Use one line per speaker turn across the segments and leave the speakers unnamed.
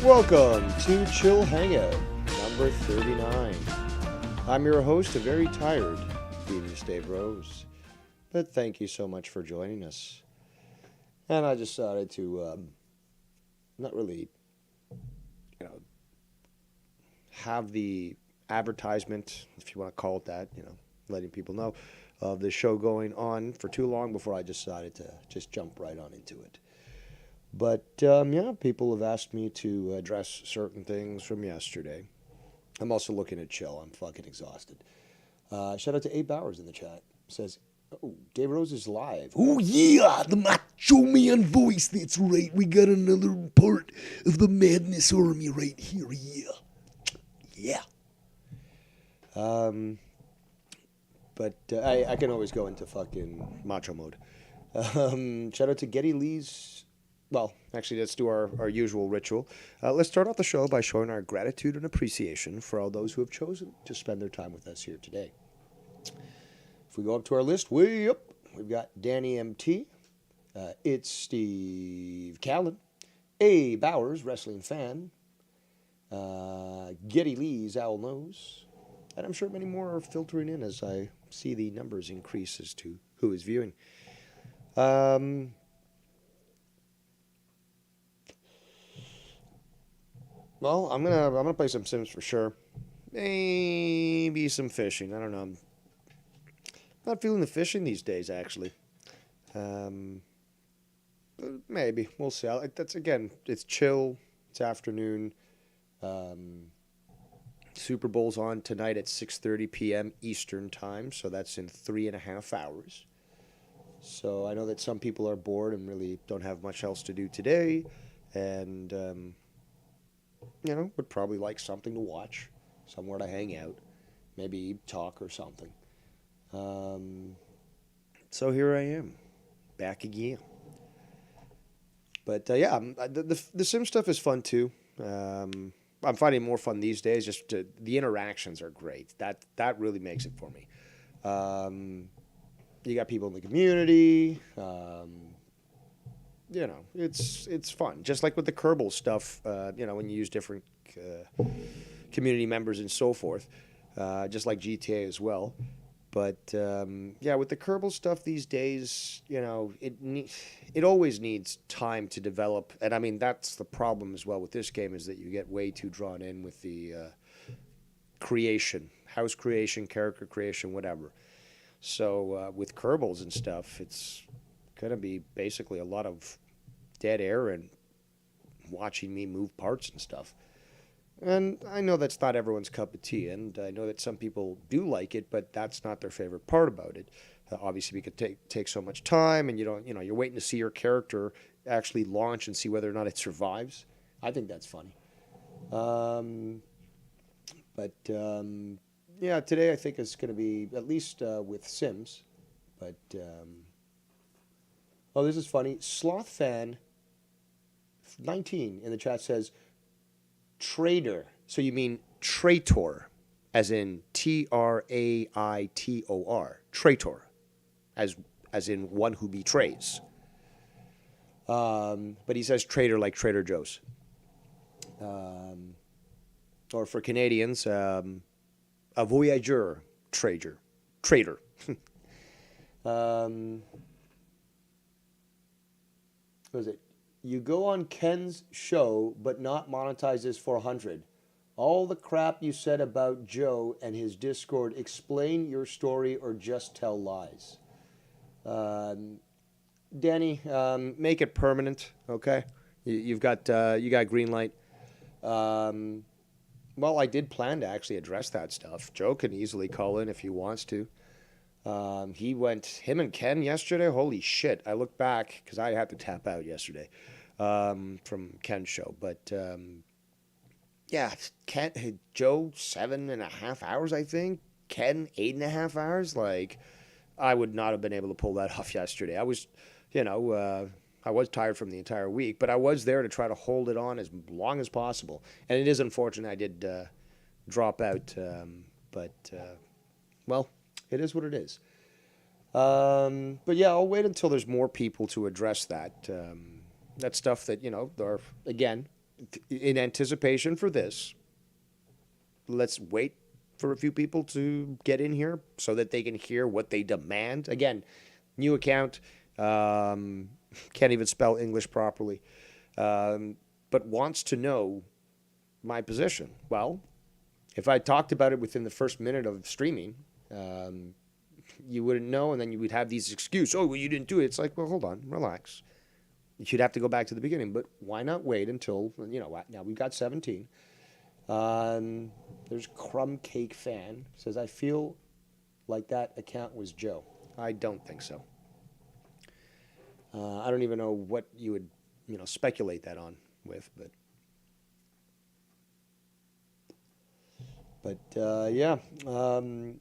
Welcome to Chill Hangout, number 39. I'm your host, a very tired Venus Dave Rose, but thank you so much for joining us. And I decided to not really, have the advertisement, if you want to call it that, letting people know of the show going on for too long before I decided to just jump right on into it. But, people have asked me to address certain things from yesterday. I'm also looking at chill. I'm fucking exhausted. Shout out to Abe Bowers in the chat. Says, oh, Dave Rose is live.
Oh, yeah, the Macho Man voice. That's right. We got another part of the Madness Army right here. Yeah.
But I can always go into fucking macho mode. Shout out to Getty Lee's. Well, actually, let's do our usual ritual. Let's start off the show by showing our gratitude and appreciation for all those who have chosen to spend their time with us here today. If we go up to our list, way up, we've got Danny MT. It's Steve Callan. A. Bowers, wrestling fan. Getty Lee's Owl Nose. And I'm sure many more are filtering in as I see the numbers increase as to who is viewing. Well, I'm gonna play some Sims for sure. Maybe some fishing. I don't know. I'm not feeling the fishing these days, actually. Maybe we'll see. It's chill. It's afternoon. Super Bowl's on tonight at 6:30 p.m. Eastern time, so that's in 3.5 hours. So I know that some people are bored and really don't have much else to do today, and would probably like something to watch, somewhere to hang out, maybe talk or something. So here I am, back again. But the Sim stuff is fun too. I'm finding more fun these days. Just the interactions are great. That really makes it for me. You got people in the community. It's fun. Just like with the Kerbal stuff, when you use different community members and so forth, just like GTA as well. But with the Kerbal stuff these days, it always needs time to develop. And I mean, that's the problem as well with this game, is that you get way too drawn in with the creation, house creation, character creation, whatever. So with Kerbals and stuff, it's going to be basically a lot of dead air and watching me move parts and stuff. And I know that's not everyone's cup of tea, and I know that some people do like it, but that's not their favorite part about it. Obviously, we could take so much time, and you're waiting to see your character actually launch and see whether or not it survives. I think that's funny. Today I think it's going to be, at least with Sims, but... this is funny. Sloth Fan 19 in the chat says trader. So you mean traitor, as in Traitor. Traitor, as in one who betrays. But he says trader like Trader Joe's. Or for Canadians, a voyageur, trader. What was it? You go on Ken's show, but not monetize his 400. All the crap you said about Joe and his Discord, explain your story or just tell lies. Danny, make it permanent, okay? You got green light. Well, I did plan to actually address that stuff. Joe can easily call in if he wants to. Him and Ken yesterday, holy shit. I look back, because I had to tap out yesterday from Ken's show. But, Joe, 7.5 hours, I think. Ken, 8.5 hours. Like, I would not have been able to pull that off yesterday. I was, I was tired from the entire week, but I was there to try to hold it on as long as possible. And it is unfortunate I did drop out, it is what it is. I'll wait until there's more people to address that. That stuff that, again, in anticipation for this, let's wait for a few people to get in here so that they can hear what they demand. Again, new account, can't even spell English properly, but wants to know my position. Well, if I talked about it within the first minute of streaming, you wouldn't know, and then you would have these excuses. Oh, well, you didn't do it. It's like, well, hold on, relax. You'd have to go back to the beginning, but why not wait until, now we've got 17. There's Crumb Cake Fan says, I feel like that account was Joe. I don't think so. I don't even know what you would, speculate that on with, but yeah, I'm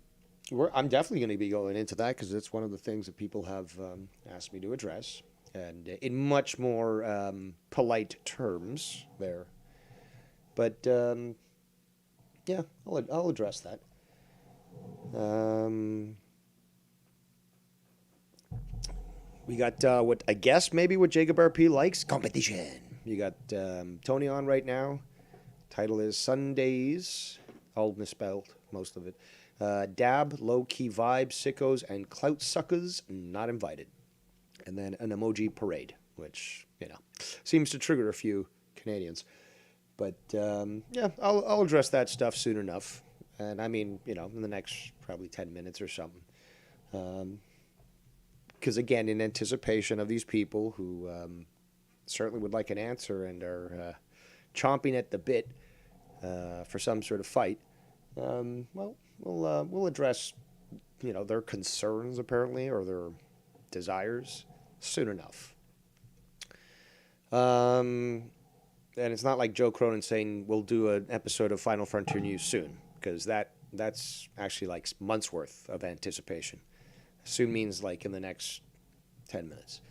definitely going to be going into that because it's one of the things that people have asked me to address, and in much more polite terms there. But yeah, I'll address that. We got what I guess maybe what Jacob RP likes, competition. You got Tony on right now. Title is Sundays. All misspelled, most of it. Dab, low-key vibe, sickos, and clout suckers not invited. And then an emoji parade, which, seems to trigger a few Canadians. But, yeah, I'll address that stuff soon enough. And I mean, in the next probably 10 minutes or something. Because, again, in anticipation of these people who certainly would like an answer and are chomping at the bit for some sort of fight, well, we'll address, their concerns, apparently, or their desires soon enough. And it's not like Joe Cronin saying we'll do an episode of Final Frontier News soon, because that's actually like months worth of anticipation. Soon means like in the next 10 minutes.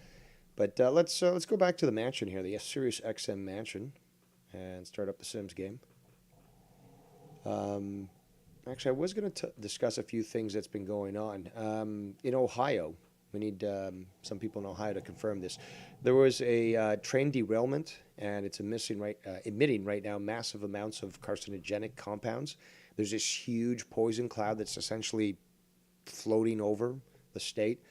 But let's go back to the mansion here, the Sirius XM mansion, and start up the Sims game. Actually, I was going to discuss a few things that's been going on. In Ohio, we need some people in Ohio to confirm this. There was a train derailment, and it's emitting right now massive amounts of carcinogenic compounds. There's this huge poison cloud that's essentially floating over the state,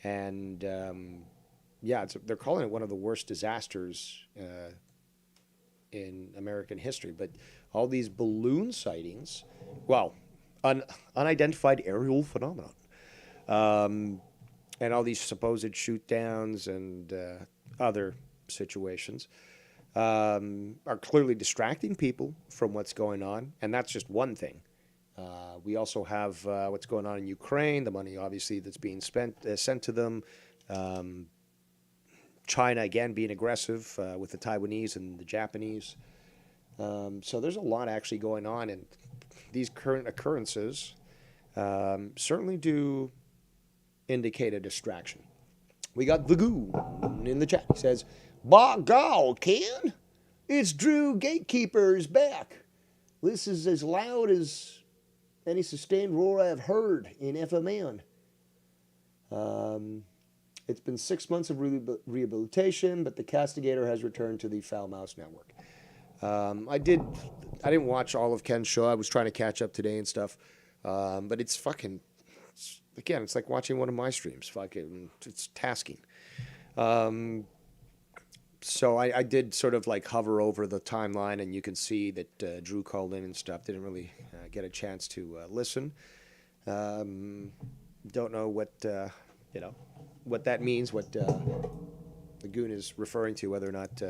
and they're calling it one of the worst disasters in American history. But all these balloon sightings, unidentified aerial phenomenon, and all these supposed shoot downs and other situations are clearly distracting people from what's going on, and that's just one thing. We also have what's going on in Ukraine, the money obviously that's being sent to them. China, again, being aggressive with the Taiwanese and the Japanese. So there's a lot actually going on, and these current occurrences certainly do indicate a distraction. We got the Goon in the chat. He says, "By God, Ken, it's Drew Gatekeeper's back. This is as loud as any sustained roar I've heard in FMN. It's been 6 months of rehabilitation, but the castigator has returned to the Foul Mouse Network." I didn't watch all of Ken's show. I was trying to catch up today and stuff. But it's fucking, again, it's like watching one of my streams. Fucking, it's tasking. So I did sort of like hover over the timeline, and you can see that Drew called in and stuff. Didn't really get a chance to listen. Don't know what what that means. What the Goon is referring to, whether or not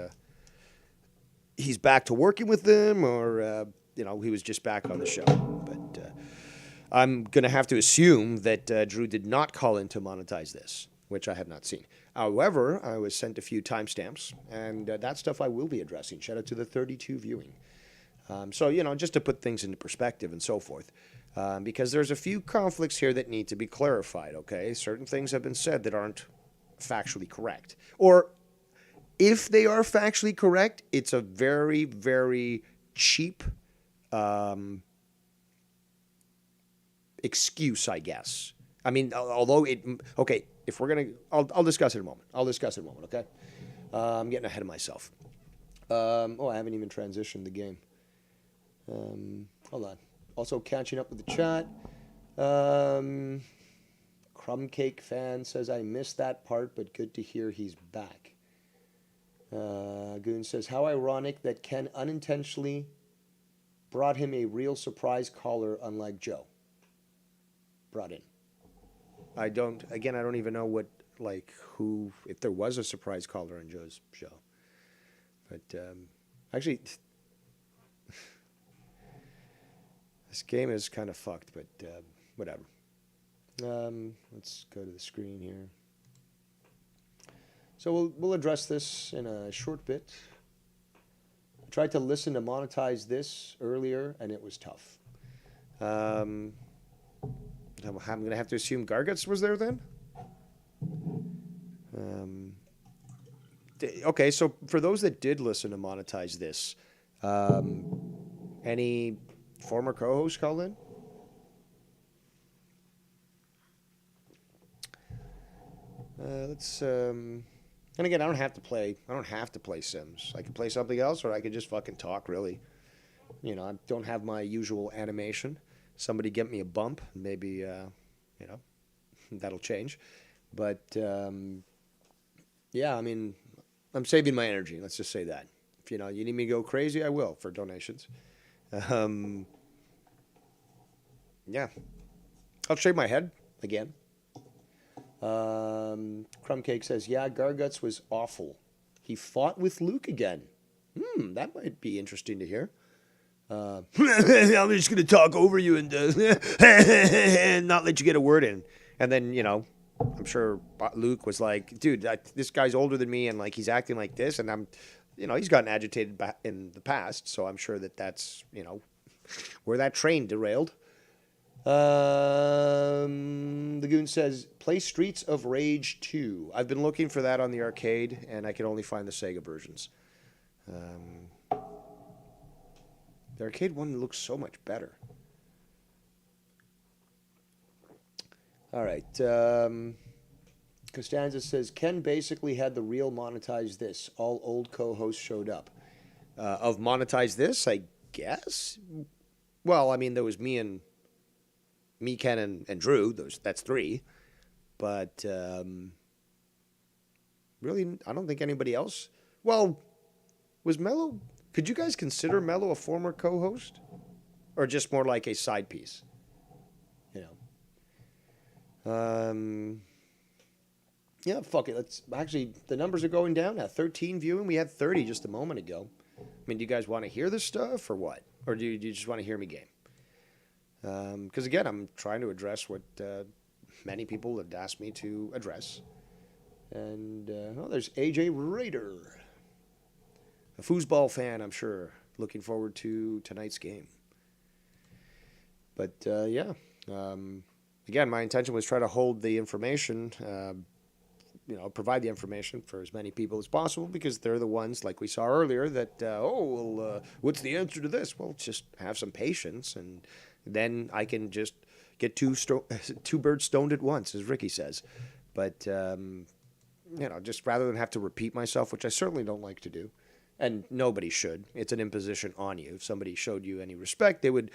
he's back to working with them, or he was just back on the show. But I'm gonna have to assume that Drew did not call in to monetize this, which I have not seen. However, I was sent a few timestamps, and that stuff I will be addressing. Shout out to the 32 viewing. So, just to put things into perspective and so forth, because there's a few conflicts here that need to be clarified, okay? Certain things have been said that aren't factually correct. Or if they are factually correct, it's a very, very cheap excuse, I guess. I mean, although okay, if we're going to, I'll discuss it in a moment. Okay? I'm getting ahead of myself. Oh, I haven't even transitioned the game. Hold on. Also catching up with the chat. Crumb Cake fan says, I missed that part, but good to hear he's back. Goon says, how ironic that Ken unintentionally brought him a real surprise caller, unlike Joe. Brought in. I don't even know what, who, if there was a surprise caller on Joe's show. But actually, this game is kind of fucked, but whatever. Let's go to the screen here. So we'll address this in a short bit. I tried to listen to monetize this earlier, and it was tough. I'm going to have to assume Garguts was there then? Okay, so for those that did listen to monetize this, any former co-hosts call in? Let's. And again, I don't have to play Sims. I can play something else, or I could just fucking talk. Really, I don't have my usual animation. Somebody get me a bump, maybe that'll change. But yeah, I mean, I'm saving my energy. Let's just say that. If you need me to go crazy, I will for donations. Yeah, I'll shave my head again. Crumb Cake says, yeah, Garguts was awful. He fought with Luke again. That might be interesting to hear. I'm just going to talk over you and not let you get a word in. And then, I'm sure Luke was like, dude, this guy's older than me and he's acting like this. And I'm, he's gotten agitated in the past. So I'm sure that's, where that train derailed. The Goon says, play Streets of Rage 2. I've been looking for that on the arcade, and I can only find the Sega versions. The arcade one looks so much better. All right. Costanza says, Ken basically had the real monetize this. All old co-hosts showed up. Of monetize this, I guess? Well, I mean, there was me, Ken, and Drew. That's three. But really, I don't think anybody else. Well, was Mello... Could you guys consider Mello a former co-host? Or just more like a side piece? Yeah, fuck it. Actually, the numbers are going down now. 13 viewing. We had 30 just a moment ago. I mean, do you guys want to hear this stuff or what? Or do you just want to hear me game? Because again, I'm trying to address what many people have asked me to address. And there's AJ Raider, a foosball fan, I'm sure, looking forward to tonight's game. But yeah, again, my intention was try to hold the information, provide the information for as many people as possible, because they're the ones, like we saw earlier, that what's the answer to this? Well, just have some patience, and then I can just get two birds stoned at once, as Ricky says. But just rather than have to repeat myself, which I certainly don't like to do, and nobody should. It's an imposition on you. If somebody showed you any respect, they would,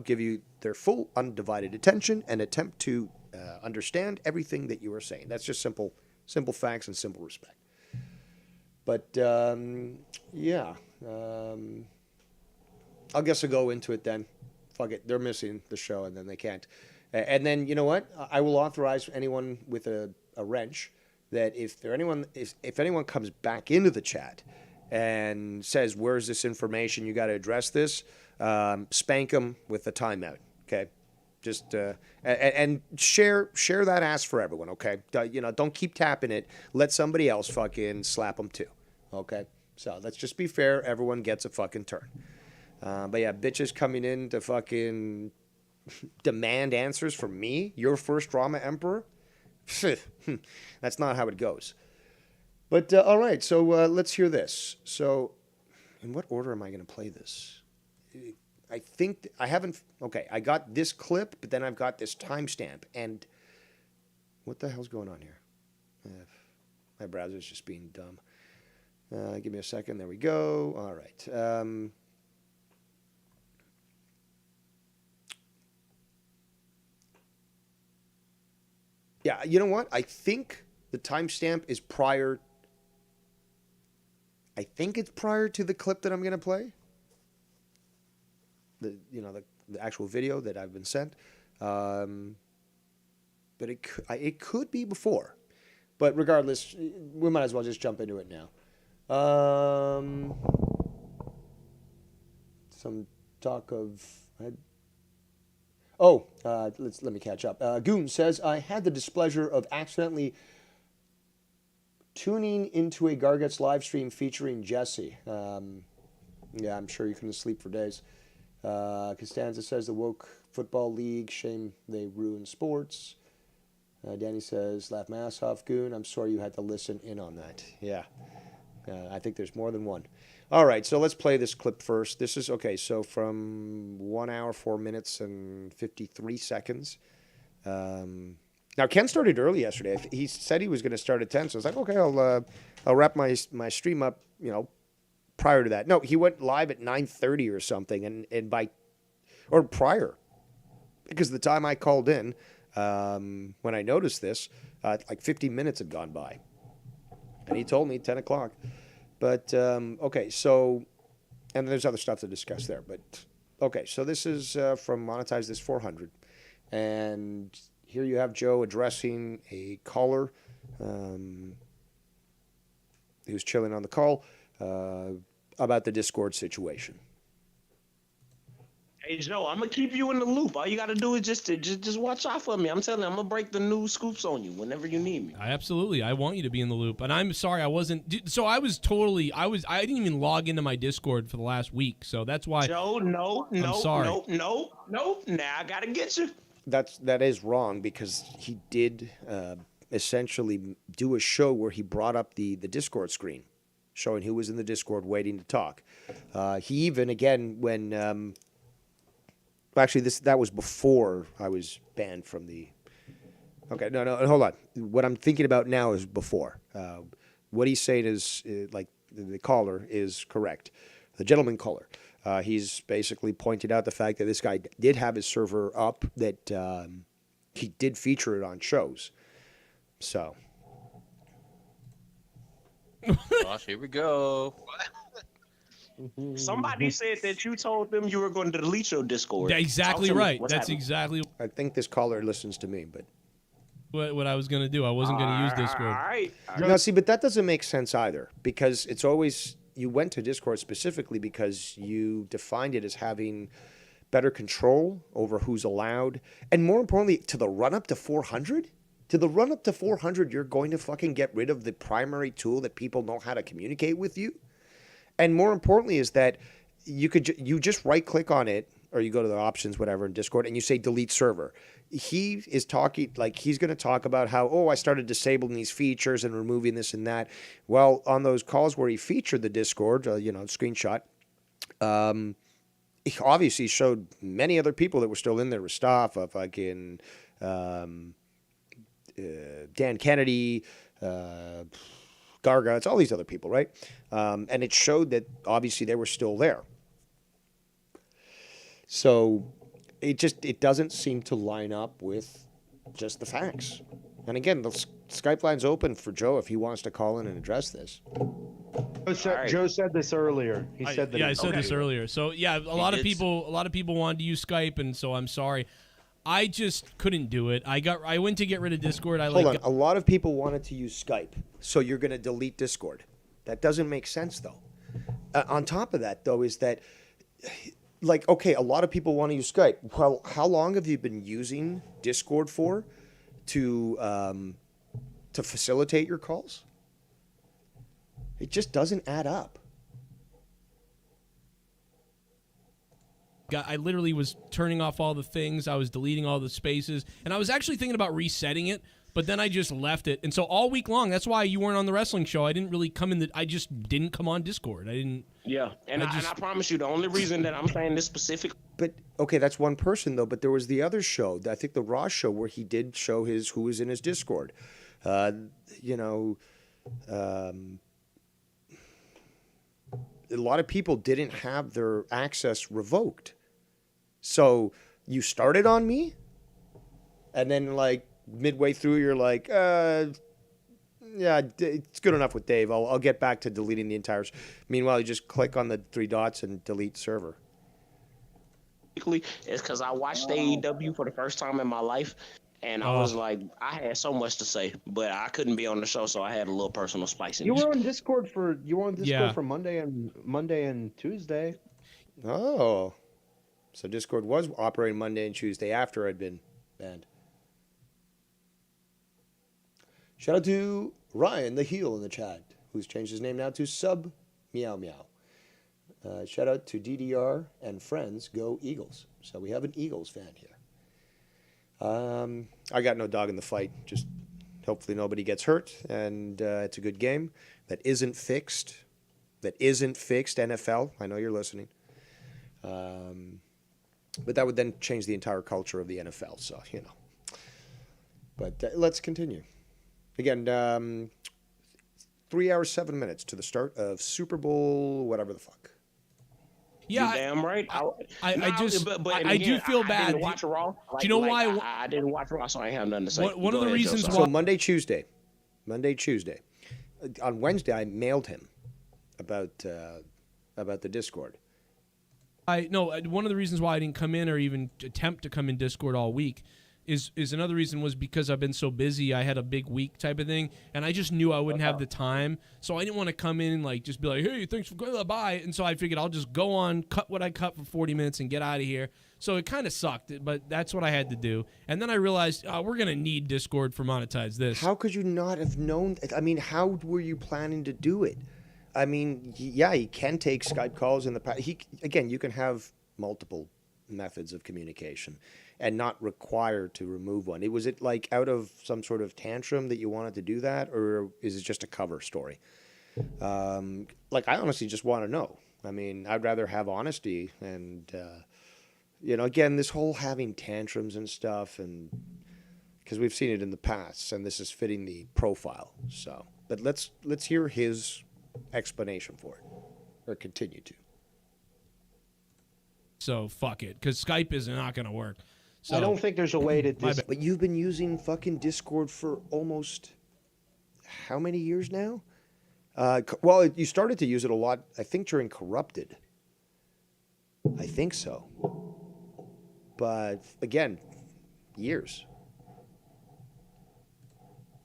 give you their full undivided attention and attempt to understand everything that you are saying. That's just simple facts and simple respect. But yeah, I guess I'll go into it then. Fuck it, they're missing the show, and then they can't. And then you know what? I will authorize anyone with a wrench that if anyone comes back into the chat and says, "Where's this information? You got to address this." Spank them with a timeout. Okay, just and share that ass for everyone. Okay, don't keep tapping it. Let somebody else fucking slap them too. Okay, so let's just be fair. Everyone gets a fucking turn. But yeah, bitches coming in to fucking demand answers from me, your first drama emperor. That's not how it goes. But all right, so let's hear this. So, in what order am I going to play this? I think I haven't. Okay, I got this clip, but then I've got this timestamp. And what the hell's going on here? My browser's just being dumb. Give me a second. There we go. All right. Yeah, you know what? I think the timestamp is prior. I think it's prior to the clip that I'm going to play. The actual video that I've been sent. But it could be before. But regardless, we might as well just jump into it now. Some talk of. Let me catch up. Goon says, I had the displeasure of accidentally tuning into a Garguts live stream featuring Jesse. Yeah, I'm sure you couldn't sleep for days. Costanza says, the woke football league, shame they ruin sports. Danny says, laugh my ass off, Goon. I'm sorry you had to listen in on that. Yeah. I think there's more than one. All right, so let's play this clip first. This is, okay, so from 1 hour, 4 minutes, and 53 seconds. Now, Ken started early yesterday. He said he was going to start at 10, so I was like, okay, I'll wrap my stream up, prior to that. No, he went live at 9:30 or something, or prior. Because the time I called in, when I noticed this, like 50 minutes had gone by. And he told me 10 o'clock. But, okay, so, and there's other stuff to discuss there. But, okay, so this is from Monetize This 400. And here you have Joe addressing a caller who's chilling on the call about the Discord situation.
Hey Joe, I'm gonna keep you in the loop. All you gotta do is just watch out for me. I'm telling you, I'm gonna break the news scoops on you whenever you need me.
I want you to be in the loop. And I'm sorry I wasn't. So I didn't even log into my Discord for the last week. So that's why.
Joe, no. Now I gotta get you.
That is wrong, because he did essentially do a show where he brought up the Discord screen, showing who was in the Discord waiting to talk. He even, again, when actually that was before I was banned from the. Okay, no, hold on. What I'm thinking about now is before. What he's saying is like the caller is correct. The gentleman caller. He's basically pointed out the fact that this guy did have his server up, that he did feature it on shows. So.
Gosh, here we go.
Somebody said that you told them you were going to delete your Discord.
Exactly right. That's exactly.
I think this caller listens to me, but.
What I was going to do. I wasn't going to use Discord.
All right.
No, see, but that doesn't make sense either, because it's always. You went to Discord specifically because you defined it as having better control over who's allowed. And more importantly, to the run-up to 400? To the run-up to 400, you're going to fucking get rid of the primary tool that people know how to communicate with you? And more importantly is that you just right-click on it, or you go to the options, whatever, in Discord, and you say delete server. He is talking, like, he's going to talk about how, I started disabling these features and removing this and that. Well, on those calls where he featured the Discord, screenshot, he obviously showed many other people that were still in there. Mustafa, fucking Dan Kennedy, Garga, it's all these other people, right? And it showed that obviously they were still there. So it doesn't seem to line up with just the facts. And again, the Skype line's open for Joe if he wants to call in and address this.
Joe said this earlier.
I said this earlier. So yeah, a lot of people wanted to use Skype, and so I'm sorry. I just couldn't do it. I went to get rid of Discord.
Hold on. A lot of people wanted to use Skype, so you're going to delete Discord. That doesn't make sense, though. On top of that, though, is that, like, okay, a lot of people want to use Skype. Well, how long have you been using Discord for to facilitate your calls? It just doesn't add up.
I literally was turning off all the things. I was deleting all the spaces. And I was actually thinking about resetting it, but then I just left it. And so all week long, that's why you weren't on the wrestling show. I didn't really come in. I just didn't come on Discord. I didn't.
Yeah, and I promise you, the only reason that I'm saying this specific.
But, okay, that's one person, though. But there was the other show, I think the Raw show, where he did show who was in his Discord. a lot of people didn't have their access revoked. So you started on me, and then like midway through, you're like, yeah, it's good enough with Dave. I'll get back to deleting the entire. Meanwhile, you just click on the three dots and delete server.
It's because I watched AEW for the first time in my life, and I was like, I had so much to say, but I couldn't be on the show, so I had a little personal spice in
You
it.
were on Discord for
Yeah.
Monday and Tuesday.
Oh, so Discord was operating Monday and Tuesday after I'd been banned. Shout out to Ryan the heel in the chat, who's changed his name now to Sub Meow Meow. Shout out to DDR and friends. Go Eagles. So we have an Eagles fan here. I got no dog in the fight. Just hopefully nobody gets hurt, and it's a good game that isn't fixed. NFL. I know you're listening. But that would then change the entire culture of the NFL. So But let's continue. Again, 3 hours 7 minutes to the start of Super Bowl, whatever the fuck.
Yeah,
you damn right.
I do feel bad.
I didn't watch Raw.
Do you know why?
I didn't watch Raw, so I have nothing to say.
One of the reasons why.
So Monday, Tuesday. On Wednesday, I mailed him about the Discord.
One of the reasons why I didn't come in or even attempt to come in Discord all week is another reason was because I've been so busy. I had a big week type of thing, and I just knew I wouldn't have the time, so I didn't want to come in and like just be like, hey, thanks for going, bye. And so I figured I'll just go on, cut what I cut for 40 minutes, and get out of here. So it kind of sucked, but that's what I had to do. And then I realized we're gonna need Discord for monetize this.
How could you not have known? I mean, how were you planning to do it? I mean, yeah, he can take Skype calls in the past. You can have multiple methods of communication and not required to remove one. Was it like out of some sort of tantrum that you wanted to do that, or is it just a cover story? I honestly just want to know. I mean, I'd rather have honesty and, again, this whole having tantrums and stuff, and because we've seen it in the past, and this is fitting the profile. So, but let's hear his explanation for it, or continue to.
So fuck it, because Skype is not gonna work. So,
I don't think there's a way to.
But you've been using fucking Discord for almost how many years now? Well, you started to use it a lot, I think, during Corrupted. I think so. But again, years.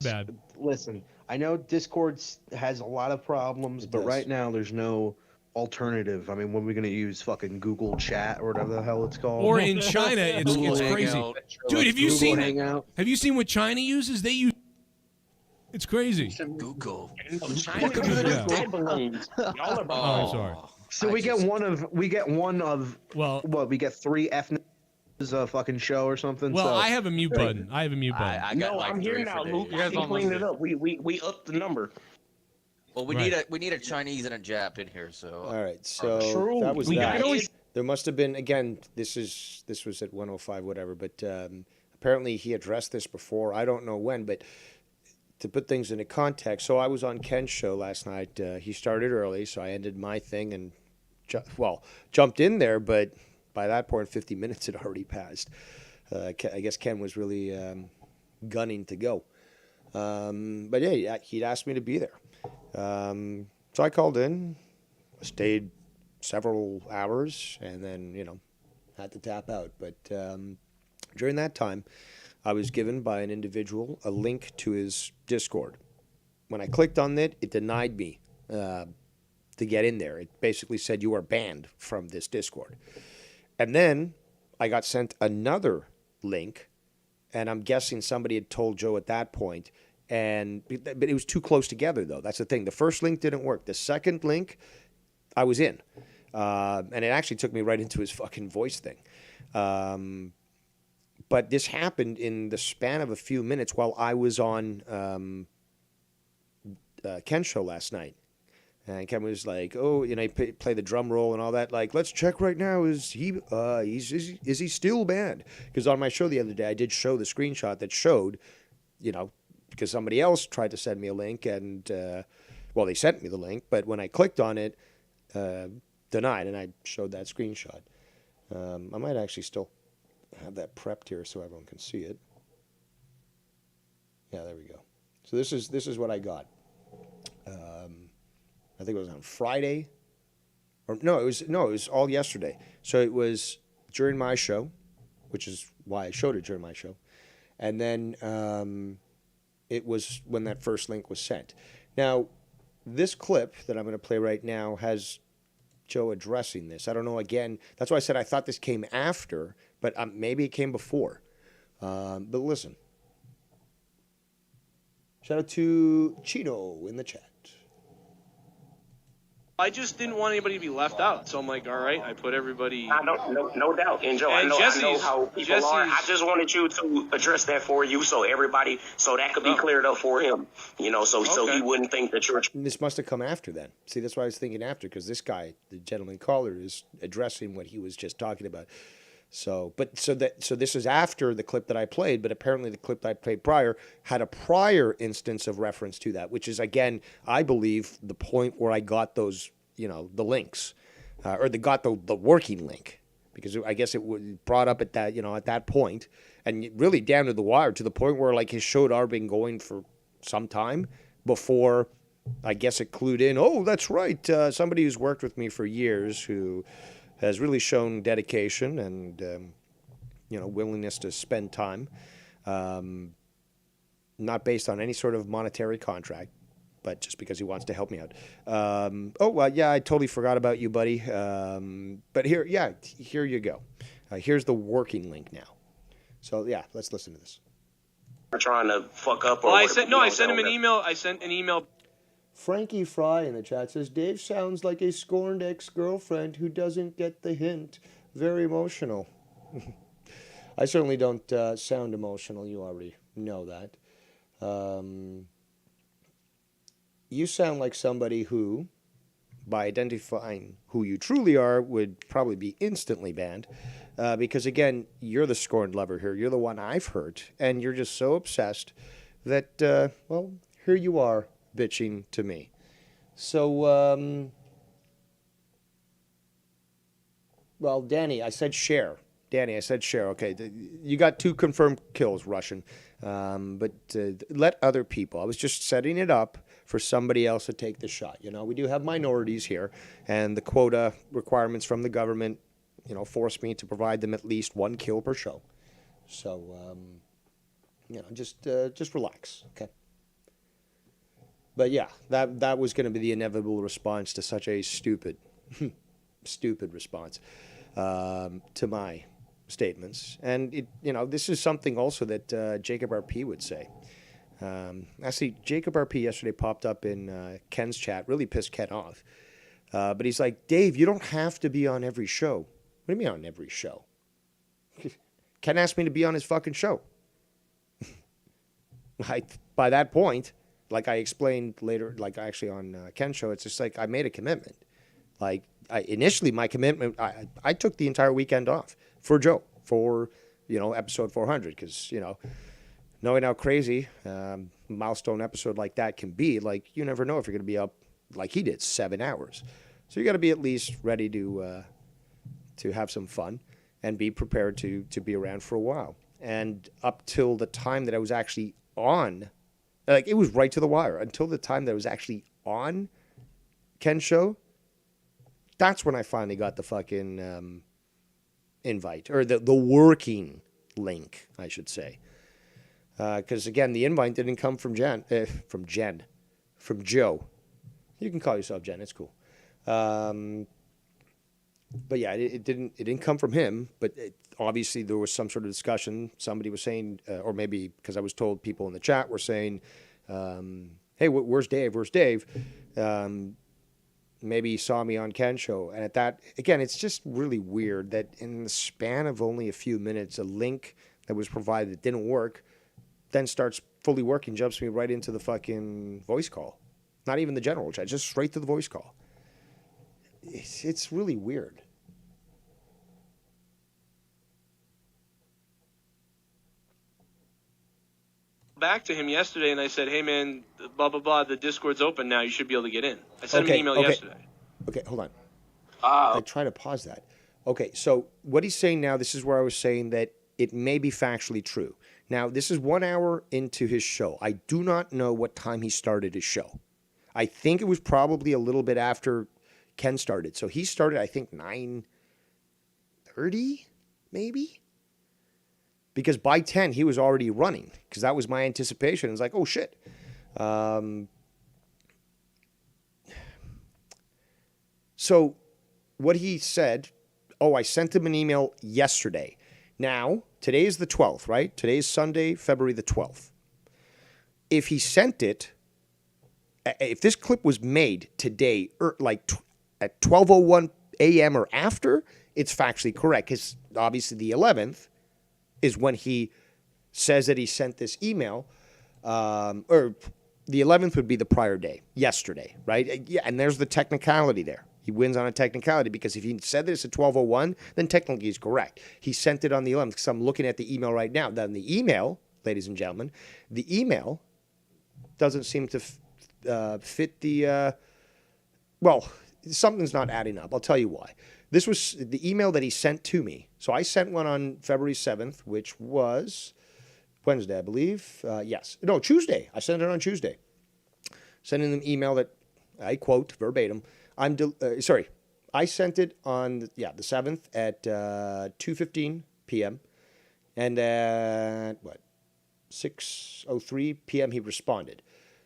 bad.
Listen, I know Discord has a lot of problems, but
does.
right now there's no alternative. I mean, what are we going to use? Fucking Google Chat or whatever the hell it's called?
Or in China, it's crazy.
Hangout.
Dude, have you
Google
seen
Hangout?
Have you seen what China uses? They use. It's crazy.
Google.
China
Yeah.
dead balloons. Y'all are
Oh, sorry.
So we get one of
Well,
what? We get 3 F a fucking show or something.
well,
so.
I have a mute button. I have a mute button.
I got
No,
like
I'm here
3
now,
for
Luke.
days.
I can clean it up. We upped the number.
Well, we
Right.
need a Chinese and a Jap in here, so.
All right, so
True.
that was
We
that.
got it.
There must have been, again, this was at 105, whatever, but apparently he addressed this before. I don't know when, but to put things into context, so I was on Ken's show last night. He started early, so I ended my thing and, jumped in there, but by that point, 50 minutes had already passed. I guess Ken was really gunning to go. But yeah, he'd asked me to be there. So I called in, stayed several hours, and then, had to tap out. But during that time, I was given by an individual a link to his Discord. When I clicked on it, it denied me to get in there. It basically said, you are banned from this Discord. And then I got sent another link, and I'm guessing somebody had told Joe at that point, but it was too close together, though. That's the thing. The first link didn't work. The second link, I was in. And it actually took me right into his fucking voice thing. But this happened in the span of a few minutes while I was on Ken's show last night. And Ken was like, he play the drum roll and all that. Like, let's check right now. Is he still banned? Because on my show the other day, I did show the screenshot that showed, because somebody else tried to send me a link and, they sent me the link. But when I clicked on it, denied, and I showed that screenshot. I might actually still have that prepped here so everyone can see it. Yeah, there we go. So this is what I got. I think it was on Friday, or no, it was all yesterday. So it was during my show, which is why I showed it during my show, and then it was when that first link was sent. Now, this clip that I'm going to play right now has Joe addressing this. I don't know. Again, that's why I said I thought this came after, but maybe it came before. But listen. Shout out to Chino in the chat.
I just didn't want anybody to be left out, so I'm like, all right, I put everybody.
No doubt, and Joe,
And
I know how people are. I just wanted you to address that for you, so everybody, so that could be cleared up for him. You know, so he wouldn't think that you're.
This must have come after then. See, that's why I was thinking after, because this guy, the gentleman caller, is addressing what he was just talking about. So this is after the clip that I played, but apparently the clip that I played prior had a prior instance of reference to that, which is, again, I believe the point where I got those, the links, or got the working link, because I guess it was brought up at that, at that point, and really down to the wire, to the point where like his show had already been going for some time before, I guess it clued in. Oh, that's right, somebody who's worked with me for years who has really shown dedication and, willingness to spend time, not based on any sort of monetary contract, but just because he wants to help me out. Yeah, I totally forgot about you, buddy. But here you go. Here's the working link now. So, yeah, let's listen to this.
We're trying to fuck up.
I sent him an email. I sent an email.
Frankie Fry in the chat says, Dave sounds like a scorned ex-girlfriend who doesn't get the hint. Very emotional. I certainly don't sound emotional. You already know that. You sound like somebody who, by identifying who you truly are, would probably be instantly banned. Because, again, you're the scorned lover here. You're the one I've hurt. And you're just so obsessed that, here you are, bitching to me. So, Danny, I said share. Okay, you got 2 confirmed kills, Russian. But let other people. I was just setting it up for somebody else to take the shot. We do have minorities here, and the quota requirements from the government, force me to provide them at least 1 kill per show. So, just relax, okay? But yeah, that was going to be the inevitable response to such a stupid response to my statements. And this is something also that Jacob RP would say. Actually, Jacob RP yesterday popped up in Ken's chat, really pissed Ken off. But he's like, Dave, you don't have to be on every show. What do you mean on every show? Ken asked me to be on his fucking show. By that point, like I explained later, like actually on Ken's show, it's just like I made a commitment. Like initially my commitment, I took the entire weekend off for Joe, for, episode 400, because, knowing how crazy milestone episode like that can be, like you never know if you're going to be up like he did, 7 hours. So you got to be at least ready to have some fun and be prepared to be around for a while. And up till the time that I was actually on, like it was right to the wire, until the time that I was actually on Ken's show, that's when I finally got the fucking invite, or the working link, I should say. Because again, the invite didn't come from Joe. You can call yourself Jen, it's cool. But yeah, it didn't come from him. But obviously there was some sort of discussion. Somebody was saying, or maybe because I was told, people in the chat were saying, "Hey, where's Dave? Where's Dave?" Maybe he saw me on Ken's show, and at that, again, it's just really weird that in the span of only a few minutes, a link that was provided that didn't work, then starts fully working, jumps me right into the fucking voice call. Not even the general chat, just straight to the voice call. It's really weird.
Back to him yesterday, and I said, "Hey man, blah blah blah. The Discord's open now. You should be able to get in." I sent him an email yesterday.
Okay, hold on. I try to pause that. Okay, so what he's saying now, this is where I was saying that it may be factually true. Now, this is 1 hour into his show. I do not know what time he started his show. I think it was probably a little bit after Ken started. So he started, I think, 9:30, maybe? Because by 10, he was already running, because that was my anticipation. It was like, oh, shit. So what he said, I sent him an email yesterday. Now, today is the 12th, right? Today is Sunday, February the 12th. If he sent it, if this clip was made today, at 12:01 a.m. or after, it's factually correct, because obviously the 11th is when he says that he sent this email, or the 11th would be the prior day, yesterday, right? Yeah, and there's the technicality there. He wins on a technicality, because if he said this at 12:01, then technically he's correct. He sent it on the 11th, because I'm looking at the email right now. Then the email, ladies and gentlemen, the email doesn't seem to fit the, something's not adding up. I'll tell you why. This was the email that he sent to me. So I sent one on February 7th, which was Wednesday, I believe. Tuesday. I sent it on Tuesday. Sending them email that I quote verbatim. I sent it on the 7th at 2:15 p.m. And at 6:03 p.m. he responded.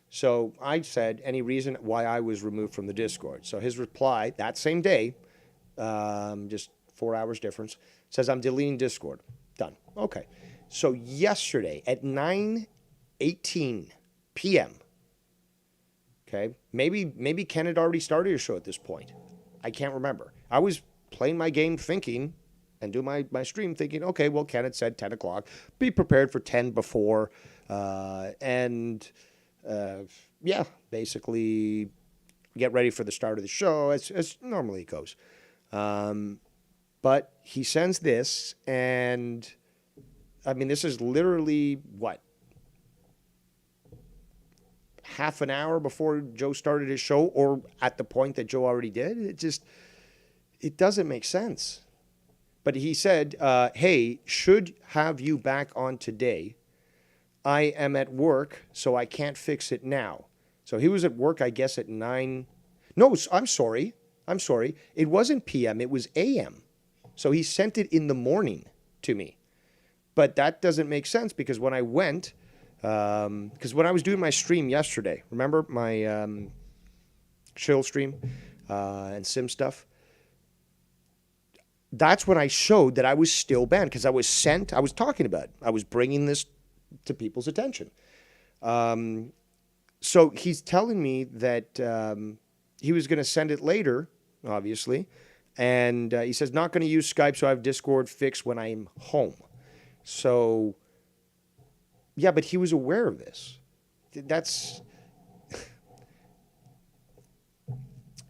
So I said, any reason why I was removed from the Discord? So his reply that same day, just 4 hours difference, says, I'm deleting Discord. Done. Okay. So yesterday at 9:18 p.m., okay, maybe Ken had already started his show at this point. I can't remember. I was playing my game thinking, and do my stream thinking, okay, well, Ken had said 10 o'clock. Be prepared for 10 before. Basically get ready for the start of the show as normally it goes. But he sends this, and I mean, this is literally half an hour before Joe started his show, or at the point that Joe already did. It doesn't make sense. But he said, hey, should have you back on today. I am at work, so I can't fix it now. So he was at work, I guess, at 9. No, I'm sorry. It wasn't PM. It was AM. So he sent it in the morning to me. But that doesn't make sense, because when I went, because when I was doing my stream yesterday, remember my chill stream and sim stuff? That's when I showed that I was still banned, because I was talking about it. I was bringing this to people's attention. So he's telling me that he was going to send it later, obviously. And he says, not going to use Skype, so I have Discord fixed when I'm home. So, yeah, but he was aware of this. That's...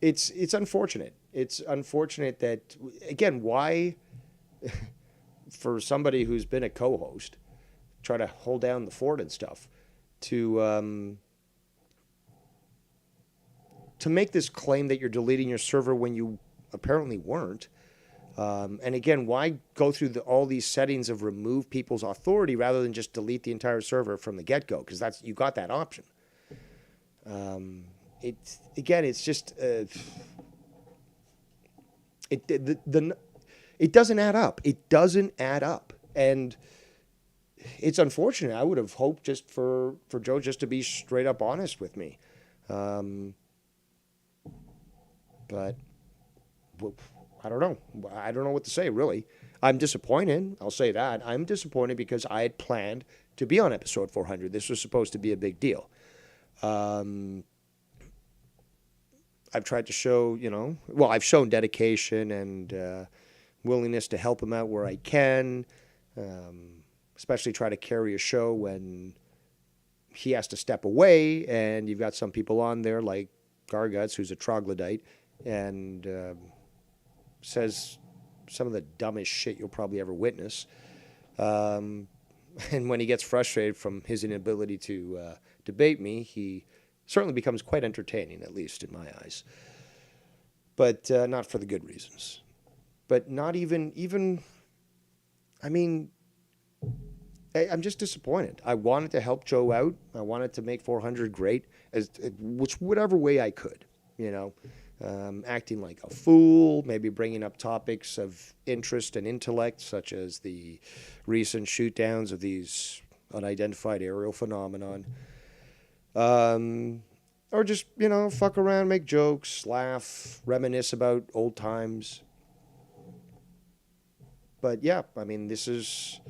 It's unfortunate. It's unfortunate that, again, why, for somebody who's been a co-host, try to hold down the fort and stuff, to make this claim that you're deleting your server when you apparently weren't. And again, why go through all these settings of remove people's authority rather than just delete the entire server from the get-go? Because you got that option. It's just it doesn't add up. It doesn't add up, and it's unfortunate. I would have hoped just for Joe just to be straight up honest with me, but I don't know. I don't know what to say, really. I'm disappointed. I'll say that. I'm disappointed because I had planned to be on episode 400. This was supposed to be a big deal. I've tried to show, I've shown dedication and willingness to help him out where I can, especially try to carry a show when he has to step away, and you've got some people on there like Garguts, who's a troglodyte, and says some of the dumbest shit you'll probably ever witness. And when he gets frustrated from his inability to debate me, he certainly becomes quite entertaining, at least in my eyes. but not for the good reasons. But not even. I mean, I'm just disappointed. I wanted to help Joe out. I wanted to make 400 great, whatever way I could. You know, acting like a fool, maybe bringing up topics of interest and intellect, such as the recent shoot downs of these unidentified aerial phenomenon. Or just, fuck around, make jokes, laugh, reminisce about old times. But yeah, I mean, this is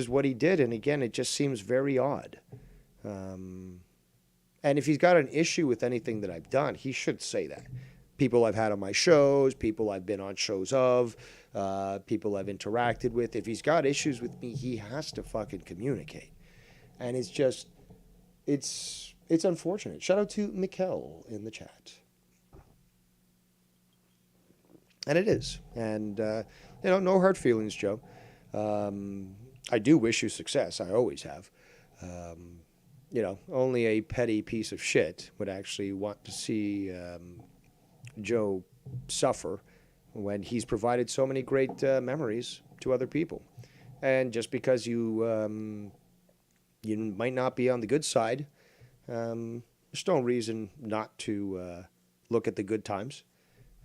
what he did. And again, it just seems very odd. And if he's got an issue with anything that I've done, he should say that. People I've had on my shows, people I've been on shows of, people I've interacted with. If he's got issues with me, he has to fucking communicate. And it's just, it's unfortunate. Shout out to Mikkel in the chat. And it is. And, no hard feelings, Joe. I do wish you success. I always have. Only a petty piece of shit would actually want to see Joe suffer when he's provided so many great memories to other people. And just because you might not be on the good side, there's no reason not to look at the good times.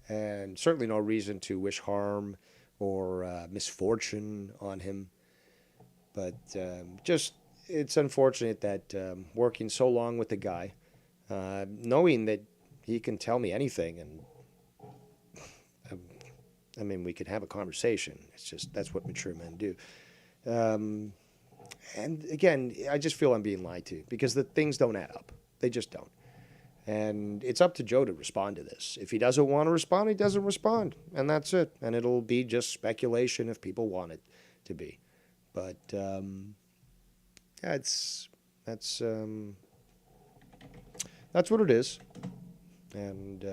And certainly no reason to wish harm or misfortune on him. But it's unfortunate that working so long with the guy, knowing that he can tell me anything, and we can have a conversation. It's just, that's what mature men do. And again, I just feel I'm being lied to because the things don't add up. They just don't. And it's up to Joe to respond to this. If he doesn't want to respond, he doesn't respond. And that's it. And it'll be just speculation if people want it to be. But, that's what it is. And,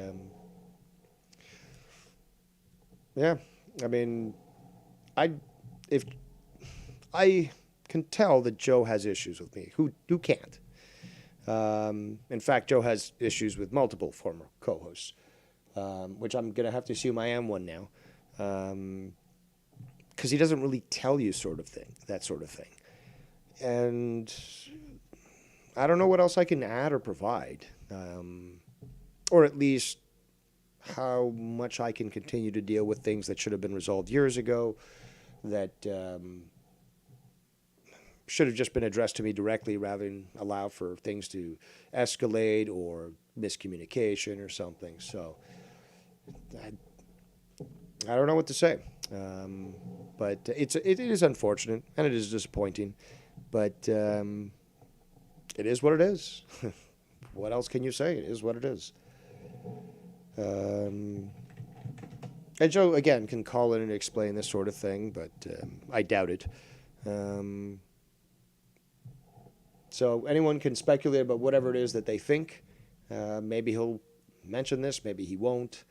if I can tell that Joe has issues with me, who can't? In fact, Joe has issues with multiple former co-hosts, which I'm going to have to assume I am one now, because he doesn't really tell you that sort of thing. And I don't know what else I can add or provide, or at least how much I can continue to deal with things that should have been resolved years ago, that should have just been addressed to me directly rather than allow for things to escalate or miscommunication or something. So I don't know what to say. But it is unfortunate and it is disappointing. But it is what it is. What else can you say? It is what it is. And Joe, again, can call in and explain this sort of thing, but I doubt it. So anyone can speculate about whatever it is that they think. Maybe he'll mention this, maybe he won't.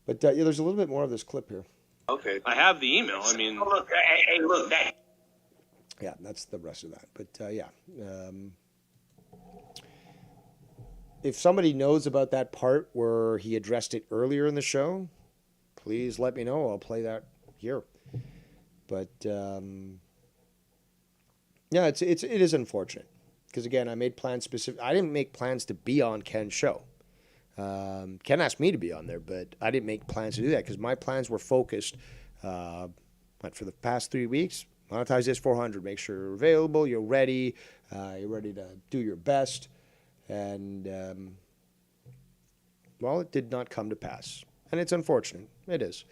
But there's a little bit more of this clip here.
Okay. I have the email. I mean,
Look, hey, look, that.
Yeah, that's the rest of that. But if somebody knows about that part where he addressed it earlier in the show, please let me know. I'll play that here. But it is unfortunate because again, I made plans specific. I didn't make plans to be on Ken's show. Ken asked me to be on there, but I didn't make plans to do that because my plans were focused. For the past 3 weeks, monetize this 400. Make sure you're available. You're ready. You're ready to do your best. And it did not come to pass, and it's unfortunate. It is.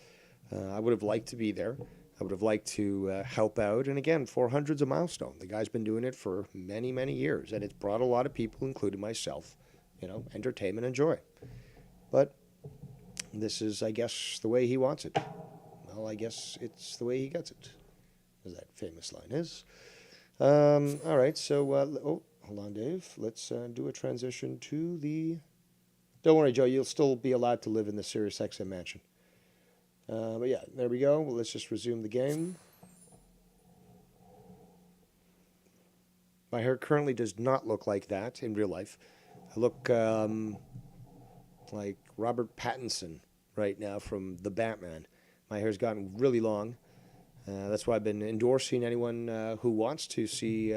I would have liked to be there. I would have liked to help out. And again, 400's a milestone. The guy's been doing it for many, many years, and it's brought a lot of people, including myself, entertainment and joy. But this is, I guess, the way he wants it. Well, I guess it's the way he gets it, as that famous line is. All right, so, hold on, Dave. Let's do a transition to the... Don't worry, Joe, you'll still be allowed to live in the Sirius XM mansion. But yeah, there we go. Well, let's just resume the game. My hair currently does not look like that in real life. I look like Robert Pattinson right now from The Batman. My hair's gotten really long. That's why I've been endorsing anyone who wants to see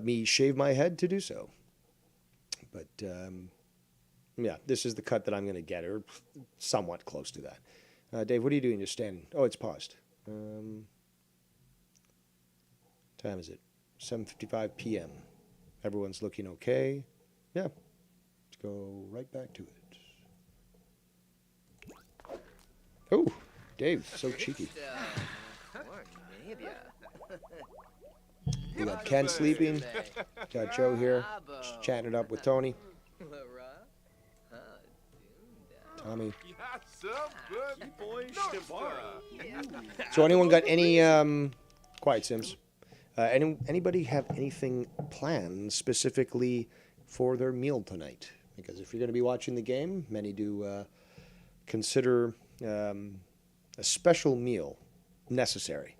me shave my head to do so. But yeah, this is the cut that I'm going to get, or somewhat close to that. Dave, what are you doing? Just standing. Oh, it's paused. Time is it? 7:55 p.m. Everyone's looking okay. Yeah, let's go right back to it. Oh, Dave, so cheeky. We got Ken sleeping. Got Joe here, just chatting it up with Tony. Tommy. So anyone got any quiet Sims? Anybody have anything planned specifically for their meal tonight? Because if you're going to be watching the game, many do consider a special meal necessary.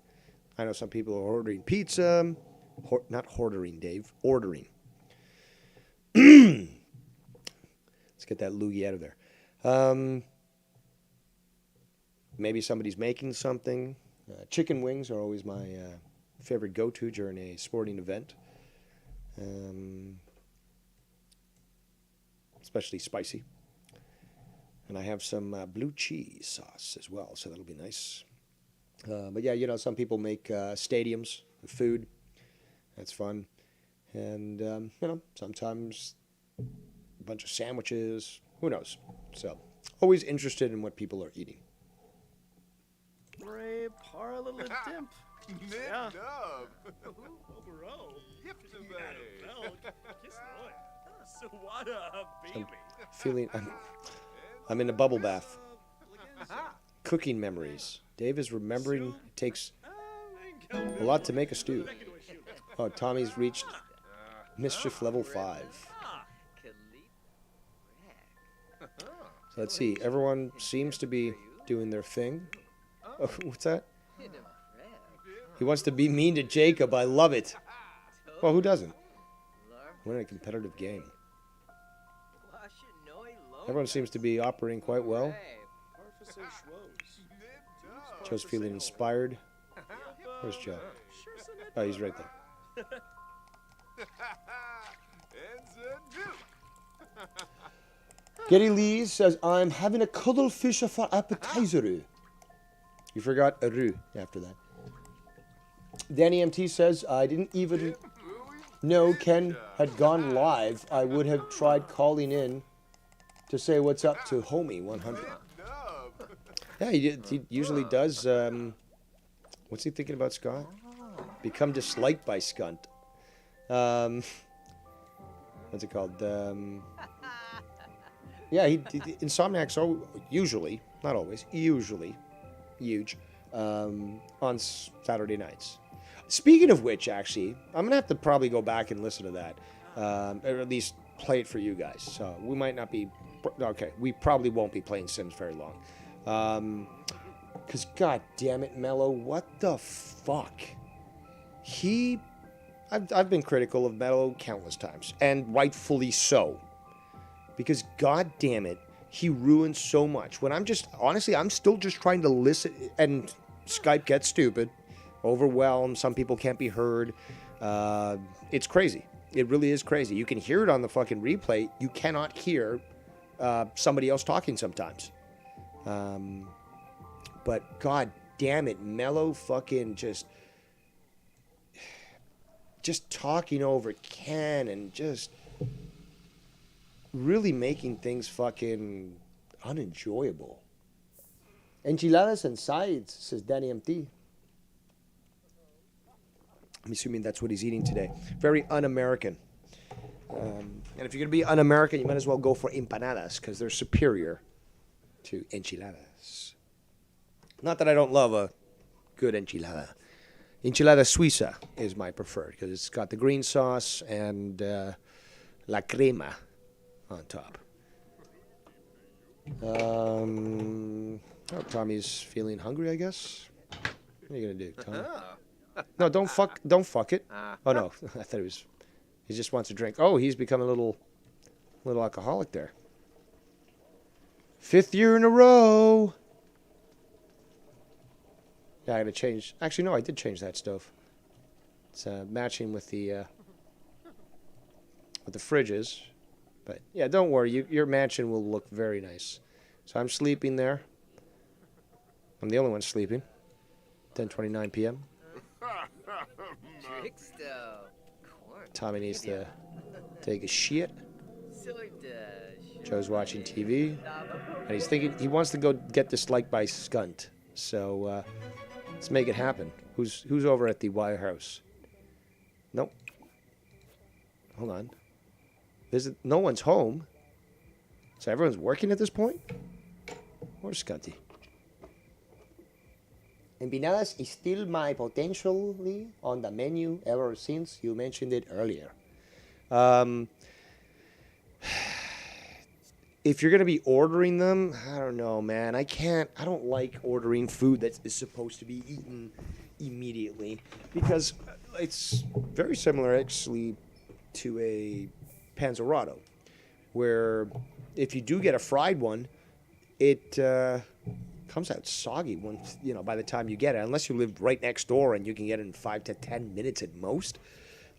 I know some people are ordering pizza. Not ordering, Dave. Ordering. Let's get that loogie out of there. Maybe somebody's making something. Chicken wings are always my favorite go-to during a sporting event. Especially spicy. And I have some blue cheese sauce as well, so that'll be nice. But yeah, you know, some people make stadiums of food. That's fun. And, you know, sometimes a bunch of sandwiches. Who knows? So, always interested in what people are eating.
Ray parla le dimp. Yeah.
I'm feeling I'm in a bubble bath. Cooking memories. Dave is remembering it takes a lot to make a stew. Oh, Tommy's reached mischief level 5. So let's see. Everyone seems to be doing their thing. Oh, what's that? He wants to be mean to Jacob. I love it. Well, who doesn't? We're in a competitive game. Everyone seems to be operating quite well. Joe's feeling inspired. Where's Joe? Oh, he's right there. Getty Lee says, I'm having a cuttlefish for appetizer. You forgot a roux after that. Danny MT says, I didn't even know Ken had gone live. I would have tried calling in to say what's up to Homie 100. Yeah, he usually does. What's he thinking about Scott? Become disliked by Skunt. What's it called? Yeah, Insomniac's usually, not always, usually huge on Saturday nights. Speaking of which, actually, I'm gonna have to probably go back and listen to that, or at least play it for you guys. So we might not be okay. We probably won't be playing Sims very long, because god damn it, Mello, what the fuck? I've been critical of Mello countless times, and rightfully so. Because god damn it, he ruins so much. When I'm still just trying to listen, and Skype gets stupid, overwhelmed, some people can't be heard. It's crazy. It really is crazy. You can hear it on the fucking replay. You cannot hear somebody else talking sometimes. But god damn it, Mello fucking just talking over Ken and just really making things fucking unenjoyable. Enchiladas and sides, says Danny MT. I'm assuming that's what he's eating today. Very un-American. And if you're going to be un-American, you might as well go for empanadas, because they're superior to enchiladas. Not that I don't love a good enchilada. Enchilada Suiza is my preferred, because it's got the green sauce and la crema on top. Tommy's feeling hungry, I guess. What are you gonna do, Tommy? No, don't fuck it. Oh no, I thought he just wants a drink. Oh, he's become a little Little alcoholic there. 5th year in a row. Yeah, I gotta change. Actually, no, I did change that stove. It's matching with the fridges. But yeah, don't worry. Your mansion will look very nice. So I'm sleeping there. I'm the only one sleeping. 10:29 p.m. Tommy needs to take a shit. Joe's watching TV, and he's thinking he wants to go get disliked by Skunt. So let's make it happen. Who's over at the Wire House? Nope. Hold on. No one's home. So everyone's working at this point? Where's Scunty? Empanadas is still my potentially on the menu ever since you mentioned it earlier. If you're going to be ordering them, I don't know, man. I don't like ordering food that is supposed to be eaten immediately because it's very similar actually to a Panzerotto, where if you do get a fried one, it comes out soggy once, by the time you get it, unless you live right next door and you can get it in 5 to 10 minutes at most.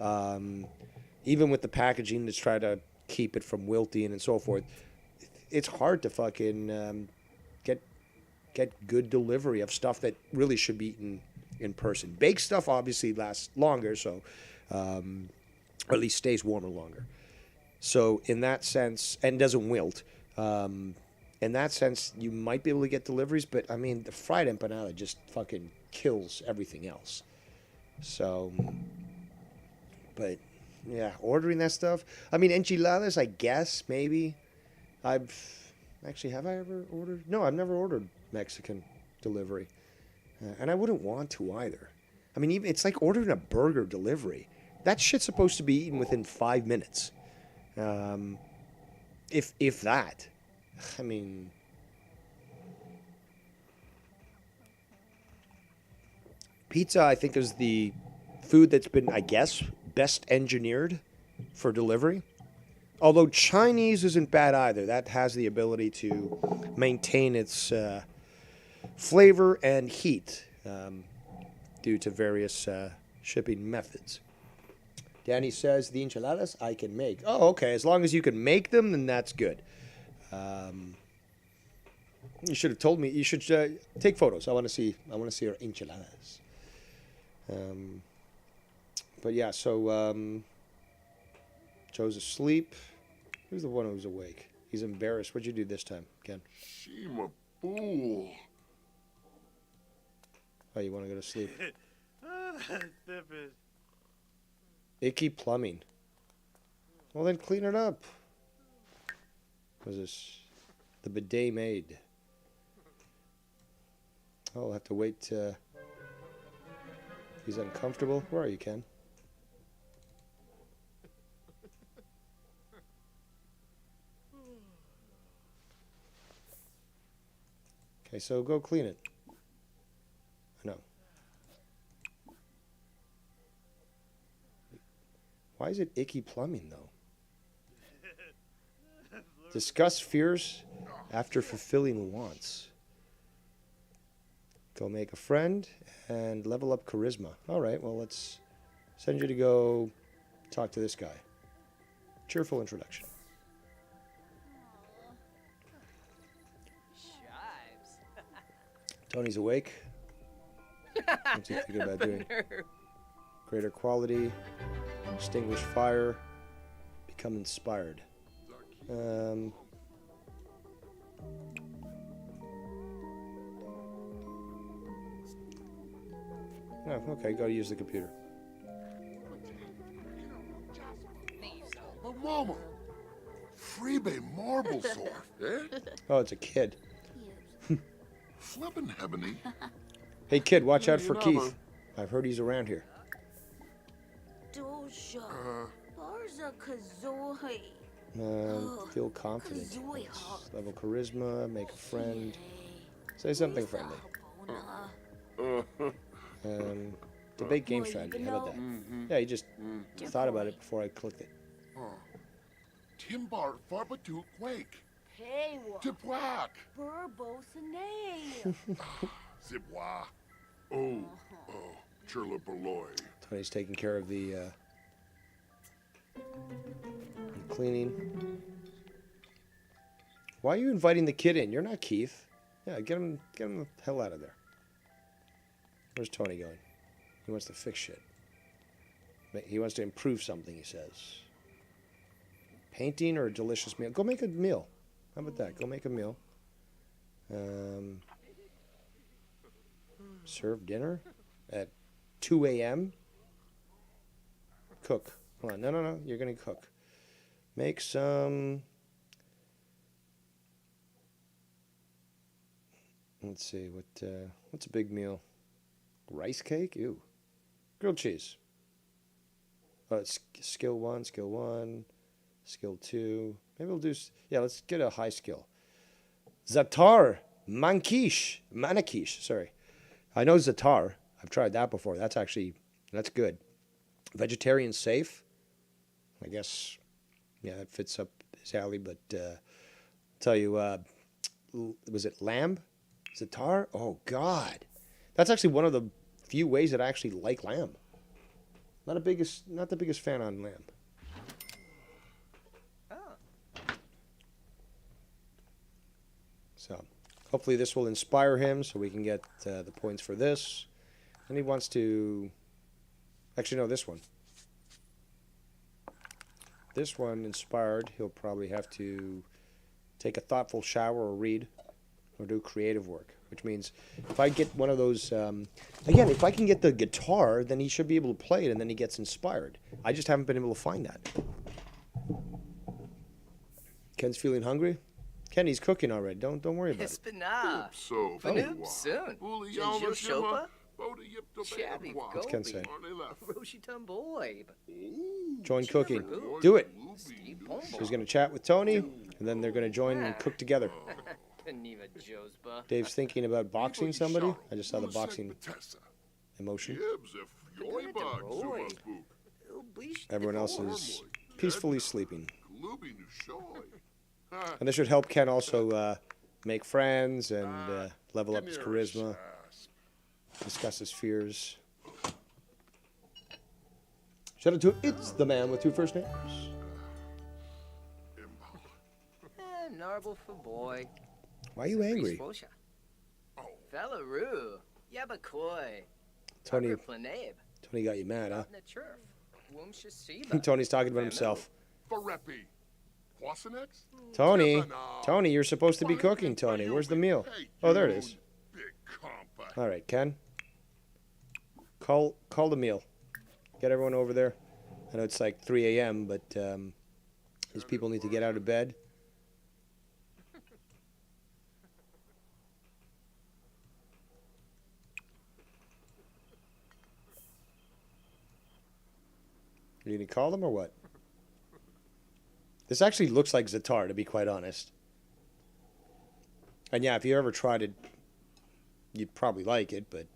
Even with the packaging to try to keep it from wilting and so forth, it's hard to fucking get good delivery of stuff that really should be eaten in person. Baked stuff obviously lasts longer, so or at least stays warmer longer. So in that sense, and doesn't wilt. In that sense, you might be able to get deliveries, but I mean, the fried empanada just fucking kills everything else. So, but yeah, ordering that stuff. I mean, enchiladas, I guess, maybe. Have I ever ordered? No, I've never ordered Mexican delivery. And I wouldn't want to either. I mean, even it's like ordering a burger delivery. That shit's supposed to be eaten within 5 minutes. If that. I mean, pizza, I think, is the food that's been, I guess, best engineered for delivery. Although Chinese isn't bad either. That has the ability to maintain its flavor and heat due to various shipping methods. Danny says the enchiladas I can make. Oh, okay. As long as you can make them, then that's good. You should have told me. You should take photos. I want to see your enchiladas. But yeah, so Joe's asleep. Who's the one who's awake? He's embarrassed. What'd you do this time, Ken?
Shima fool.
Oh, you want to go to sleep? Icky plumbing. Well, then clean it up. What is this? The bidet maid. Oh, I'll have to wait. He's uncomfortable. Where are you, Ken? Okay, so go clean it. No. Why is it icky plumbing, though? Discuss fears after fulfilling wants. Go make a friend and level up charisma. All right, well, let's send you to go talk to this guy. Cheerful introduction. Tony's awake. What's he thinking about doing? Greater quality, extinguish fire, become inspired. Oh, okay, go use the computer.
But mama, freebie marble soft, eh?
Oh, it's a kid.
Flippin' ebony.
Hey, kid, watch out for Keith. I've heard he's around here. Feel confident. Level charisma, make a friend. Say something friendly. Debate game strategy. How about that? Yeah, you just thought about it before I clicked it.
Timbar Farbatu Quake.
Pewa.
Tipwak.
Burbosane.
Zibwa. Oh, Churlapaloy.
Tony's taking care of the cleaning. Why are you inviting the kid in? You're not Keith. Yeah, get him the hell out of there. Where's Tony going? He wants to fix shit. He wants to improve something, he says. Painting or a delicious meal? Go make a meal. How about that? Go make a meal. Serve dinner at 2 a.m. Cook. Hold on. No. You're going to cook. Make some... Let's see. What's a big meal? Rice cake? Ew. Grilled cheese. Oh, it's skill 1, skill 2. Maybe we'll do... Yeah, let's get a high skill. Zatar. Manakish. Sorry. I know Zatar. I've tried that before. That's good. Vegetarian safe. I guess, yeah, that fits up his alley. But tell you, was it lamb? Zatar? Oh, God. That's actually one of the few ways that I actually like lamb. Not the biggest fan on lamb. So, hopefully this will inspire him so we can get the points for this. And he wants to... Actually, no, this one. This one, inspired, he'll probably have to take a thoughtful shower or read or do creative work. Which means if I get one of those... again, if I can get the guitar, then he should be able to play it and then he gets inspired. I just haven't been able to find that. Ken's feeling hungry? Ken, he's cooking already. Don't worry about it.
Hispana.
So,
Fanoop soon. Jinjil Shopa. Shabby
What's Ken saying?
Roshitum boy.
Join cooking. Do it.
Steve
He's going to chat with Tony, and then they're going to join and cook together.
Paniva Josba.
Dave's thinking about boxing somebody. I just saw the boxing emotion. Everyone else is peacefully sleeping. And this should help Ken also make friends and level up his charisma, discuss his fears. Shout out to It's the Man with 2 first names.
Narble for boy.
Why are you angry?
Fellaroo. Yabakoi.
Tony got you mad, huh? Tony's talking about himself. Tony, you're supposed to be cooking, Tony. Where's the meal? Oh, there it is. All right, Ken. Call the meal. Get everyone over there. I know it's like 3 a.m., but these people need to get out of bed. You gonna call them or what? This actually looks like Zatar, to be quite honest. And yeah, if you ever tried it, you'd probably like it. But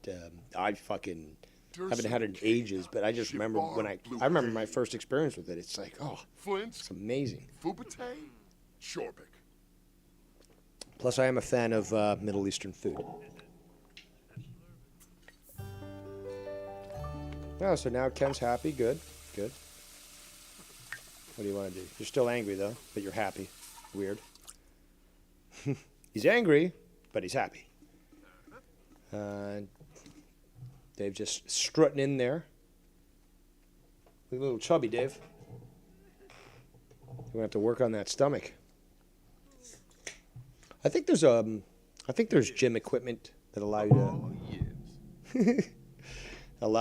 I fucking haven't had it in ages. But I just remember when I remember my first experience with it. It's like, oh, it's amazing. Plus, I am a fan of Middle Eastern food. Oh, so now Ken's happy. Good. Good. What do you want to do? You're still angry, though, but you're happy. Weird. He's angry, but he's happy. Dave just strutting in there. Look a little chubby, Dave. We're going to have to work on that stomach. I think there's gym equipment that allow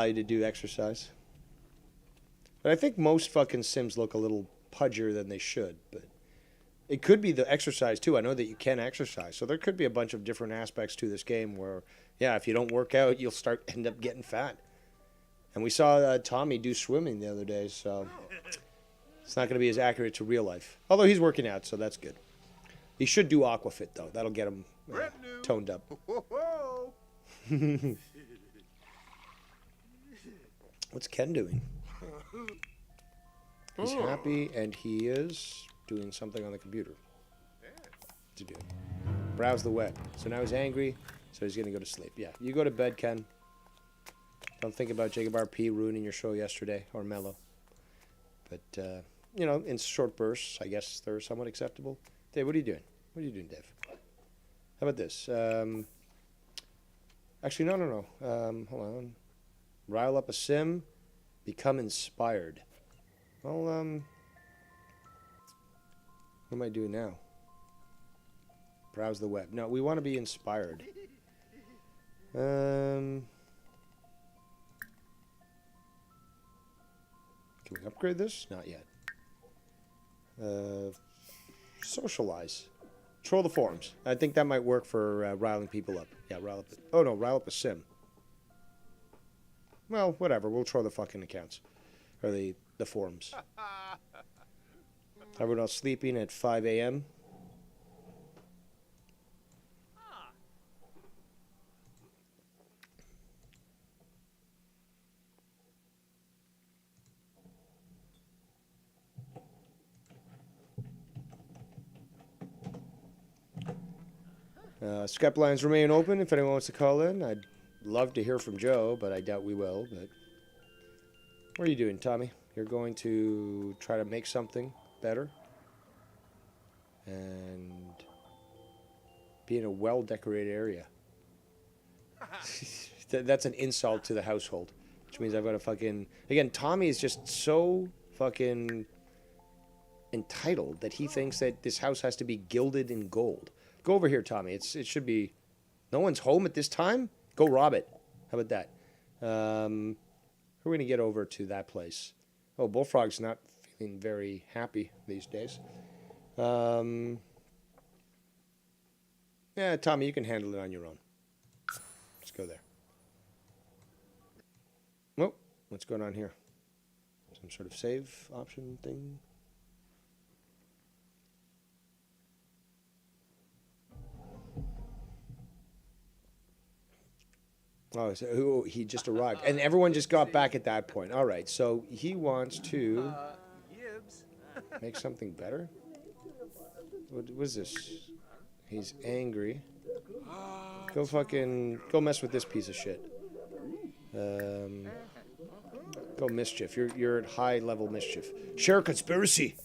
you to do exercise. But I think most fucking Sims look a little pudgier than they should. But it could be the exercise, too. I know that you can exercise. So there could be a bunch of different aspects to this game where, yeah, if you don't work out, you'll end up getting fat. And we saw Tommy do swimming the other day, so it's not going to be as accurate to real life. Although he's working out, so that's good. He should do Aquafit, though. That'll get him toned up. What's Ken doing? He's happy, and he is doing something on the computer. To do. Browse the web. So now he's angry, so he's gonna go to sleep. Yeah, you go to bed, Ken. Don't think about Jacob RP ruining your show yesterday, or Mello. But, you know, in short bursts, I guess they're somewhat acceptable. Dave, what are you doing? What are you doing, Dave? How about this? Actually, no. Hold on. Rile up a sim. Become inspired. Well, what am I doing now? Browse the web. No, we want to be inspired. Can we upgrade this? Not yet. Socialize. Troll the forums. I think that might work for riling people up. Yeah, rile up. Oh no, rile up a sim. Well, whatever. We'll troll the fucking accounts. Or the forums. Everyone else sleeping at 5 a.m. Skype lines remain open if anyone wants to call in. I'd love to hear from Joe, but I doubt we will. But what are you doing, Tommy? You're going to try to make something better and be in a well-decorated area. That's an insult to the household, which means I've got to fucking... Again, Tommy is just so fucking entitled that he thinks that this house has to be gilded in gold. Go over here, Tommy. It should be... No one's home at this time? Go rob it. How about that? Who are we going to get over to that place? Oh, Bullfrog's not feeling very happy these days. Yeah, Tommy, you can handle it on your own. Let's go there. Oh, what's going on here? Some sort of save option thing? Oh, so he just arrived. And everyone just got back at that point. All right, so he wants to make something better? What is this? He's angry. Go mess with this piece of shit. Go mischief. You're at high level mischief. Share conspiracy.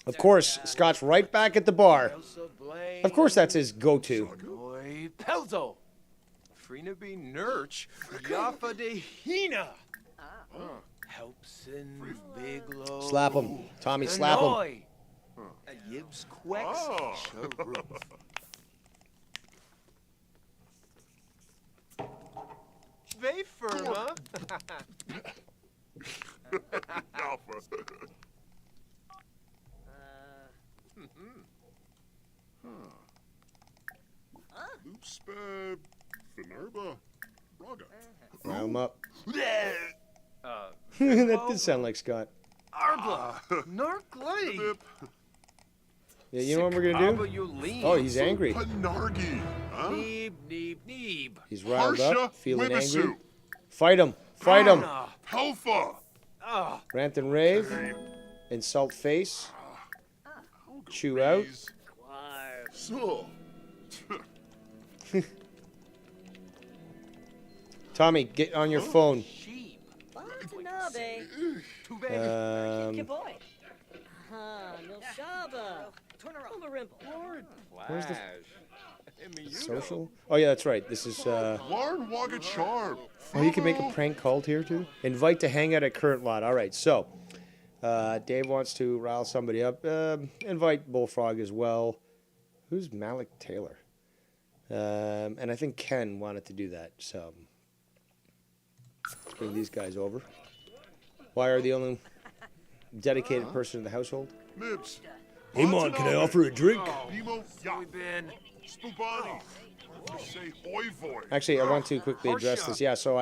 Of course, Scott's right back at the bar. Of course, that's his go-to.
Pelzo. Frina be Nurch. Yafa de Hina. Helps in Biglow.
Slap him. Tommy, slap him.
Yibs Quex. Ve firma.
Rile him up. That did sound like Scott.
Arbla. Narkley.
Yeah, you know what we're gonna do? Oh, he's angry.
Neeb.
He's riled up, feeling angry. Fight him. Fight him. Rant and rave. Insult face. Chew out. Tommy, get on your phone. Where's the social? Oh yeah, that's right. This is oh, you can make a prank called here too. Invite to hang out at current lot. All right, so Dave wants to rile somebody up. Invite Bullfrog as well. Who's Malik Taylor? And I think Ken wanted to do that. So let's bring these guys over. Why are the only dedicated person in the household?
Hey, Mon, can I offer a drink?
Actually, I want to quickly address this. Yeah, so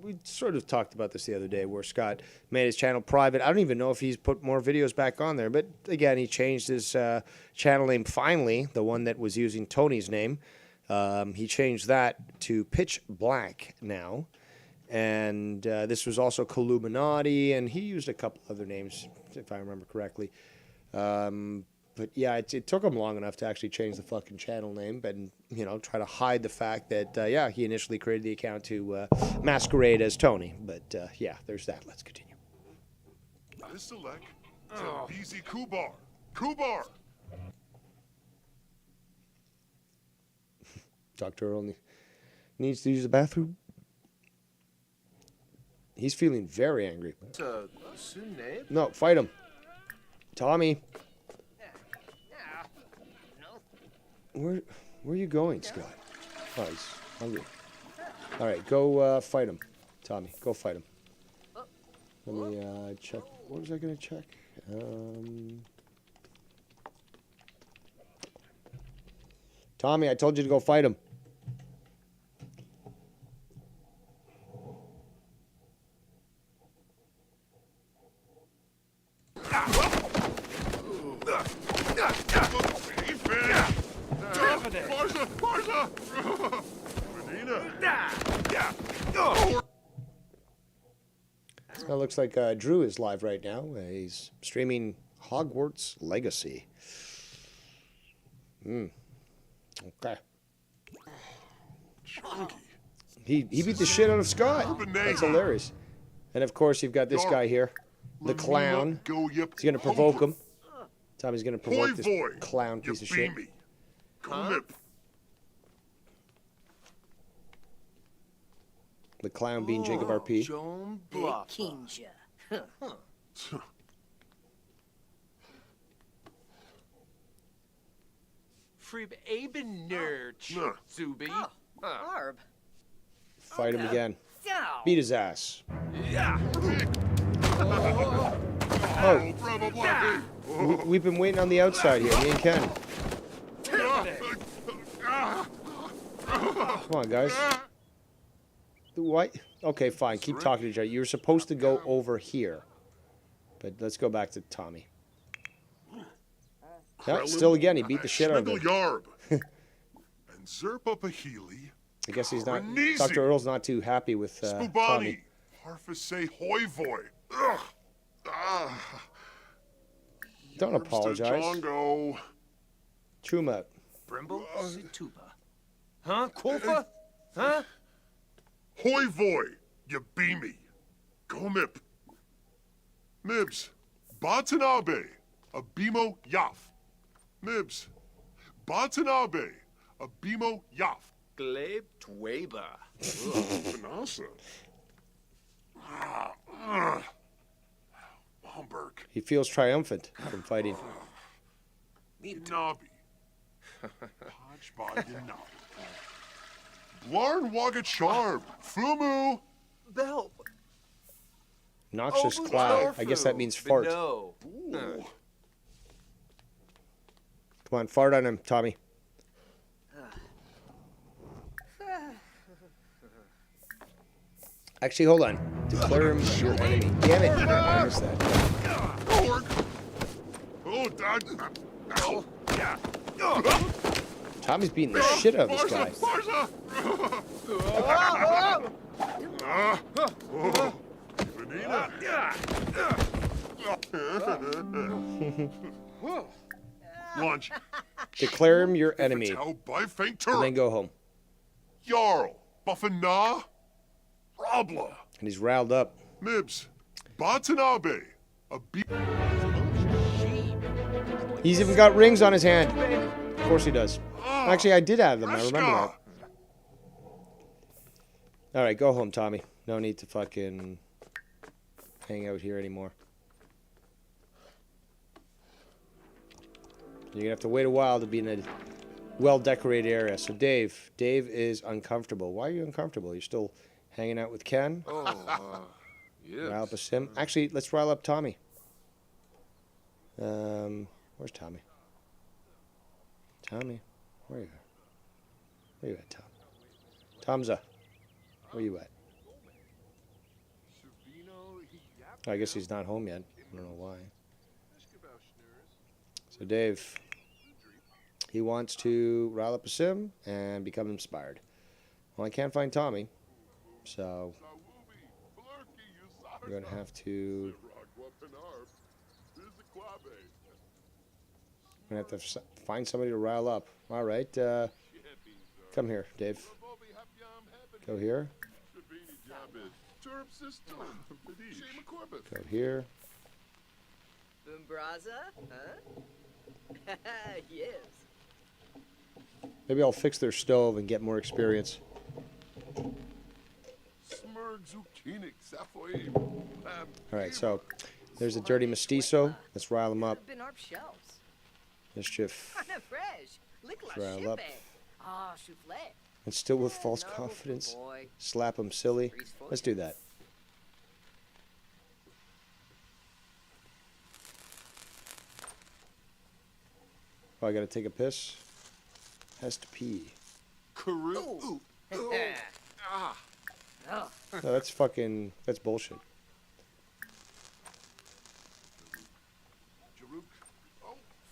we sort of talked about this the other day where Scott made his channel private. I don't even know if he's put more videos back on there. But again, he changed his channel name finally, the one that was using Tony's name. He changed that to Pitch Black now. And this was also Columinati, and he used a couple other names, if I remember correctly. But yeah, it took him long enough to actually change the fucking channel name and, try to hide the fact that, he initially created the account to masquerade as Tony. But yeah, there's that. Let's continue.
I select Zambizi Kubar. Kubar!
Dr. only needs to use the bathroom. He's feeling very angry. No, fight him. Tommy. Where are you going, Scott? Oh, he's hungry. All right, go fight him. Tommy, go fight him. Let me check. What was I going to check? Tommy, I told you to go fight him. It looks like Drew is live right now. He's streaming Hogwarts Legacy. Okay. He beat the shit out of Scott. That's hilarious. And of course, you've got this guy here, the clown. He's going to provoke him. Tommy's going to provoke this clown piece of shit. The clown being Jacob RP.
Kinja.
Frib Aben Nerch, Zubi.
Barb.
Fight him again. Beat his ass. Oh. We've been waiting on the outside here, me and Ken. Come on, guys. What? Okay, fine. Keep talking to each other. You're supposed to go over here. But let's go back to Tommy. Yeah, still again, he beat the shit out of him.
Yarb. And Zerpa Pahili.
I guess he's not. Dr. Earl's not too happy with Tommy.
Spubani. Harfase Hoivoy. Ugh.
Don't apologize.
Jongo.
Chew him out.
Brimble Situpa. Huh? Kolfa? Huh? Hoivoy. You beamy. Gomip. Mibs. Batanabe. Abimo Yaf. Mibs. Batanabe. Abimo Yaf.
Gleb Tweba.
Vanessa. Bomberg.
He feels triumphant from fighting.
Nabi. Hodgepodge Nabi. Blarn Waga Charm. Fumu.
Belp.
Noxious cloud. I guess that means fart.
No.
Come on, fart on him, Tommy. Actually, hold on. Declare him your enemy. Damn it. I missed that. Tommy's beating the shit out of this guy.
Lunch.
Declare him your enemy. And then go home.
Jarl. Buffana. Rabla.
And he's riled up.
Mibs. Batanabe.
He's even got rings on his hand. Of course he does. Actually, I did have them. I remember that. All right, go home, Tommy. No need to fucking hang out here anymore. You're going to have to wait a while to be in a well-decorated area. So, Dave is uncomfortable. Why are you uncomfortable? You're still hanging out with Ken?
Yes.
Rile up a sim. Actually, let's rile up Tommy. Where's Tommy? Tommy, where are you? Where you at, Tom? Tomza, where you at? I guess he's not home yet. I don't know why. So Dave, He wants to rile up a sim and become inspired. Well, I can't find Tommy, so we're going to have to... I'm going to have to find somebody to rile up. All right, come here, Dave. Go here. Go here.
Bumbraza, huh? Yes.
Maybe I'll fix their stove and get more experience. All right, so there's a dirty mestizo. Let's rile him up. Mischief. Rile up. And still with false confidence. Slap him silly. Let's do that. Oh, I gotta take a piss? Has to pee.
Karoo.
No, that's fucking... That's bullshit.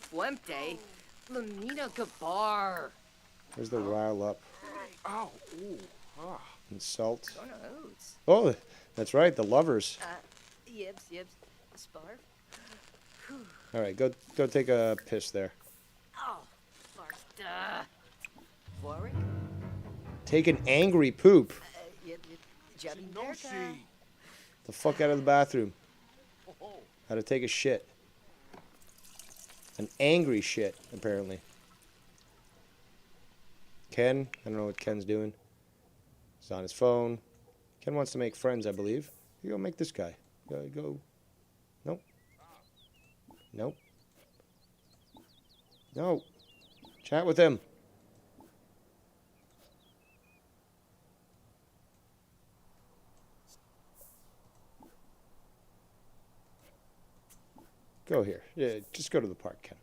Fuente, Lamina Gabar.
Where's the rile up?
Ow. Ooh. Ah.
Insult. Oh, that's right, the lovers.
Yibs, Sparf.
All right, go take a piss there.
Oh, Barsta. Warwick.
Take an angry poop.
No,
The fuck out of the bathroom. How to take a shit. An angry shit, apparently. Ken, I don't know what Ken's doing. He's on his phone. Ken wants to make friends, I believe. You go make this guy. Go. Nope. Nope. No. Chat with him. Go here. Yeah, just go to the park, Ken.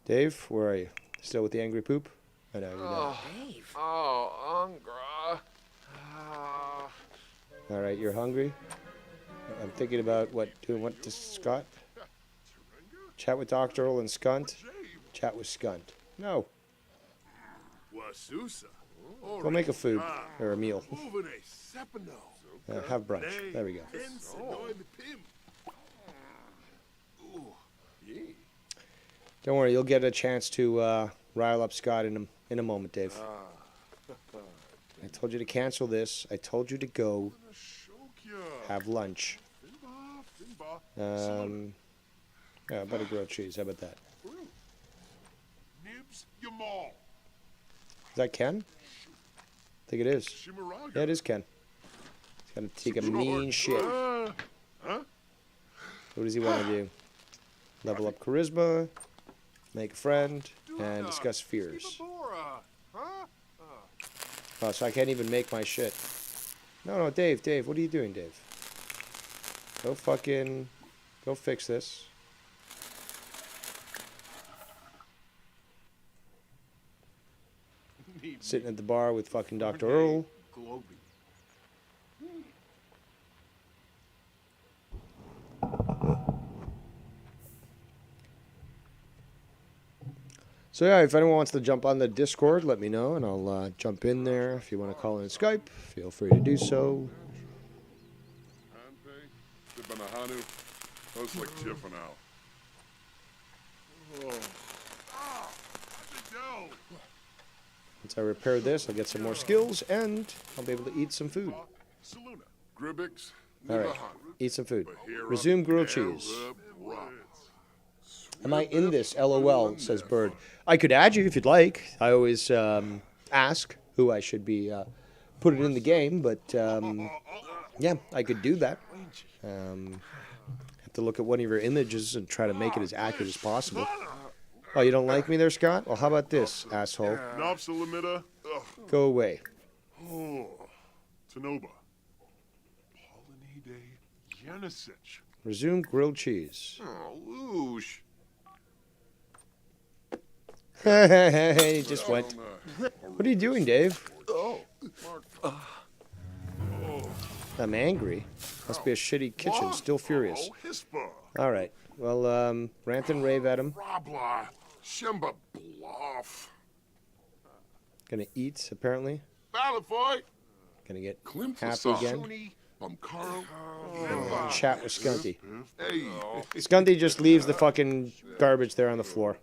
Dave, where are you? Still with the angry poop? I know, you're done.
Dave.
Oh, Ungra.
All right, you're hungry? I'm thinking about doing what to Scott? Chat with Dr. Earl and Skunt? Chat with Skunt. No. Go make a food, or a meal. Have brunch. There we go. Don't worry, you'll get a chance to rile up Scott in a moment, Dave. I told you to cancel this. I told you to go have lunch. Yeah, better grilled cheese. How about that? Is that Ken? I think it is. Yeah, it is Ken. He's got to take a mean shit. What does he want to do? Level up charisma, make a friend, and discuss fears. Oh, so I can't even make my shit. No, Dave, what are you doing, Dave? Go fix this. Sitting at the bar with fucking Dr. Earl. So yeah, if anyone wants to jump on the Discord, let me know, and I'll jump in there. If you want to call in Skype, feel free to do so. Once I repair this, I'll get some more skills, and I'll be able to eat some food. Alright, eat some food. Resume grilled cheese. Am I in this? LOL, says Bird. I could add you if you'd like. I always ask who I should be putting in the game, but yeah, I could do that. Have to look at one of your images and try to make it as accurate as possible. Oh, you don't like me there, Scott? Well, how about this, asshole? Go away. Resume grilled cheese. He just went. What are you doing, Dave? I'm angry. Must be a shitty kitchen. Still furious. All right. Well, rant and rave at him.
Shimba bluff.
Gonna eat, apparently.
Balafoy.
Gonna get
Klimt
happy again. Chat with Skunty.
Hey.
Skunty just leaves the fucking garbage there on the floor.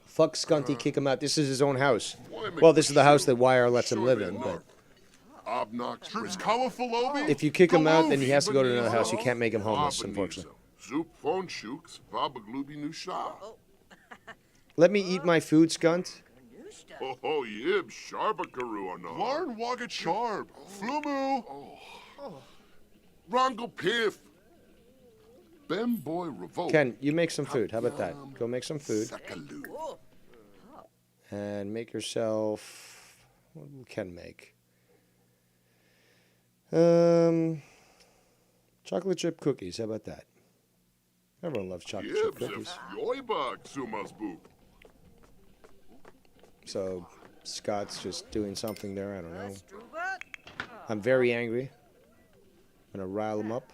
Fuck Skunty, kick him out. This is his own house. Well, this is the house that YR lets him live in, but if you kick him out, then he has to go to another house. You can't make him homeless, unfortunately. Let me eat my food, Skunt.
Oh, yib, Sharbakaru on Larn Wagat Sharb. Flumu. Rongo Piff. Bem Boy Revolt.
Ken, you make some food. How about that? Go make some food. And make yourself... What will Ken make? Chocolate chip cookies. How about that? Everyone loves chocolate chip cookies. So Scott's just doing something there. I don't know. I'm very angry. I'm gonna rile him up.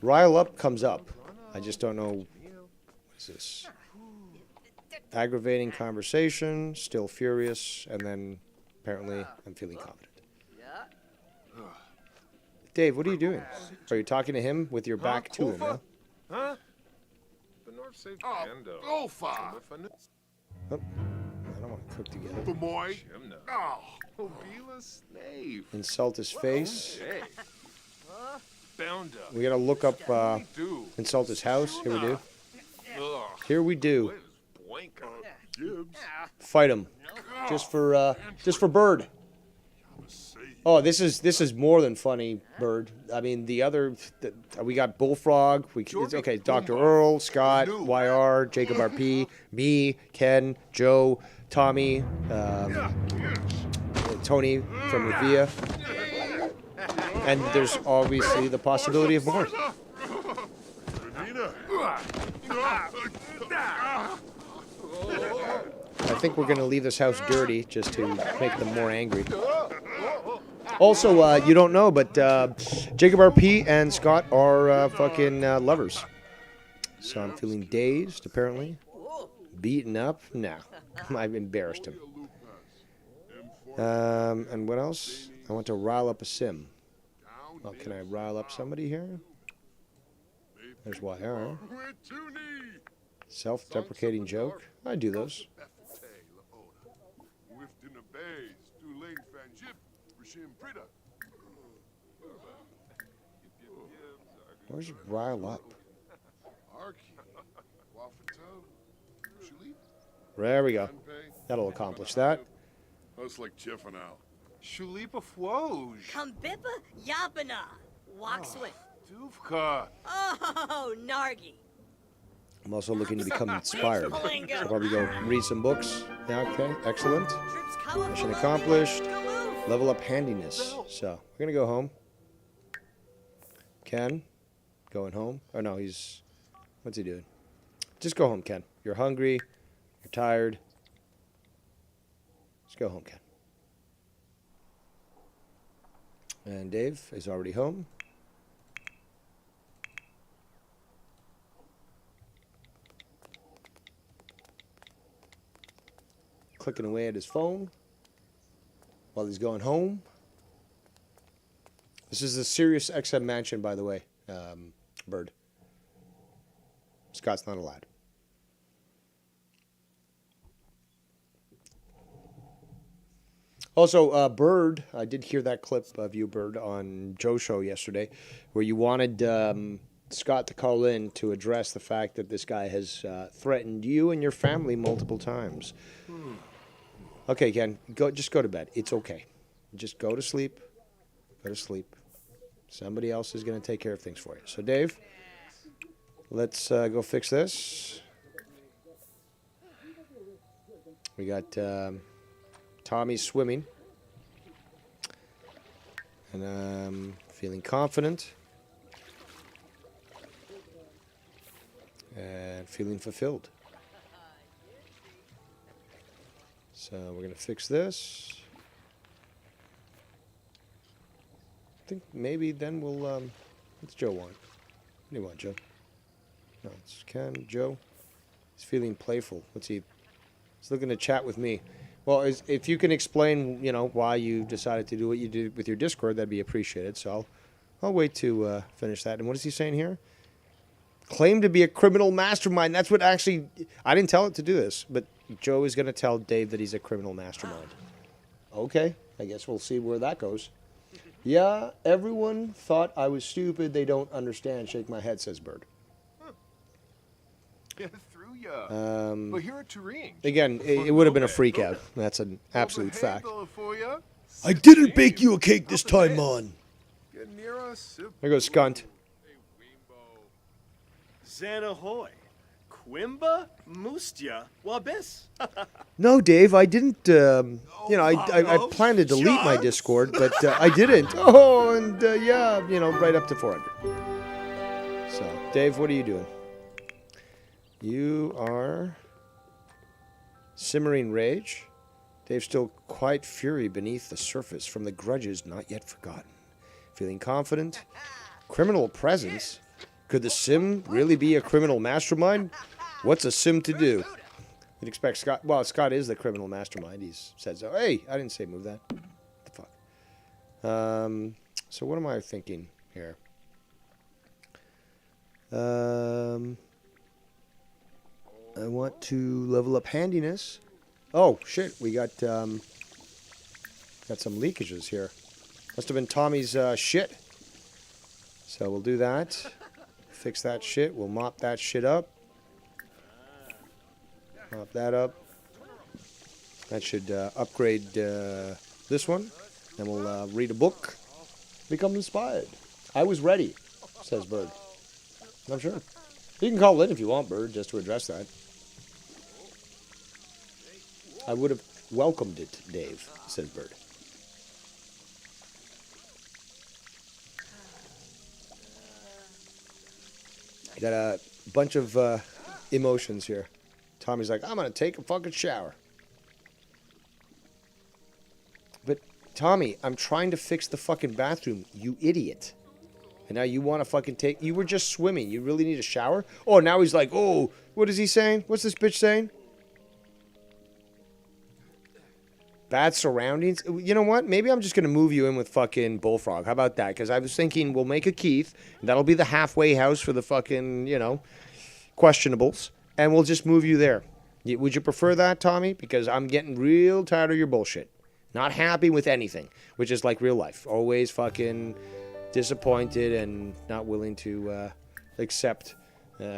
Rile up comes up. I just don't know. What is this? Aggravating conversation, still furious, and then apparently I'm feeling confident. Dave, what are you doing? Are you talking to him with your back to him? Huh?
Huh? The North Safe Pando.
Oh, I
don't want to cook together. Insult his face. We gotta look up insult his house. Here we do. Here we do. Fight him. Just for Bird. Oh, this is more than funny, Bird. I mean, we got Bullfrog. It's okay. Dr. Earl, Scott, YR, Jacob RP, me, Ken, Joe, Tommy, Tony from Revia, and there's obviously the possibility of more. I think we're gonna leave this house dirty just to make them more angry. Also, you don't know, but Jacob RP and Scott are fucking lovers. So I'm feeling dazed, apparently. Beaten up? No. I've embarrassed him. And what else? I want to rile up a sim. Well, can I rile up somebody here? There's YR. Self-deprecating joke. I do those. Where's rile up? There we go. That'll accomplish that.
That's like Chiffanal.
Shulipa Fwoj.
Kambippa Yapana. Walk swift.
Duvka.
Oh, Nargi.
I'm also looking to become inspired. So probably go read some books. Yeah, okay, excellent. Mission accomplished. Level up handiness. So we're gonna go home. Ken, going home. Oh no, what's he doing? Just go home, Ken. You're hungry. You're tired. Just go home, Ken. And Dave is already home. Clicking away at his phone while he's going home. This is the Sirius XM mansion, by the way, Bird. Scott's not allowed. Also, Bird, I did hear that clip of you, Bird, on Joe's show yesterday, where you wanted Scott to call in to address the fact that this guy has threatened you and your family multiple times. Okay, Ken, just go to bed. It's okay. Just go to sleep. Go to sleep. Somebody else is going to take care of things for you. So, Dave, let's go fix this. We got Tommy swimming. And I'm feeling confident. And feeling fulfilled. So we're going to fix this. I think maybe then we'll, what's Joe want? What do you want, Joe? No, it's Ken, Joe. He's feeling playful. What's he? He's looking to chat with me. Well, if you can explain, you know, why you decided to do what you did with your Discord, that'd be appreciated. So I'll wait to finish that. And what is he saying here? Claim to be a criminal mastermind. That's what actually, I didn't tell it to do this, but Joe is going to tell Dave that he's a criminal mastermind. Okay, I guess we'll see where that goes. Yeah, everyone thought I was stupid. They don't understand. Shake my head, says Bird.
Yeah, through ya. But here at Turin.
Again, it would have been a freak out. That's an absolute fact.
I didn't bake you a cake this time, man.
Get near us.
There goes Skunt.
Xanahoy. Quimba Mustia Wabis.
No, Dave, I didn't, you know, I planned to delete my Discord, but I didn't. Oh, and yeah, you know, right up to 400. So, Dave, what are you doing? You are simmering rage. Dave's still quite fury beneath the surface from the grudges not yet forgotten. Feeling confident. Criminal presence. Could the sim really be a criminal mastermind? What's a sim to do? You'd expect Scott. Well, Scott is the criminal mastermind. He's said so. Hey, I didn't say move that. What the fuck? So what am I thinking here? I want to level up handiness. Oh shit, we got some leakages here. Must have been Tommy's shit. So we'll do that. Fix that shit. We'll mop that shit up. Mop that up. That should upgrade this one. Then we'll read a book. Become inspired. I was ready, says Bird. I'm sure. You can call in if you want, Bird, just to address that. I would have welcomed it, Dave, says Bird. I got a bunch of emotions here. Tommy's like, I'm going to take a fucking shower. But, Tommy, I'm trying to fix the fucking bathroom, you idiot. And now you want to fucking take... You were just swimming. You really need a shower? Oh, now he's like, oh, what is he saying? What's this bitch saying? Bad surroundings? You know what? Maybe I'm just going to move you in with fucking Bullfrog. How about that? Because I was thinking we'll make a Keith. And that'll be the halfway house for the fucking, you know, questionables. And we'll just move you there. Would you prefer that, Tommy? Because I'm getting real tired of your bullshit. Not happy with anything. Which is like real life. Always fucking disappointed and not willing to accept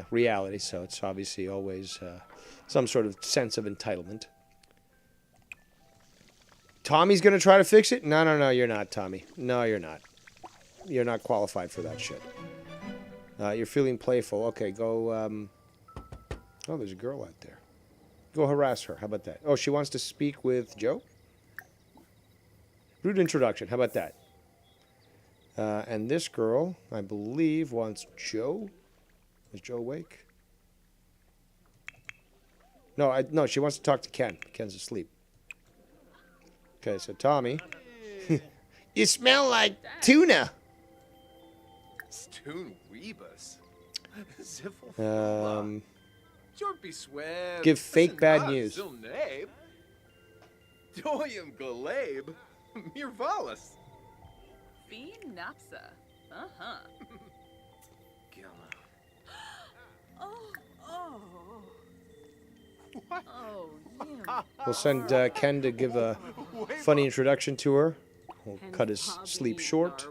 reality. So it's obviously always some sort of sense of entitlement. Tommy's going to try to fix it? No, you're not, Tommy. No, you're not. You're not qualified for that shit. You're feeling playful. Okay, go... Oh, there's a girl out there. Go harass her. How about that? Oh, she wants to speak with Joe? Rude introduction. How about that? And this girl, I believe, wants Joe. Is Joe awake? No, she wants to talk to Ken. Ken's asleep. Okay, so Tommy. You smell like tuna.
Stoon Weebus.
Give fake bad news.
Doyum Galab. Mirvalis.
Fee Napsa. Uh-huh. Oh.
What?
Oh, yeah.
We'll send Ken to give a funny introduction to her. We'll cut his sleep short.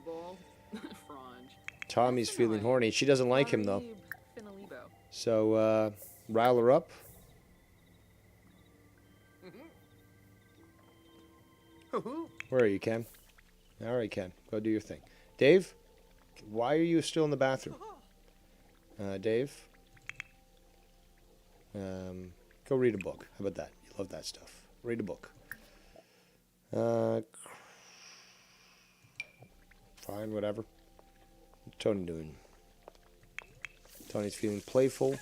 Tommy's feeling horny. She doesn't like him, though. So, rile her up. Where are you, Ken? All right, Ken. Go do your thing. Dave? Why are you still in the bathroom? Dave? Go read a book. How about that? You love that stuff. Read a book. Fine, whatever. What's Tony doing? Tony's feeling playful.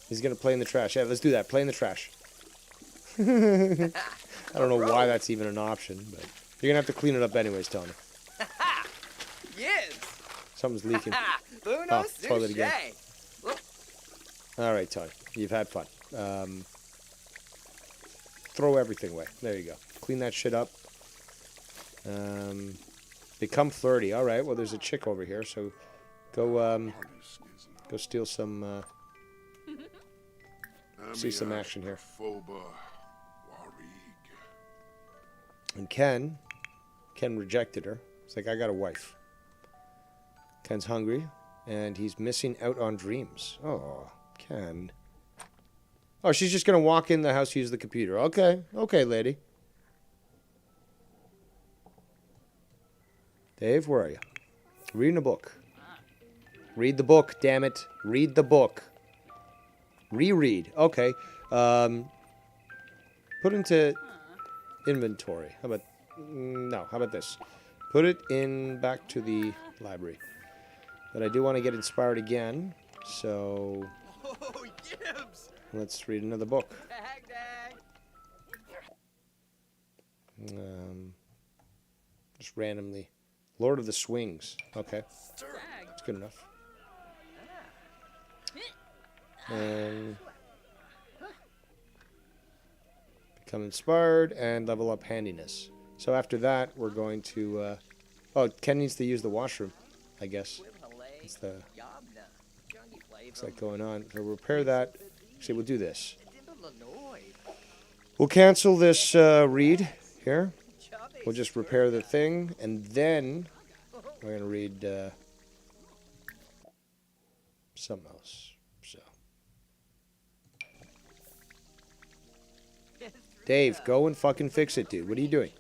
He's going to play in the trash. Yeah, let's do that. Play in the trash. I don't know why that's even an option, but you're gonna have to clean it up anyways, Tony.
Yes.
Something's leaking.
Uno
Oh, toilet again.
sushi.
All right, Tony, you've had fun. Throw everything away. There you go. Clean that shit up. Become flirty. All right. Well, there's a chick over here, so go steal some. See some action here. And Ken rejected her. It's like, I got a wife. Ken's hungry, and he's missing out on dreams. Oh, Ken. Oh, she's just gonna walk in the house, use the computer. Okay, lady. Dave, where are you? Reading a book. Read the book, damn it. Read the book. Reread. Okay. Put into inventory. How about... No, how about this? Put it in back to the library. But I do want to get inspired again, so...
Oh, Gibbs.
Let's read another book. Just randomly. Lord of the Swings. Okay. That's good enough. And become inspired and level up handiness. So after that, we're going to... oh, Ken needs to use the washroom, I guess. That's the... What's that going on? So repair that. Actually, we'll do this. We'll cancel this read here. We'll just repair the thing, and then we're going to read something else. So, Dave, go and fucking fix it, dude. What are you doing?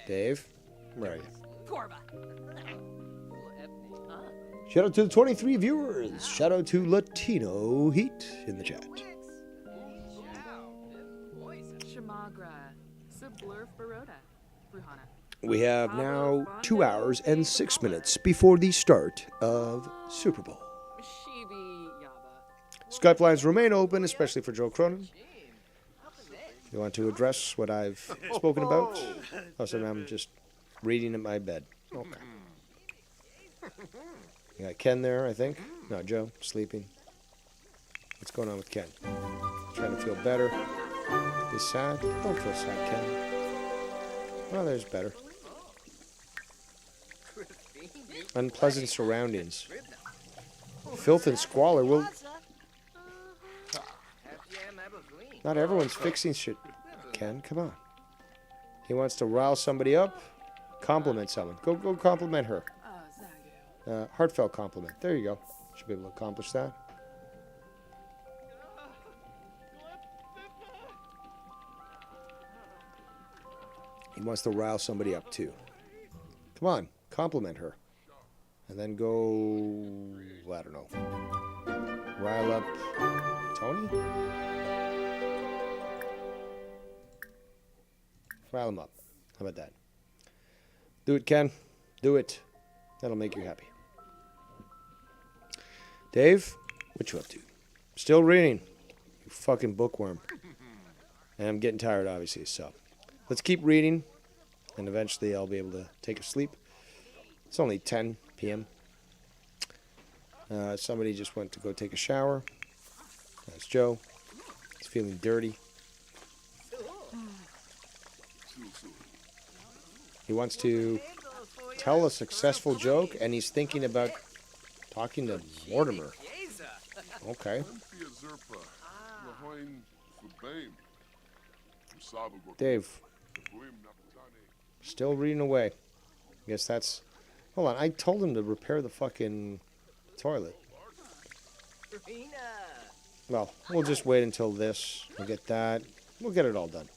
Dave? Where are you? Shout out to the 23 viewers. Shout out to Latino Heat in the chat. We have now 2 hours and 6 minutes before the start of Super Bowl. Skype lines remain open, especially for Joe Cronin. If you want to address what I've spoken about. Also, I'm just reading in my bed. Okay. You got Ken there, I think. No, Joe, sleeping. What's going on with Ken? Trying to feel better. He's sad. Don't feel sad, Ken. Well, there's better. Unpleasant surroundings. Filth and squalor will... Not everyone's fixing shit. Ken, come on. He wants to rile somebody up. Compliment someone. Go compliment her. Heartfelt compliment. There you go. Should be able to accomplish that. He wants to rile somebody up too. Come on, compliment her. And then go, I don't know. Rile up Tony? Rile him up. How about that? Do it, Ken. Do it. That'll make you happy. Dave, what you up to? Still reading. You fucking bookworm. And I'm getting tired, obviously, so... Let's keep reading, and eventually I'll be able to take a sleep. It's only 10 p.m. Somebody just went to go take a shower. That's Joe. He's feeling dirty. He wants to tell a successful joke, and he's thinking about talking to Mortimer. Okay. Dave. Still reading away. Guess that's... Hold on, I told him to repair the fucking toilet. Well, we'll just wait until this. We'll get that. We'll get it all done.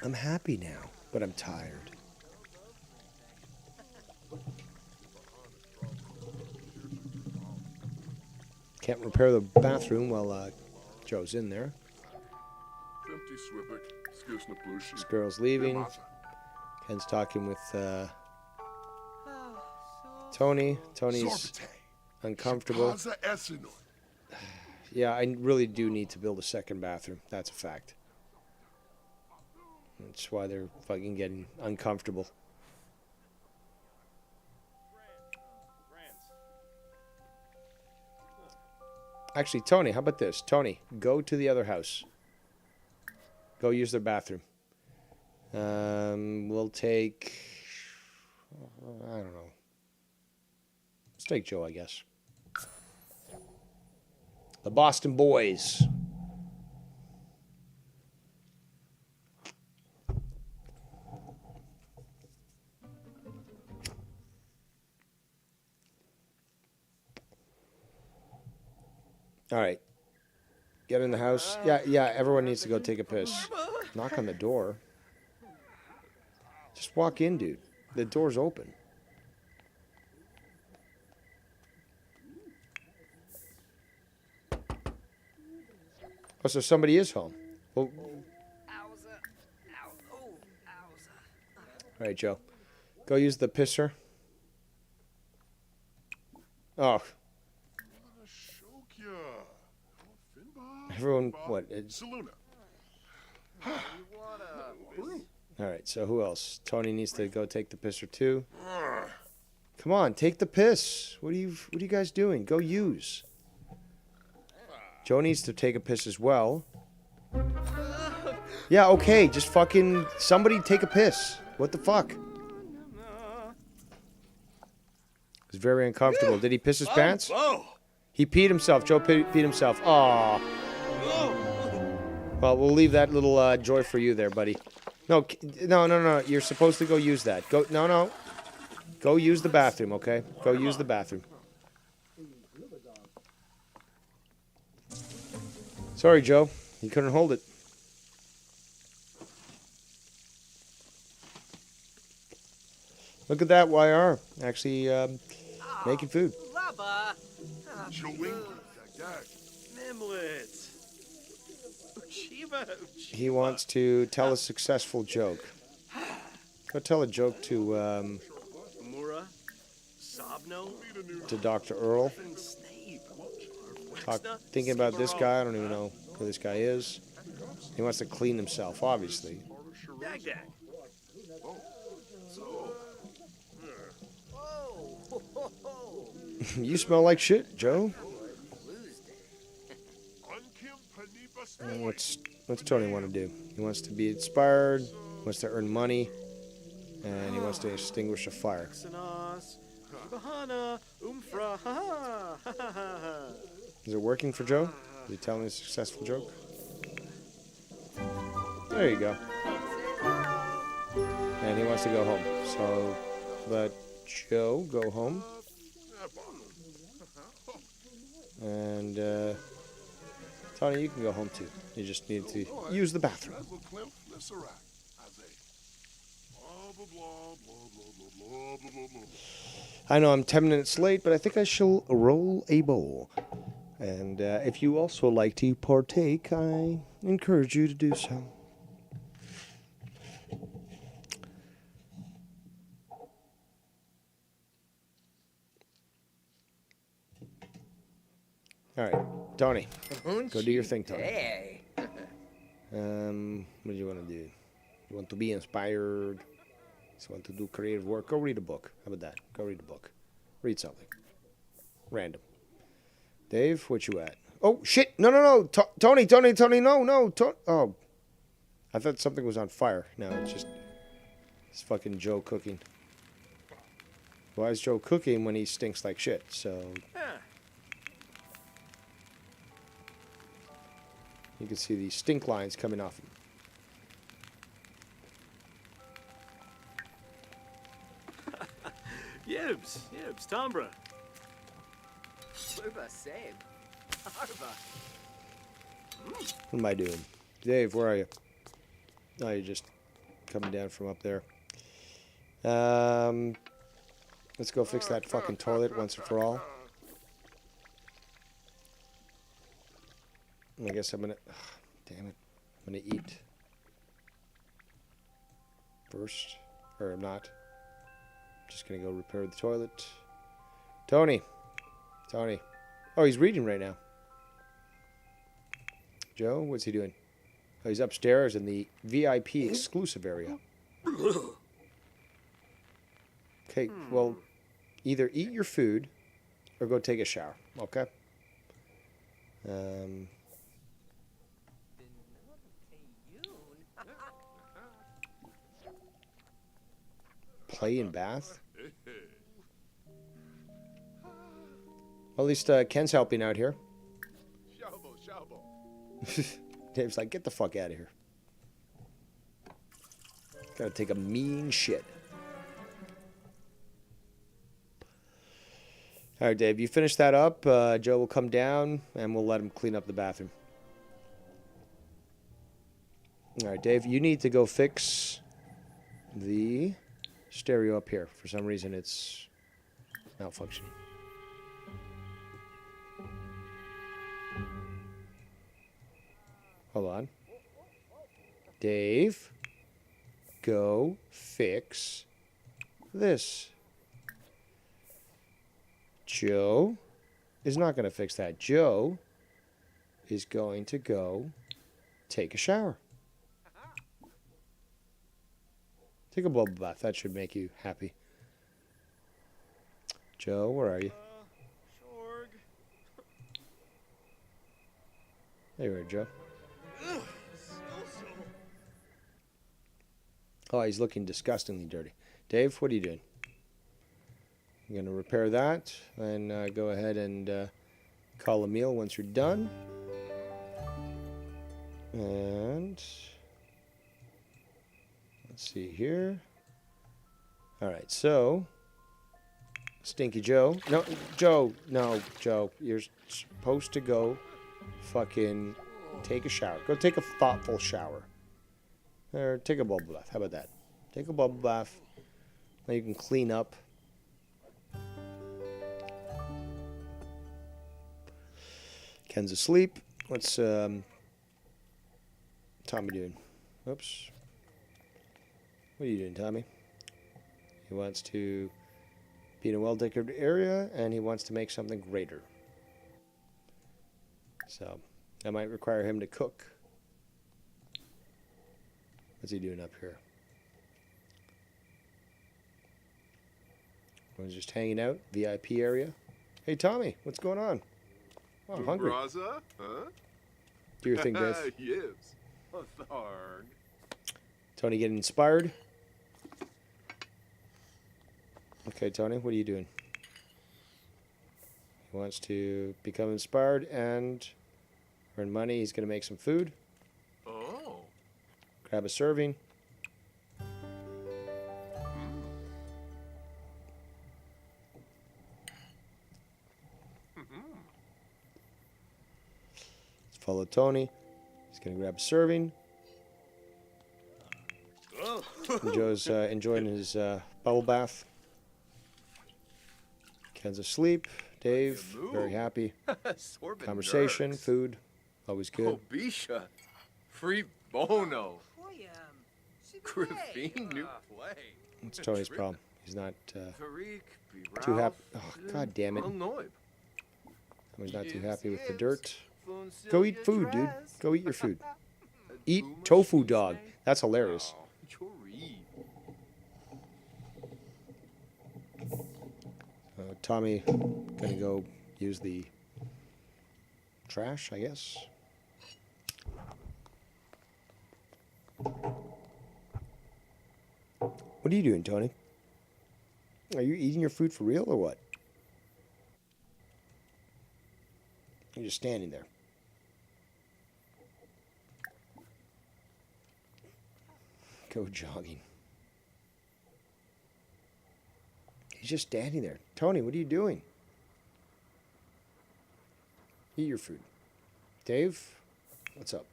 I'm happy now, but I'm tired. Can't repair the bathroom while Joe's in there. This girl's leaving. Ken's talking with Tony. Tony's uncomfortable. Yeah, I really do need to build a second bathroom. That's a fact. That's why they're fucking getting uncomfortable. Actually, Tony, how about this? Tony, go to the other house. Go use their bathroom. We'll take... I don't know. Let's take Joe, I guess. The Boston Boys. All right. Get in the house. Yeah, everyone needs to go take a piss. Knock on the door. Just walk in, dude. The door's open. Oh, so somebody is home. Well, all right, Joe. Go use the pisser. Oh. Everyone, what? All right, so who else? Tony needs to go take the pisser too. Come on, take the piss. What are you guys doing? Go use. Joe needs to take a piss as well. Yeah, okay, just fucking somebody take a piss. What the fuck? It's very uncomfortable. Did he piss his pants? He peed himself. Joe peed himself. Aw. Well, we'll leave that little joy for you there, buddy. No. You're supposed to go use that. No. Go use the bathroom, okay? Go use the bathroom. Sorry, Joe. You couldn't hold it. Look at that, YR. Actually making food. He wants to tell a successful joke. Go tell a joke to Dr. Earl. Thinking about this guy. I don't even know who this guy is. He wants to clean himself, obviously. You smell like shit, Joe. What's Tony want to do? He wants to be inspired, wants to earn money, and he wants to extinguish a fire. Is it working for Joe? Is he telling a successful joke? There you go. And he wants to go home. So let Joe go home. And Tony, you can go home too. You just need to use the bathroom. I know I'm 10 minutes late, but I think I shall roll a bowl. And if you also like to partake, I encourage you to do so. All right, Tony, go do your thing, Tony. What do you want to do? You want to be inspired? You want to do creative work? Go read a book. How about that? Go read a book. Read something. Random. Dave, what you at? Oh, shit. No. Tony, no. Oh. I thought something was on fire. No, it's fucking Joe cooking. Why is Joe cooking when he stinks like shit? So... You can see these stink lines coming off him.
Yibs, Tombra.
Luba, same. Arba.
What am I doing? Dave, where are you? Oh, you're just coming down from up there. Let's go fix that fucking toilet once and for all. I guess I'm gonna... damn it. I'm gonna eat first. Or I'm not. Just gonna go repair the toilet. Tony. Oh, he's reading right now. Joe, what's he doing? Oh, he's upstairs in the VIP exclusive area. Okay, well, either eat your food or go take a shower, okay? Play in bath? Well, at least Ken's helping out here. Dave's like, get the fuck out of here. Gotta take a mean shit. All right, Dave, you finish that up. Joe will come down, and we'll let him clean up the bathroom. All right, Dave, you need to go fix the stereo up here. For some reason, it's malfunctioning. Hold on. Dave, go fix this. Joe is not going to fix that. Joe is going to go take a shower. Take a bubble bath. That should make you happy. Joe, where are you? There you are, Joe. Oh, he's looking disgustingly dirty. Dave, what are you doing? I'm going to repair that and go ahead and call a meal once you're done. And let's see here. All right, so Stinky Joe. No, Joe. No, Joe. You're supposed to go fucking take a shower. Go take a thoughtful shower. Or take a bubble bath. How about that? Take a bubble bath. Now you can clean up. Ken's asleep. What's Tommy doing? Oops. What are you doing, Tommy? He wants to be in a well-decorated area, and he wants to make something greater. So that might require him to cook. What's he doing up here? Everyone's just hanging out, VIP area. Hey, Tommy, what's going on? Oh, I'm hungry.
Braza? Huh?
Do your thing, Dave.
Yibs. Tharg.
Tony getting inspired. Okay, Tony, what are you doing? He wants to become inspired and earn money. He's going to make some food.
Oh.
Grab a serving. Let's follow Tony. He's going to grab a serving. And Joe's enjoying his bubble bath. Ken's asleep. Dave, very happy. Conversation, food, always good.
Oh, Bisha. Free Bono. Griffin, new play.
What's Tony's problem? He's not too happy. Oh, God damn it. He's not too happy with the dirt. Go eat food, dude. Go eat your food. Eat tofu dog. That's hilarious. Tommy gonna go use the trash, I guess. What are you doing, Tony? Are you eating your food for real or what? You're just standing there. Go jogging. He's just standing there. Tony, what are you doing? Eat your food. Dave, what's up?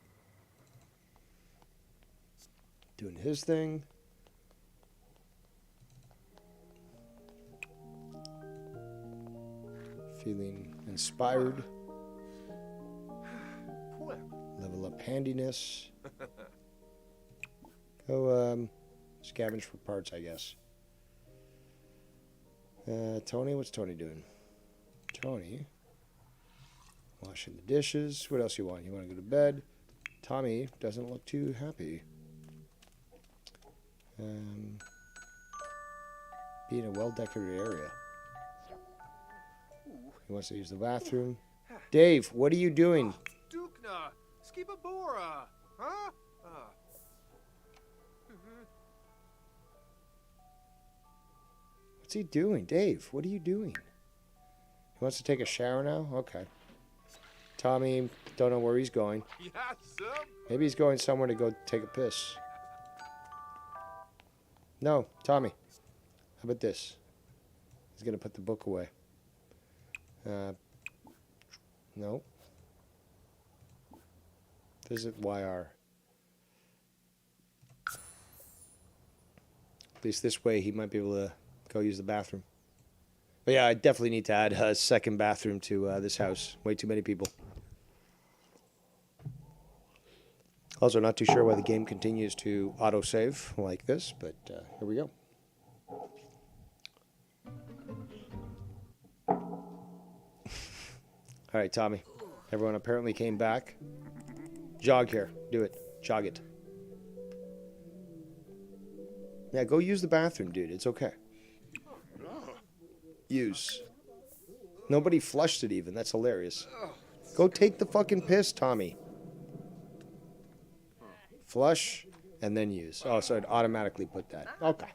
Doing his thing. Feeling inspired. Level up handiness. Go scavenge for parts, I guess. Tony, what's Tony doing? Tony, washing the dishes. What else you want? You want to go to bed? Tommy doesn't look too happy. Be in a well-decorated area. He wants to use the bathroom. Dave, what are you doing?
Dukna, Skibabora, huh?
What's he doing? Dave, what are you doing? He wants to take a shower now? Okay. Tommy, don't know where he's going.
Yes, sir.
Maybe he's going somewhere to go take a piss. No, Tommy. How about this? He's going to put the book away. No. Visit YR. At least this way he might be able to go use the bathroom. But yeah, I definitely need to add a second bathroom to this house. Way too many people. Also, not too sure why the game continues to autosave like this, but here we go. All right, Tommy. Everyone apparently came back. Jog here. Do it. Jog it. Yeah, go use the bathroom, dude. It's okay. Use. Nobody flushed it even. That's hilarious. Go take the fucking piss, Tommy. Flush and then use. Oh, so it automatically put that. Okay.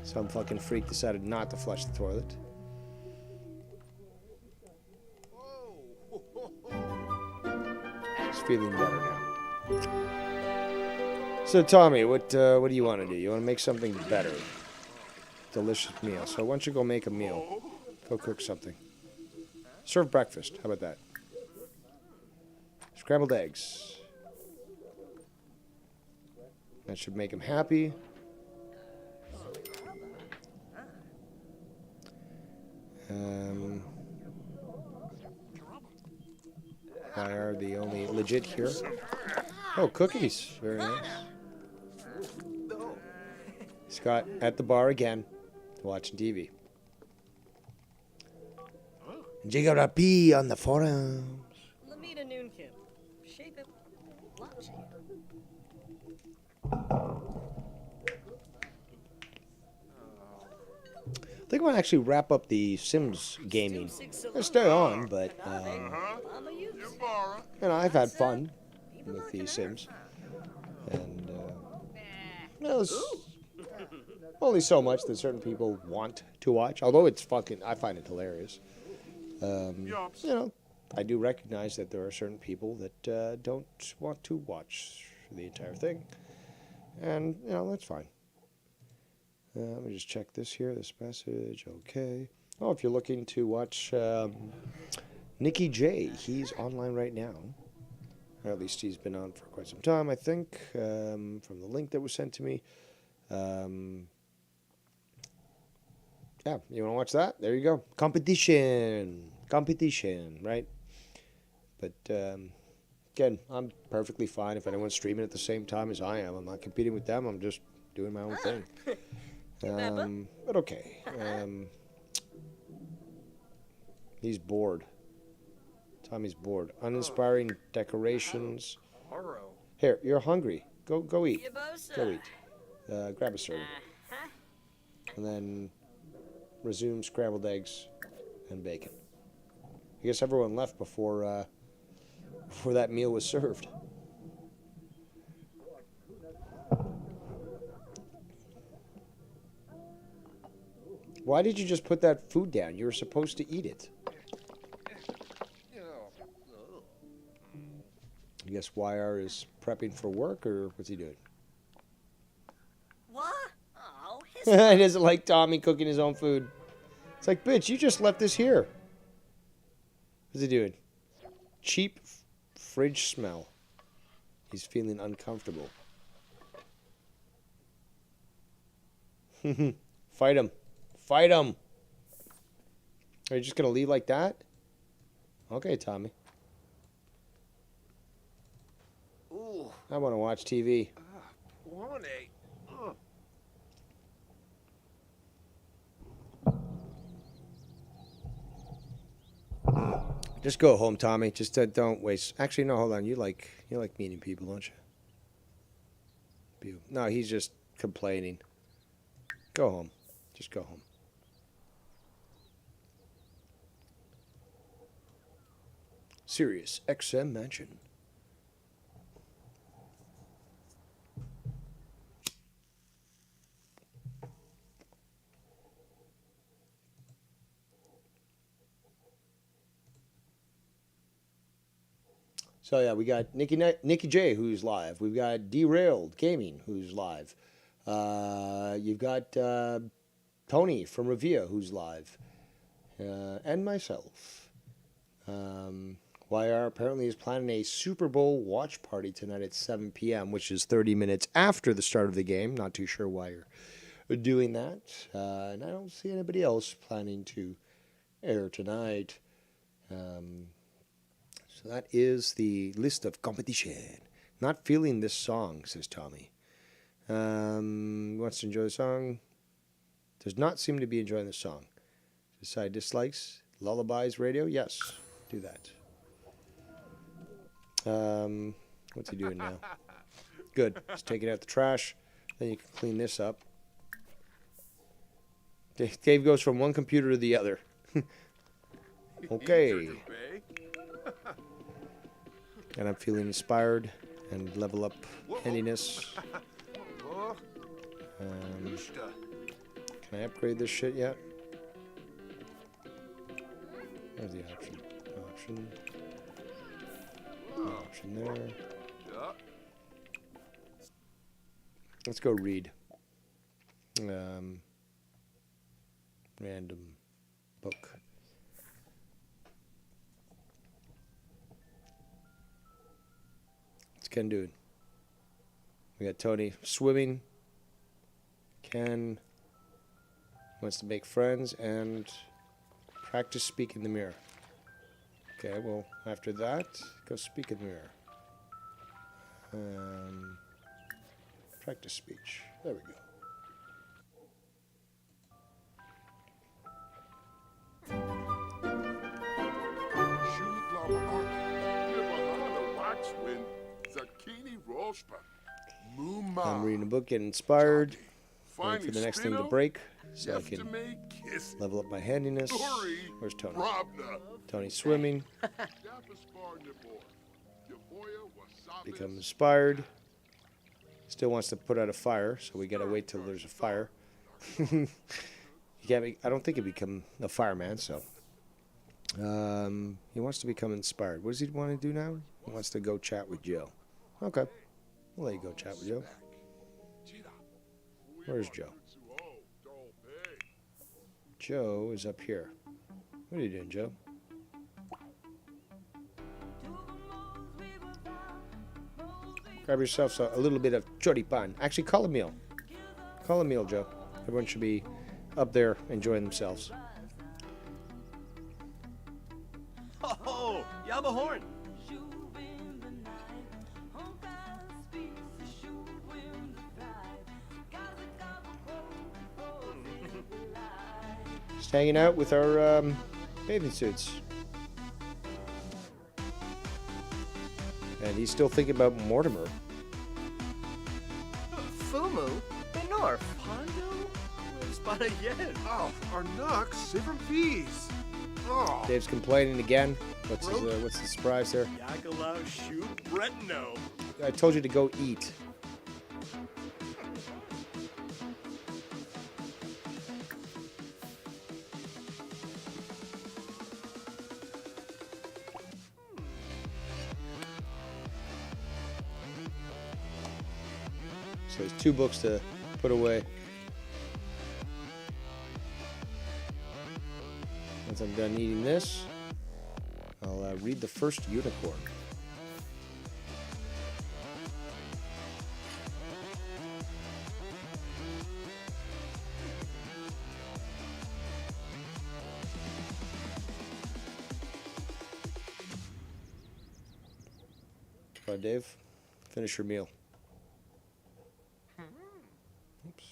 Some fucking freak decided not to flush the toilet. He's feeling better now. So, Tommy, what do you want to do? You want to make something better? Delicious meal. So why don't you go make a meal? Go cook something. Serve breakfast. How about that? Scrambled eggs. That should make him happy. Why are the only legit here? Oh, cookies. Very nice. Scott at the bar again, watching TV. Jigarapi on the forums.
Lamita Noonkin. Shape it. Launch it.
I think I want to actually wrap up the Sims gaming. I stay on, but you know, I've had fun with the Sims, and there's only so much that certain people want to watch. Although it's fucking, I find it hilarious. You know, I do recognize that there are certain people that don't want to watch the entire thing, and you know that's fine. Let me just check this here, this message. Okay. Oh, if you're looking to watch Nicky J, he's online right now. Or at least he's been on for quite some time, I think, from the link that was sent to me. Yeah, you want to watch that? There you go. Competition, right? But again, I'm perfectly fine if anyone's streaming at the same time as I am. I'm not competing with them. I'm just doing my own thing. But okay. He's bored. Tommy's bored. Uninspiring decorations. Here, you're hungry. Go eat. Go eat. Grab a serving. And then resume scrambled eggs and bacon. I guess everyone left before that meal was served. Why did you just put that food down? You were supposed to eat it. I guess YR is prepping for work, or what's he doing?
What? Oh,
He doesn't like Tommy cooking his own food. It's like, bitch, you just left this here. What's he doing? Cheap fridge smell. He's feeling uncomfortable. Fight him. Fight him. Are you just going to leave like that? Okay, Tommy.
Ooh.
I want to watch TV. Just go home, Tommy. Just don't waste. Actually, no. Hold on. You like meeting people, don't you? No, he's just complaining. Go home. Just go home. Sirius XM Mansion. So yeah, we got Nikki J, who's live. We've got Derailed Gaming, who's live. You've got Tony from Revia, who's live, and myself. YR apparently is planning a Super Bowl watch party tonight at 7 p.m., which is 30 minutes after the start of the game. Not too sure why you're doing that. And I don't see anybody else planning to air tonight. So that is the list of competition. Not feeling this song, says Tommy. Wants to enjoy the song. Does not seem to be enjoying the song. Decide dislikes. Lullabies radio? Yes. Do that. What's he doing now? Good. He's taking out the trash. Then you can clean this up. Dave goes from one computer to the other. Okay. And I'm feeling inspired and level up handiness. Can I upgrade this shit yet? Where's the option? Option there. Let's go read. Random book. What's Ken doing? We got Tony swimming. Ken wants to make friends and practice speak in the mirror. Okay, well, after that, go speak in the mirror. Practice speech. There we go. I'm reading a book, getting inspired. Waiting for the next thing to break so I can level up my handiness. Where's Tony? Tony's swimming. Become inspired. Still wants to put out a fire, so we gotta wait till there's a fire. I don't think he'd become a fireman, so. He wants to become inspired. What does he want to do now? He wants to go chat with Joe. Okay. We'll let you go chat with Joe. Where's Joe? Joe is up here. What are you doing, Joe? Grab yourself a little bit of choripan. Actually, call a meal. Call a meal, Joe. Everyone should be up there enjoying themselves.
Oh, Yama Horn.
Just hanging out with our bathing suits. And he's still thinking about Mortimer.
Fumu, Benor, Pondo,
Spotted yen.
Oh, Arnux, Sivram Fees. Oh.
Dave's complaining again. What's the surprise there?
Yakalau shoot Bretno.
I told you to go eat. So there's 2 books to put away. Once I'm done eating this, I'll read The First Unicorn. Come on, Dave. Finish your meal. Oops.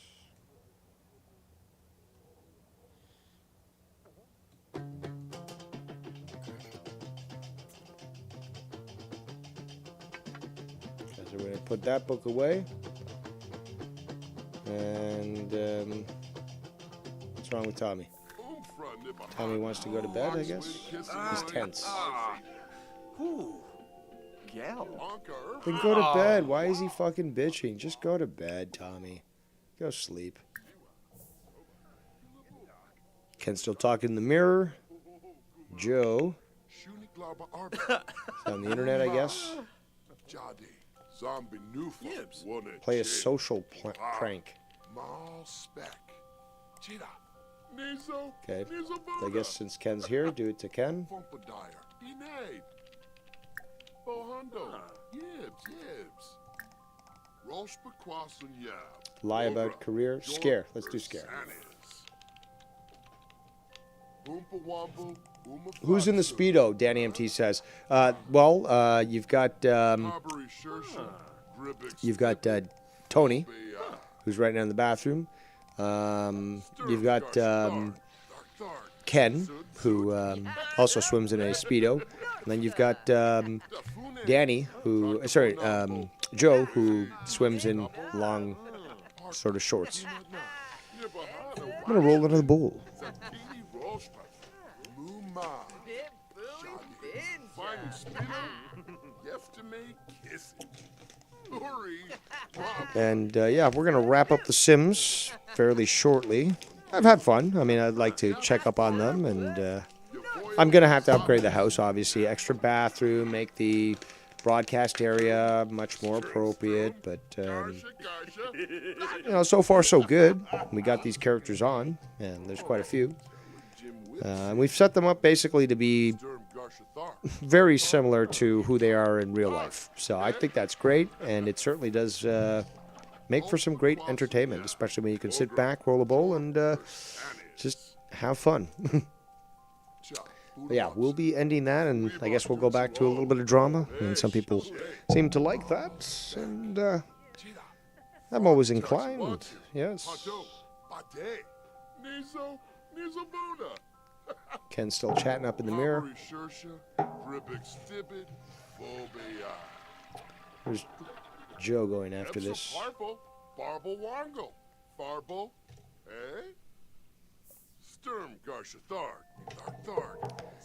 So we're gonna put that book away. And what's wrong with Tommy? Tommy wants to go to bed, I guess. He's tense.
Ooh. Gal.
Then go to bed. Why is he fucking bitching? Just go to bed, Tommy. Go sleep. Ken's still talking in the mirror. Joe. On the internet, I guess. Play a social prank. Okay. I guess since Ken's here, do it to Ken. Lie about career. Scare. Let's do scare. Who's in the Speedo? Danny MT says. You've got Tony, who's right now in the bathroom. You've got Ken, who also swims in a Speedo. And then you've got Danny, Joe, who swims in long sort of shorts. I'm going to roll into the bowl. And we're going to wrap up The Sims fairly shortly. I've had fun. I mean, I'd like to check up on them, and I'm going to have to upgrade the house, obviously. Extra bathroom, make the broadcast area much more appropriate, but, so far so good. We got these characters on, and there's quite a few. And we've set them up basically to be very similar to who they are in real life. So I think that's great, and it certainly does make for some great entertainment, especially when you can sit back, roll a bowl, and just have fun. But yeah, we'll be ending that, and I guess we'll go back to a little bit of drama, and some people seem to like that, and I'm always inclined, yes. Ken's still chatting up in the mirror. There's Joe going after this.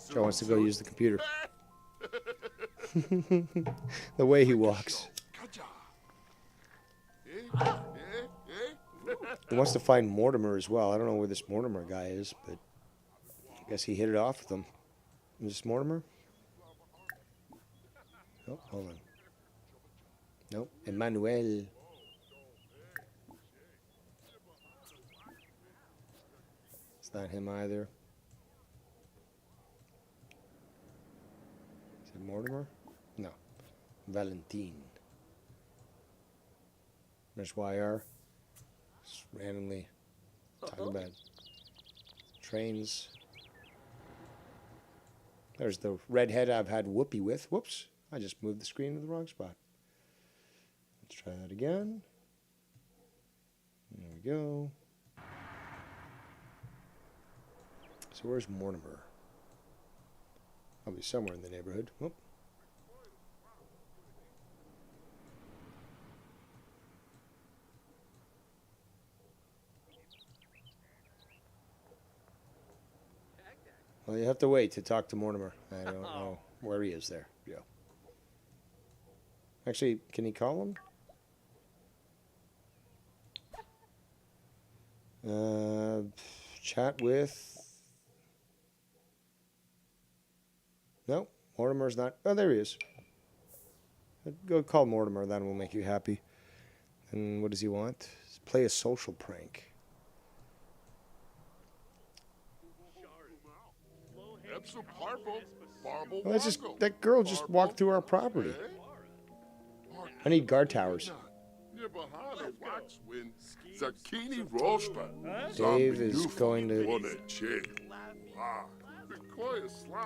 Joe wants to go use the computer. The way he walks. He wants to find Mortimer as well. I don't know where this Mortimer guy is, but I guess he hit it off with him. Is this Mortimer? Oh, hold on. Nope. Emmanuel. It's not him either. Is it Mortimer? No. Valentine. There's YR. Just randomly talking about trains. There's the redhead I've had whoopee with. Whoops. I just moved the screen to the wrong spot. Let's try that again. There we go. So where's Mortimer? Probably somewhere in the neighborhood. Whoop. Well, you have to wait to talk to Mortimer. I don't know where he is there. Yeah. Actually, can he call him? Chat with... No, Mortimer's not... Oh, there he is. Go call Mortimer, that will make you happy. And what does he want? Play a social prank. Well, that's just... That girl just walked through our property. I need guard towers. Dave is going to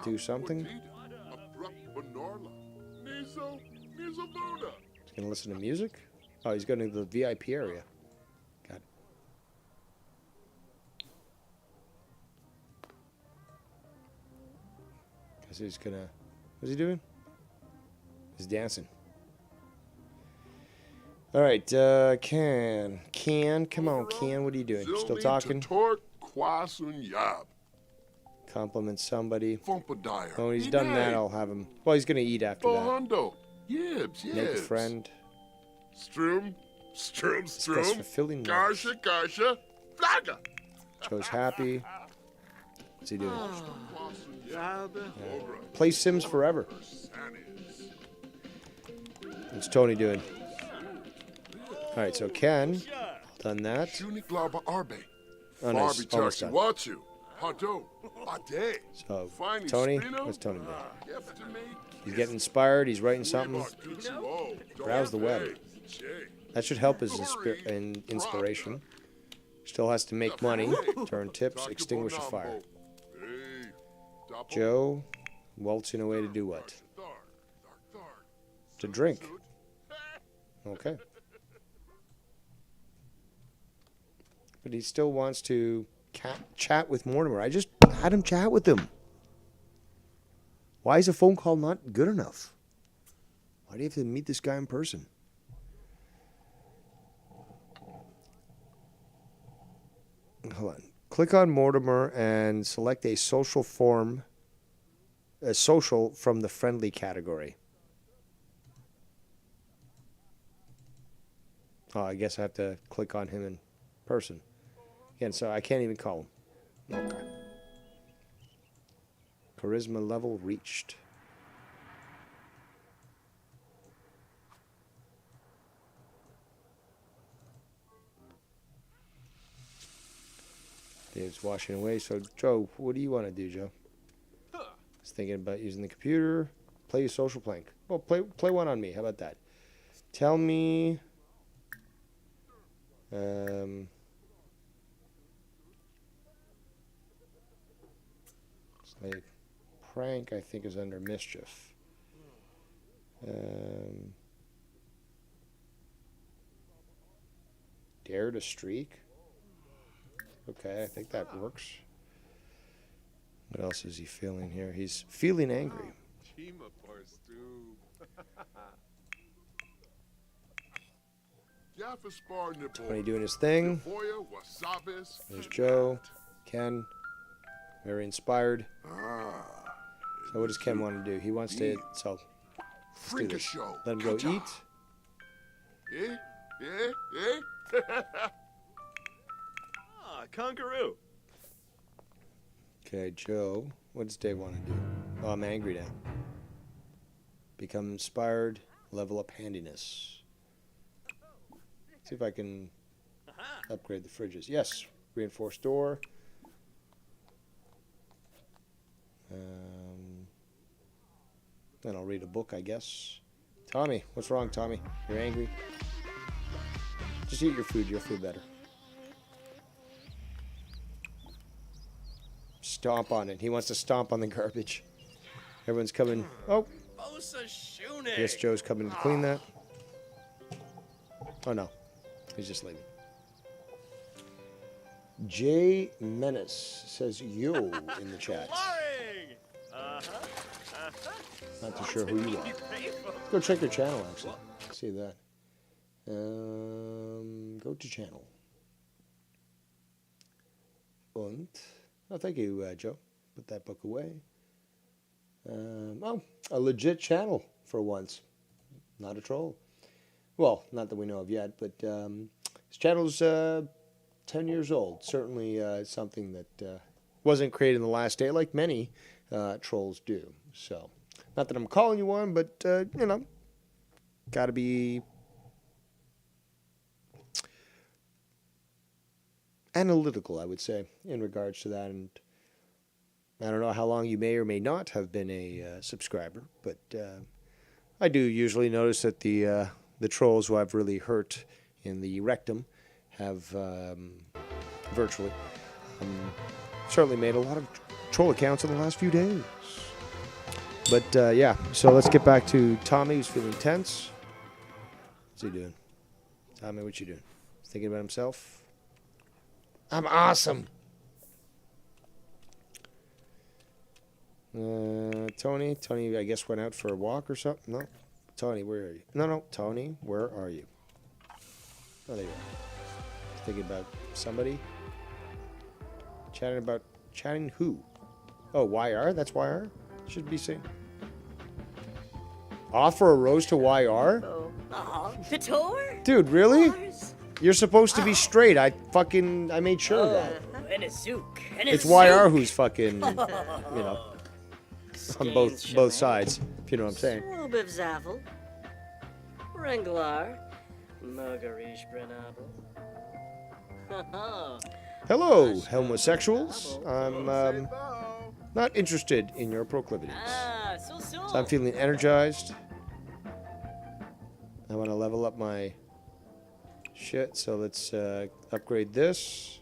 do something. He's going to listen to music? Oh, he's going to the VIP area. Got it. Guess he's going to... What's he doing? He's dancing. All right, Can, come on, Can, what are you doing? Still talking? Compliment somebody. Oh, he's done that, I'll have him. Well, he's gonna eat after that. Make a friend. Discuss fulfilling life. Joe's happy. What's he doing? Play Sims Forever. What's Tony doing? All right, so Ken, done that. Oh, nice. Almost done. So, Tony, what's Tony doing? He's getting inspired. He's writing something. Browse the web. That should help his inspiration. Still has to make money. Turn tips. Extinguish a fire. Joe, waltzing away to do what? To drink. Okay. But he still wants to chat with Mortimer. I just had him chat with him. Why is a phone call not good enough? Why do you have to meet this guy in person? Hold on. Click on Mortimer and select a social from the friendly category. Oh, I guess I have to click on him in person. Again, so I can't even call him. Okay. Charisma level reached. Dave's washing away. So, Joe, what do you want to do, Joe? He's thinking about using the computer. Play a social plank. Well, play one on me. How about that? Tell me... it's like prank, I think, is under mischief. Dare to streak. Okay, I think that works. What else is he feeling here? He's feeling angry. Tony doing his thing. There's Joe. Ken. Very inspired. So what does Ken want to do? He wants to... So, let's do this. Let him go eat.
Kangaroo.
Okay, Joe. What does Dave want to do? Oh, I'm angry now. Become inspired. Level up handiness. See if I can upgrade the fridges. Yes. Reinforced door. Then I'll read a book, I guess. Tommy. What's wrong, Tommy? You're angry? Just eat your food. You'll feel better. Stomp on it. He wants to stomp on the garbage. Everyone's coming. Oh. Yes, Joe's coming to clean that. Oh, no. He's just leaving. Jay Menace says yo in the chat. Not too sure who you are. Go check your channel, actually. See that. Go to channel. Und. Oh, thank you, Joe. Put that book away. Oh, a legit channel for once. Not a troll. Well, not that we know of yet, but his channel's 10 years old. Certainly something that wasn't created in the last day like many trolls do. So, not that I'm calling you one, but, you know, got to be analytical, I would say, in regards to that. And I don't know how long you may or may not have been a subscriber, but I do usually notice that the trolls who I've really hurt in the rectum have virtually certainly made a lot of troll accounts in the last few days. But yeah, so let's get back to Tommy, who's feeling tense. What's he doing? Tommy, what you doing? Thinking about himself? I'm awesome. Tony, I guess went out for a walk or something. No, Tony, where are you? No, Tony, where are you? Oh, there you are. Thinking about somebody. Chatting who? Oh, YR? That's YR? Should be saying. Offer a rose to YR?
Oh, Vitor?
Dude, really? You're supposed to be straight. I made sure of that.
And a zook.
It's YR who's fucking, you know, on both sides, if you know what I'm saying.
Robiv Zavel. Renglar. Margarish Brenabel.
Hello, homosexuals. I'm not interested in your proclivities. So I'm feeling energized. I want to level up my shit, so let's upgrade this.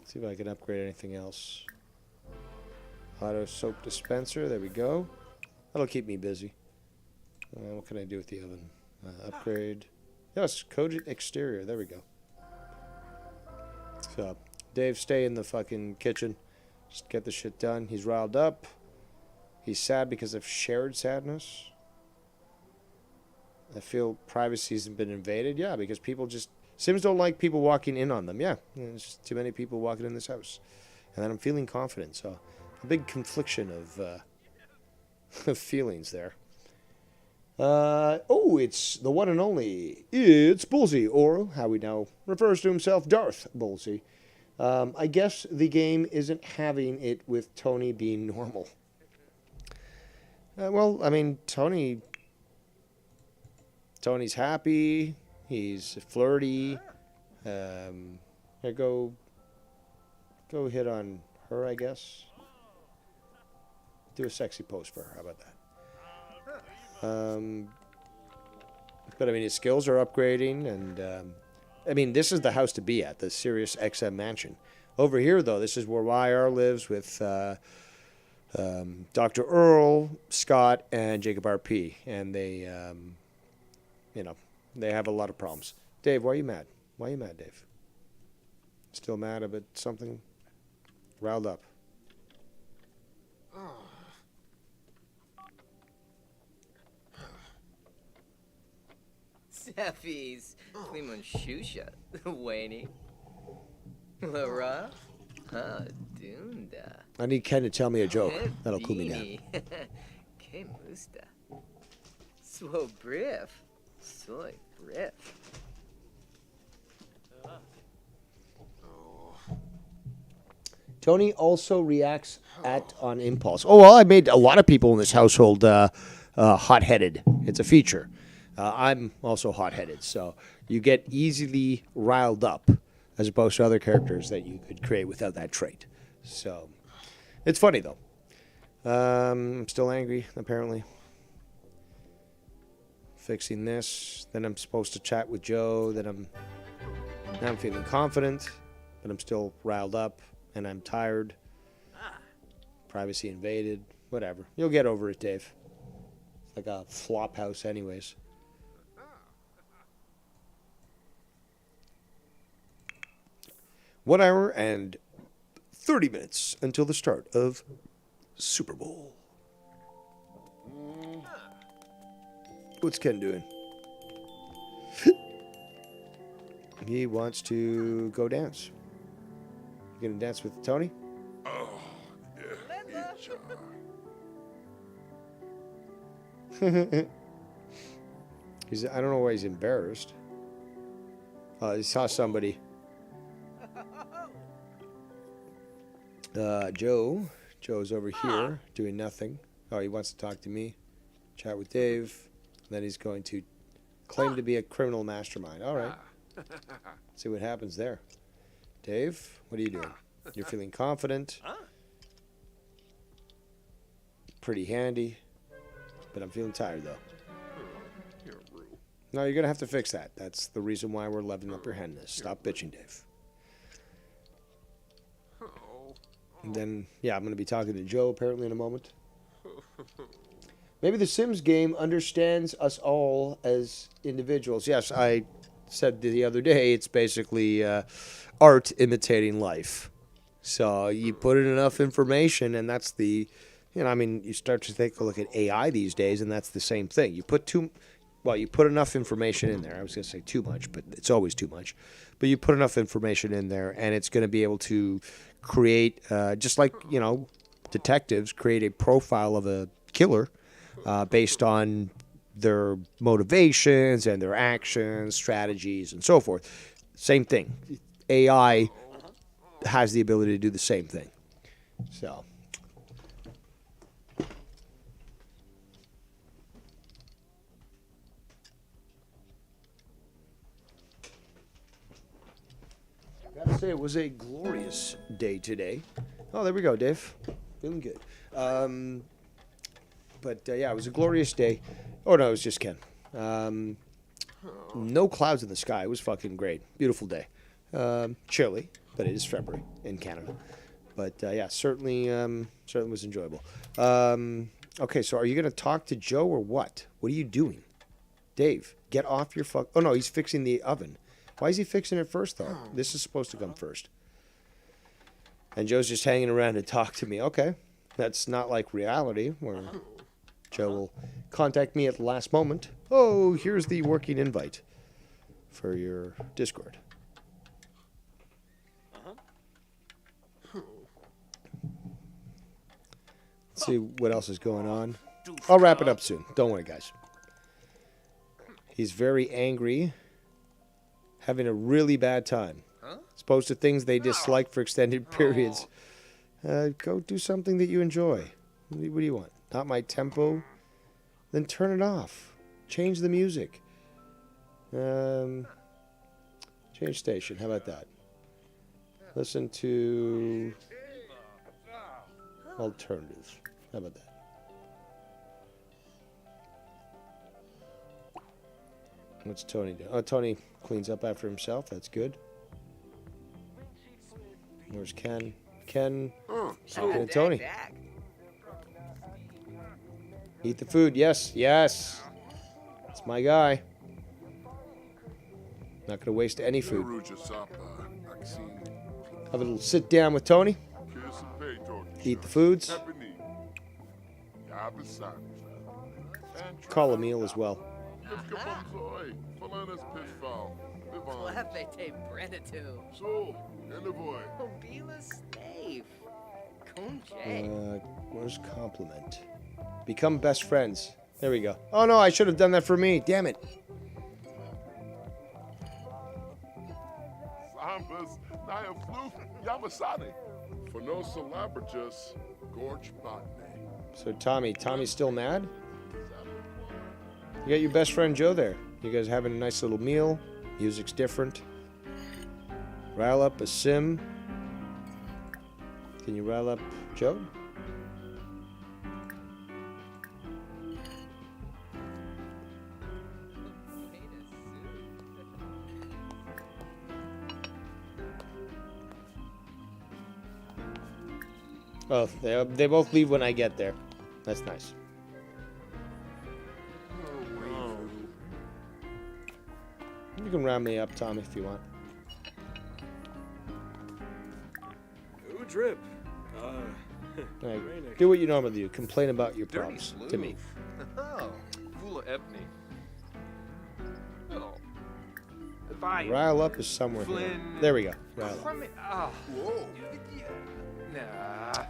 See if I can upgrade anything else. Auto soap dispenser, there we go. That'll keep me busy. What can I do with the oven? Upgrade. Yes, coded exterior, there we go. So, Dave, stay in the fucking kitchen. Just get the shit done. He's riled up. He's sad because of shared sadness. I feel privacy's been invaded. Yeah, because people just... Sims don't like people walking in on them. Yeah, there's just too many people walking in this house. And then I'm feeling confident. So, a big confliction of feelings there. It's the one and only. It's Bullseye, or how he now refers to himself, Darth Bullseye. I guess the game isn't having it with Tony being normal. Well, I mean, Tony's happy. He's flirty. Go hit on her, I guess. Do a sexy pose for her. How about that? But I mean, his skills are upgrading, and I mean, this is the house to be at, the Sirius XM mansion. Over here, though, this is where YR lives with Dr. Earl, Scott, and Jacob RP, and they, they have a lot of problems. Dave, why are you mad? Why are you mad, Dave? Still mad about something? Riled up.
Seffies, Klimun Shusha, Wayne, Lara, Dunda.
I need Ken to tell me a joke. That'll cool me down.
K Musta. Swo Briff. Soy Briff.
Tony also reacts on impulse. Oh, well, I made a lot of people in this household hot-headed. It's a feature. I'm also hot-headed, so you get easily riled up as opposed to other characters that you could create without that trait. So it's funny, though. I'm still angry, apparently. Fixing this. Then I'm supposed to chat with Joe. Now I'm feeling confident, but I'm still riled up, and I'm tired. Privacy invaded. Whatever. You'll get over it, Dave. It's like a flop house anyways. 1 hour and 30 minutes until the start of Super Bowl. What's Ken doing? He wants to go dance. You gonna dance with Tony?
Oh, yeah.
I don't know why he's embarrassed. He saw somebody. Joe's over here doing nothing. Oh, he wants to talk to me. Chat with Dave. Then he's going to claim to be a criminal mastermind. All right. See what happens there. Dave, what are you doing? You're feeling confident. Pretty handy. But I'm feeling tired, though. No, you're going to have to fix that. That's the reason why we're leveling up your handness. Stop bitching, Dave. And then, yeah, I'm going to be talking to Joe apparently in a moment. Maybe the Sims game understands us all as individuals. Yes, I said the other day it's basically art imitating life. So you put in enough information, and that's the You know, I mean, you start to take a look at AI these days, and that's the same thing. You put enough information in there. I was going to say too much, but it's always too much. But you put enough information in there, and it's going to be able to create, just like, you know, detectives create a profile of a killer based on their motivations and their actions, strategies, and so forth. Same thing. AI has the ability to do the same thing. So. Gotta say, it was a glorious day today. Oh, there we go, Dave. Feeling good. Yeah, it was a glorious day. Oh, no, it was just Ken. No clouds in the sky. It was fucking great. Beautiful day. Chilly, but it is February in Canada. But yeah, certainly was enjoyable. Okay, so are you going to talk to Joe or what? What are you doing? Dave, get off your fuck. Oh, no, he's fixing the oven. Why is he fixing it first, though? This is supposed to come first. And Joe's just hanging around to talk to me. Okay. That's not like reality, where Joe will contact me at the last moment. Oh, here's the working invite for your Discord. Let's see what else is going on. I'll wrap it up soon. Don't worry, guys. He's very angry. Having a really bad time. Exposed to things they dislike for extended periods. Go do something that you enjoy. What do you want? Not my tempo? Then turn it off. Change the music. Change station. How about that? Listen to alternatives. How about that? What's Tony doing? Oh, Tony cleans up after himself. That's good. Where's Ken? Ken and Tony. Eat the food. Yes, yes. It's my guy. Not going to waste any food. Have a little sit down with Tony. Eat the foods. Call a meal as well.
Clepete Brenitu. Mobila Stave. Kunje.
Where's compliment? Become best friends. There we go. Oh no, I should have done that for me. Damn it.
Zambas, Naya Floof, Yamasani. For no celebrities, Gorge Botany.
So Tommy's still mad? You got your best friend Joe there. You guys having a nice little meal. Music's different. Rile up a sim. Can you rile up Joe? Oh, they both leave when I get there. That's nice. You can round me up, Tom, if you want.
Ooh, drip.
Right, do what you normally do. Complain about your problems to me.
Oh, Vula Epney. Oh.
Rile up is somewhere here. There we go. Rile up.
Whoa. Nah.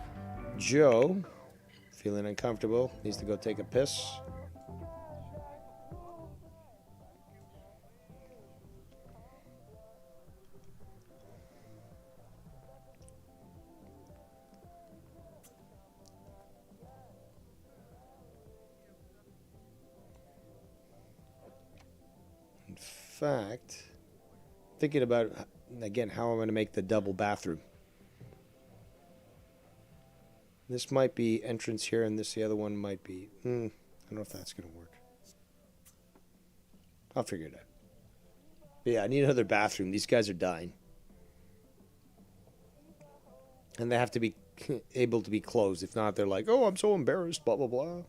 Joe, feeling uncomfortable, needs to go take a piss. In fact, thinking about, again, how I'm going to make the double bathroom. This might be entrance here, and the other one might be... I don't know if that's going to work. I'll figure it out. But yeah, I need another bathroom. These guys are dying. And they have to be able to be closed. If not, they're like, oh, I'm so embarrassed, blah, blah, blah.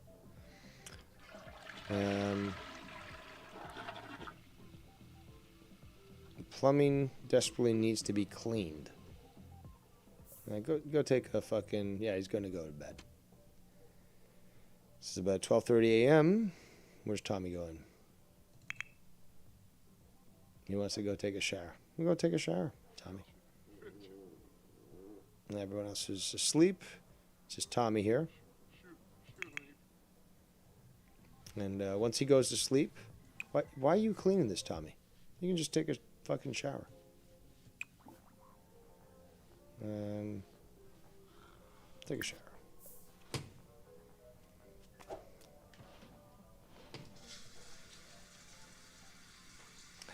Plumbing desperately needs to be cleaned. Go take a fucking... Yeah, he's going to go to bed. This is about 12:30 a.m. Where's Tommy going? He wants to go take a shower. We'll go take a shower, Tommy. And everyone else is asleep. It's just Tommy here. And once he goes to sleep, why are you cleaning this, Tommy? You can just take a fucking shower. Take a shower.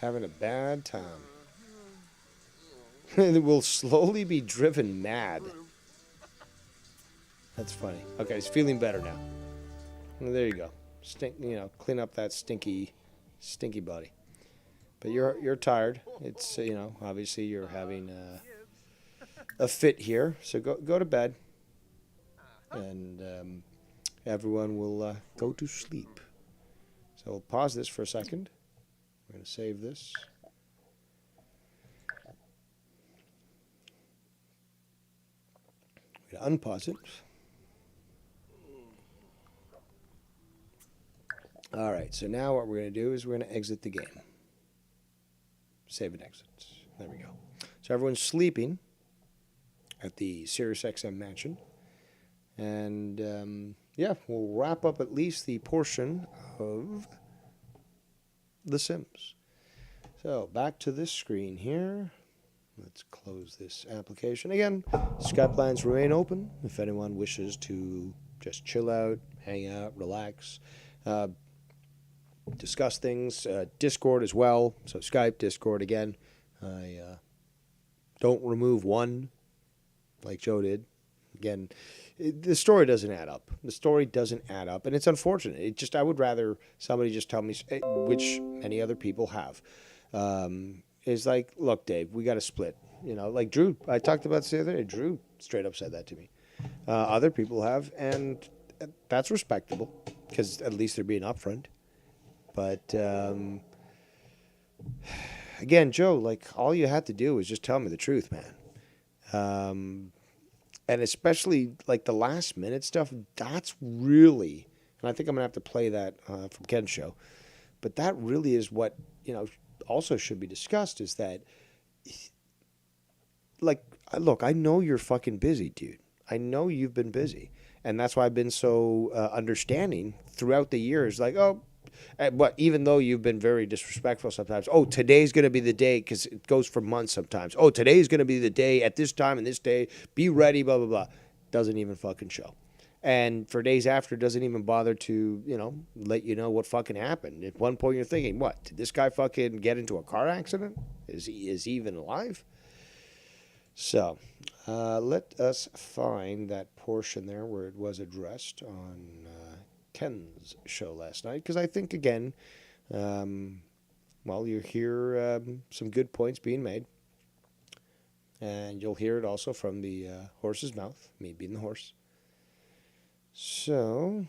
Having a bad time. It will slowly be driven mad. That's funny. Okay, he's feeling better now. Well, there you go. Clean up that stinky body. But you're tired. It's obviously you're having a fit here. So go to bed, and everyone will go to sleep. So we'll pause this for a second. We're going to save this. We're going to unpause it. All right, so now what we're going to do is we're going to exit the game. Save and exit. There we go. So everyone's sleeping at the SiriusXM mansion. And, yeah, we'll wrap up at least the portion of The Sims. So back to this screen here. Let's close this application. Again, Skype lines remain open if anyone wishes to just chill out, hang out, relax, discuss things. Discord as well. So Skype, Discord again. I don't remove one like Joe did. Again, the story doesn't add up. The story doesn't add up, and it's unfortunate. I would rather somebody just tell me, which many other people have. Is like, look, Dave, we got to split. Like Drew, I talked about this the other day. Drew straight up said that to me. Other people have, and that's respectable because at least they're being upfront. But again, Joe, like all you had to do was just tell me the truth, man. And especially like the last minute stuff, that's really, and I think I'm gonna have to play that from Ken's show, but that really is what also should be discussed is that, like, look, I know you're fucking busy, dude. I know you've been busy, and that's why I've been so understanding throughout the years. Like, but even though you've been very disrespectful sometimes, today's going to be the day, because it goes for months sometimes. Today's going to be the day at this time and this day. Be ready, blah, blah, blah. Doesn't even fucking show. And for days after, doesn't even bother to, let you know what fucking happened. At one point, you're thinking, what? Did this guy fucking get into a car accident? Is he even alive? So, let us find that portion there where it was addressed on Ken's show last night, because I think, again, you'll hear some good points being made, and you'll hear it also from the horse's mouth, me being the horse. So,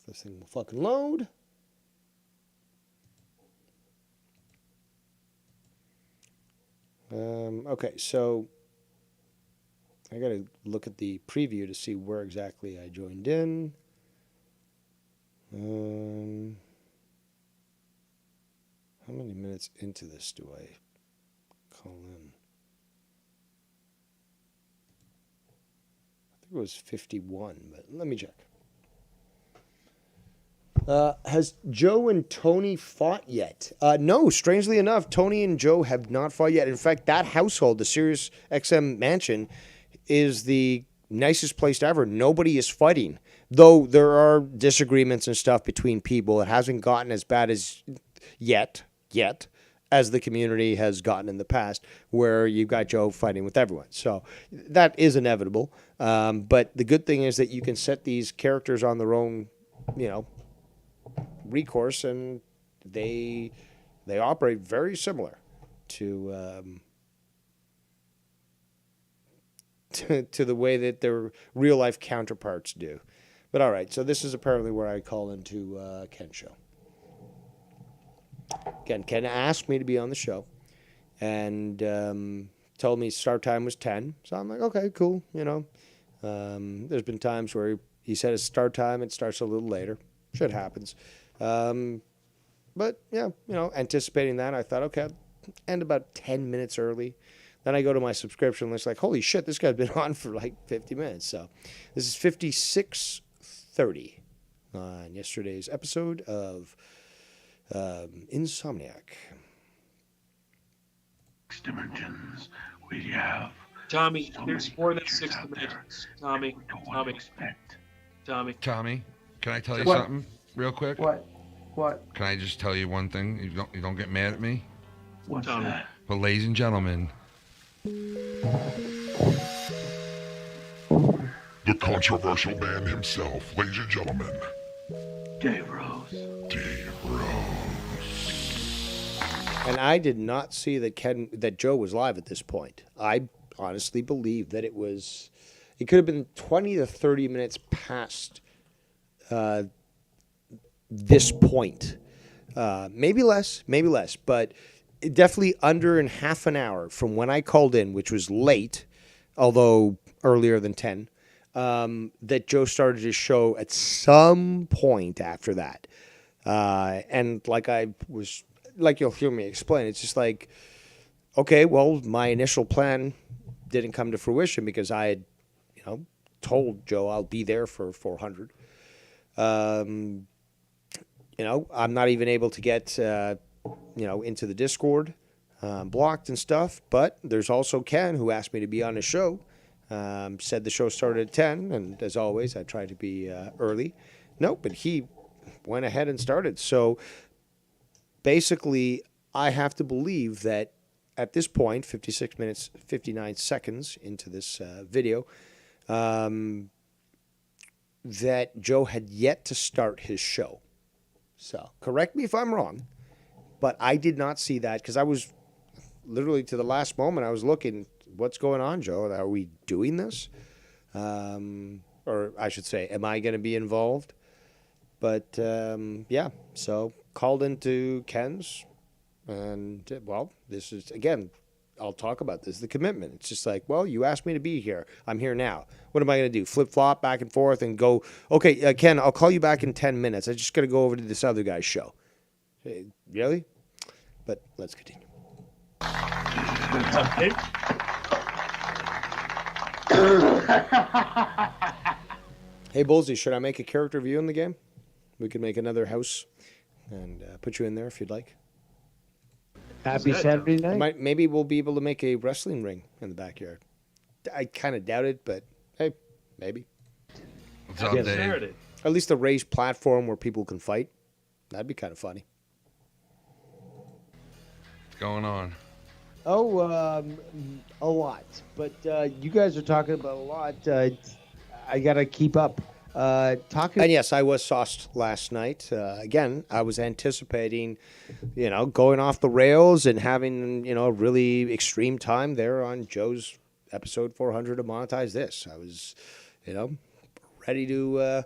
if this thing will fucking load. Okay, so I gotta look at the preview to see where exactly I joined in. How many minutes into this do I call in? I think it was 51, but let me check. Has Joe and Tony fought yet? No, strangely enough, Tony and Joe have not fought yet. In fact, that household, the Sirius XM mansion, is the nicest place ever. Nobody is fighting. Though there are disagreements and stuff between people. It hasn't gotten as bad as yet, as the community has gotten in the past, where you've got Joe fighting with everyone. So that is inevitable. But the good thing is that you can set these characters on their own, recourse, and they operate very similar to to the way that their real life counterparts do. But all right, so this is apparently where I call into Ken's show. Again, Ken asked me to be on the show, and told me start time was 10. So I'm like, okay, cool. There's been times where He said his start time, it starts a little later. Shit happens. But yeah, anticipating that, I thought, okay, I'll end about 10 minutes early. Then I go to my subscription list, like, holy shit, this guy's been on for like 50 minutes. So this is 56:30 on yesterday's episode of Insomniac.
Dimensions, we have.
Tommy, there's more than 6 dimensions. Tommy.
Tommy, can I tell you
What?
something real quick?
What?
Can I just tell you one thing? You don't get mad at me?
What's
Tommy.
that?
Well, ladies and gentlemen,
The controversial man himself, ladies and gentlemen.
Dave Rose.
Dave Rose.
And I did not see that Joe was live at this point. I honestly believe that it could have been 20 to 30 minutes past this point. Maybe less, but definitely under in half an hour from when I called in, which was late, although earlier than 10, that Joe started his show at some point after that. And like you'll hear me explain, it's just like, okay, well, my initial plan didn't come to fruition because I had, told Joe I'll be there for 400. I'm not even able to get, into the Discord, blocked and stuff. But there's also Ken, who asked me to be on the show. Said the show started at 10, and as always, I tried to be early. No, but he went ahead and started. So basically, I have to believe that at this point, 56 minutes, 59 seconds into this video, that Joe had yet to start his show. So correct me if I'm wrong, but I did not see that because I was literally to the last moment, I was looking, what's going on, Joe? Are we doing this? Or I should say, am I going to be involved? But yeah, so called into Ken's, and well, this is, again, I'll talk about this, the commitment. It's just like, well, you asked me to be here. I'm here now. What am I going to do? Flip-flop back and forth and go, okay, Ken, I'll call you back in 10 minutes. I just got to go over to this other guy's show. Hey, really? But let's continue.
What's up, Dave?
Hey, Bullseye, should I make a character view in the game? We could make another house and put you in there if you'd like.
Happy Saturday night.
Maybe we'll be able to make a wrestling ring in the backyard. I kind of doubt it, but hey, maybe.
What's up, Dave?
At least a raised platform where people can fight. That'd be kind of funny.
What's going on?
Oh, a lot. But you guys are talking about a lot. I got to keep up.
And yes, I was sauced last night. Again, I was anticipating, going off the rails and having, a really extreme time there on Joe's episode 400 to monetize this. I was, ready to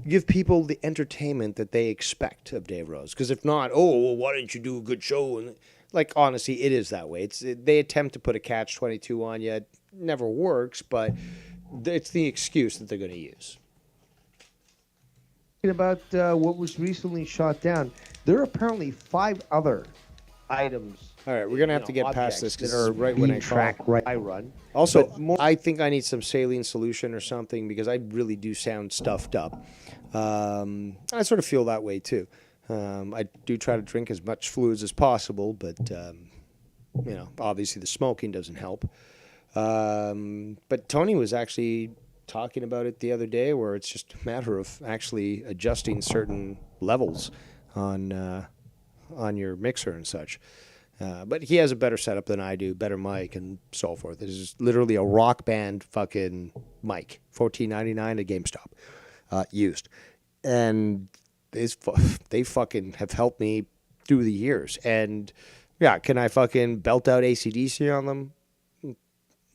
give people the entertainment that they expect of Dave Rose. Because if not, why didn't you do a good show? And honestly, it is that way. They attempt to put a catch-22 on you. It never works, but it's the excuse that they're going to use.
About what was recently shot down, there are apparently 5 other items.
All right, we're gonna have to get past this because it's right when I
run.
Also, I think I need some saline solution or something because I really do sound stuffed up. I sort of feel that way too. I do try to drink as much fluids as possible, but obviously the smoking doesn't help. But Tony was actually talking about it the other day, where it's just a matter of actually adjusting certain levels on your mixer and such. But he has a better setup than I do, better mic and so forth. This is literally a Rock Band fucking mic, $14.99 at GameStop, used, and they fucking have helped me through the years. And yeah, can I fucking belt out AC/DC on them?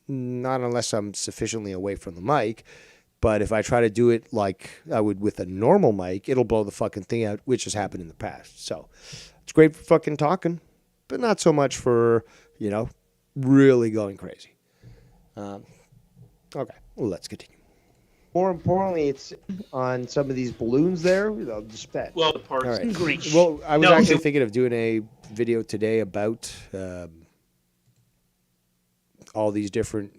Not unless I'm sufficiently away from the mic. But if I try to do it like I would with a normal mic, it'll blow the fucking thing out, which has happened in the past. So it's great for fucking talking, but not so much for, really going crazy. Okay, well, let's continue.
More importantly, it's on some of these balloons there. I'll just bet.
Well, the parts.
All right.
Great.
Well, I was
No,
actually
it-
thinking of doing a video today about all these different,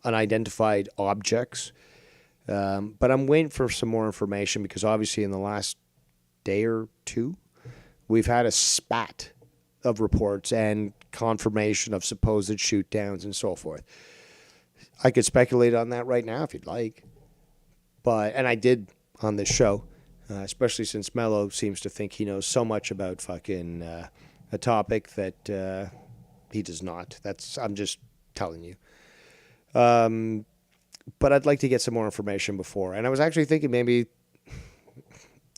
unidentified objects. But I'm waiting for some more information because obviously in the last day or two, we've had a spat of reports and confirmation of supposed shoot downs and so forth. I could speculate on that right now if you'd like. And I did on this show, especially since Mello seems to think he knows so much about fucking a topic that he does not. I'm just telling you. But I'd like to get some more information before. And I was actually thinking maybe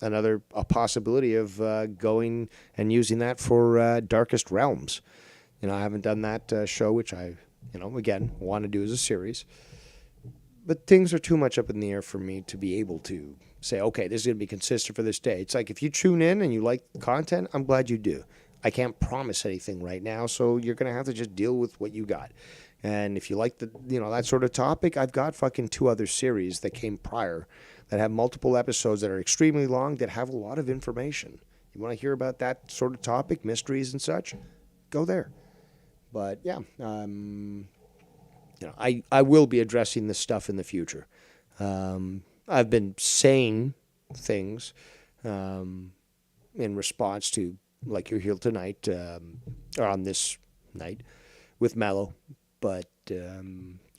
a possibility of going and using that for Darkest Realms. I haven't done that show, which I, again, want to do as a series. But things are too much up in the air for me to be able to say, okay, this is going to be consistent for this day. It's like if you tune in and you like the content, I'm glad you do. I can't promise anything right now, so you're going to have to just deal with what you got. And if you like that sort of topic, I've got fucking 2 other series that came prior that have multiple episodes that are extremely long that have a lot of information. You want to hear about that sort of topic, mysteries and such? Go there. But yeah, I will be addressing this stuff in the future. I've been saying things in response to, like you're here tonight, or on this night with Mello. But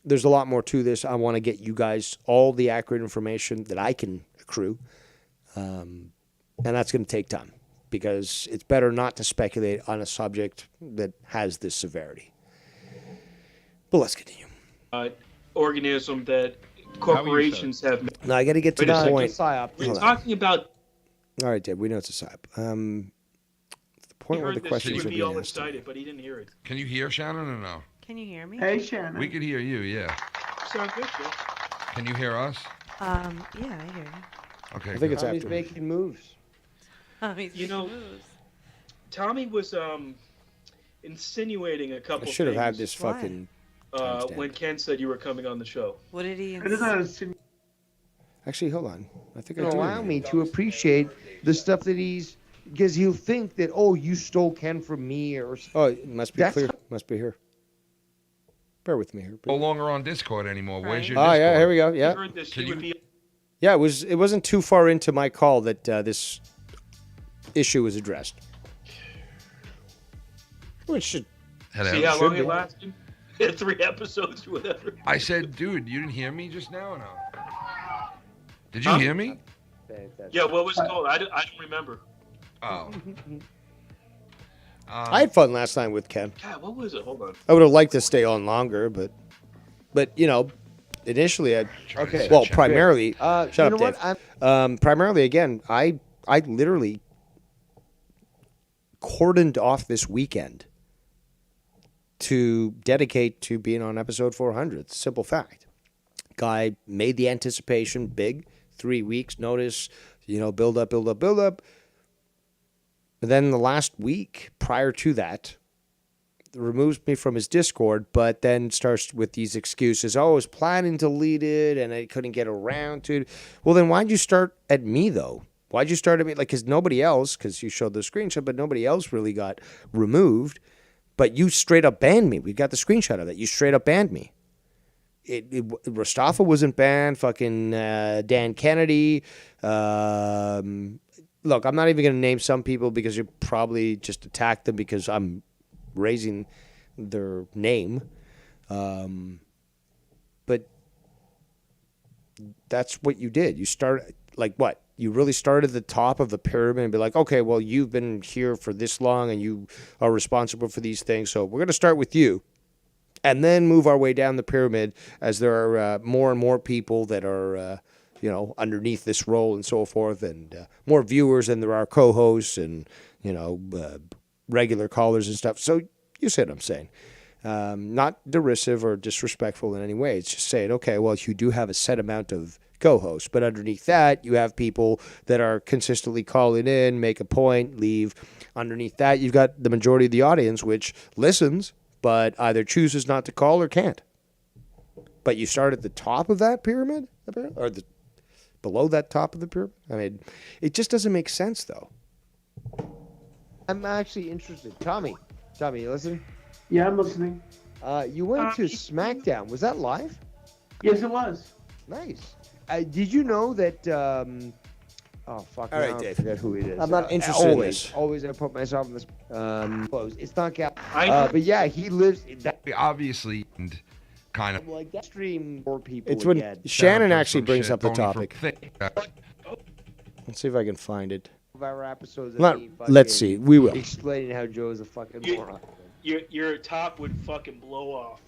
there's a lot more to this. I want to get you guys all the accurate information that I can accrue. And that's going to take time because it's better not to speculate on a subject that has this severity. But let's continue.
Organism that corporations have made.
No, I got to get to the point.
We're talking about.
All right, Dave, we know it's a psyop. The point where the questions
he
are
would be
being
all
asked.
excited, but he didn't hear it.
Can you hear Shannon or no?
Can you hear me?
Hey, Shannon.
We could hear you, yeah.
Sound good, Joe.
Can you hear us?
Yeah, I hear you.
Okay.
I think it's
Tommy's
after.
making moves.
You know, Tommy was insinuating a couple.
I should have had
things,
this fucking.
when Ken said you were coming on the show.
What did he?
Actually, hold on. I think I do.
Allow me to appreciate the stuff that because he'll think that, oh, you stole Ken from me or.
Oh, it must be clear. Must be here. Bear with me here.
No longer on Discord anymore. Where's your
Oh,
Discord?
yeah, here we go. Yeah.
Heard this,
Can
he would
you-
be
Yeah, it wasn't too far into my call that this issue was addressed. Which should.
Hello.
See how
Should
long
be.
it lasted? 3 episodes or whatever.
I said, dude, you didn't hear me just now or no? Did you hear me?
Yeah, what was it called? I don't remember.
Oh.
I had fun last night with Ken.
God, what was it? Hold on.
I would have liked to stay on longer, but initially I.
Okay.
Well, primarily.
Shut
Shut
you
up,
know
Dave.
what?
Primarily, again, I literally cordoned off this weekend to dedicate to being on episode 400. It's a simple fact. Guy made the anticipation big, 3 weeks notice, build up. And then the last week prior to that, removes me from his Discord, but then starts with these excuses. Oh, I was planning to delete it and I couldn't get around to it. Well, then why'd you start at me, though? Why'd you start at me? Because nobody else, because you showed the screenshot, but nobody else really got removed. But you straight up banned me. We got the screenshot of that. You straight up banned me. Rastafa wasn't banned. Fucking Dan Kennedy. Look, I'm not even going to name some people because you probably just attacked them because I'm raising their name. But that's what you did. You started, like what? You really started at the top of the pyramid and be like, okay, well, you've been here for this long and you are responsible for these things. So we're going to start with you and then move our way down the pyramid as there are more and more people that are, underneath this role and so forth, and more viewers than there are co-hosts and, regular callers and stuff. So you see what I'm saying. Not derisive or disrespectful in any way. It's just saying, okay, well, you do have a set amount of co-hosts, but underneath that, you have people that are consistently calling in, make a point, leave. Underneath that, you've got the majority of the audience, which listens, but either chooses not to call or can't. but you start at the top of that pyramid, or below that top of the pyramid. I mean, it just doesn't make sense, though.
I'm actually interested. Tommy, you listening?
Yeah, I'm listening.
You went to SmackDown. Was that live?
Yes, it was.
Nice. Did you know that? Oh fuck!
All right,
now I
Dave.
forget who it is.
I'm not interested in this.
Always, I put myself in this clothes. It's not Gal.
I-
But yeah, he lives. That,
Obviously, and kind of.
like that stream more people.
It's when
again.
Shannon
Some
actually brings
shit
up the
phony from
topic.
thick.
Let's see if I can find it.
Of our episodes. of
Let,
me
let's
fucking
see. We will.
explaining how Joe's a fucking moron.
Your top would fucking blow off.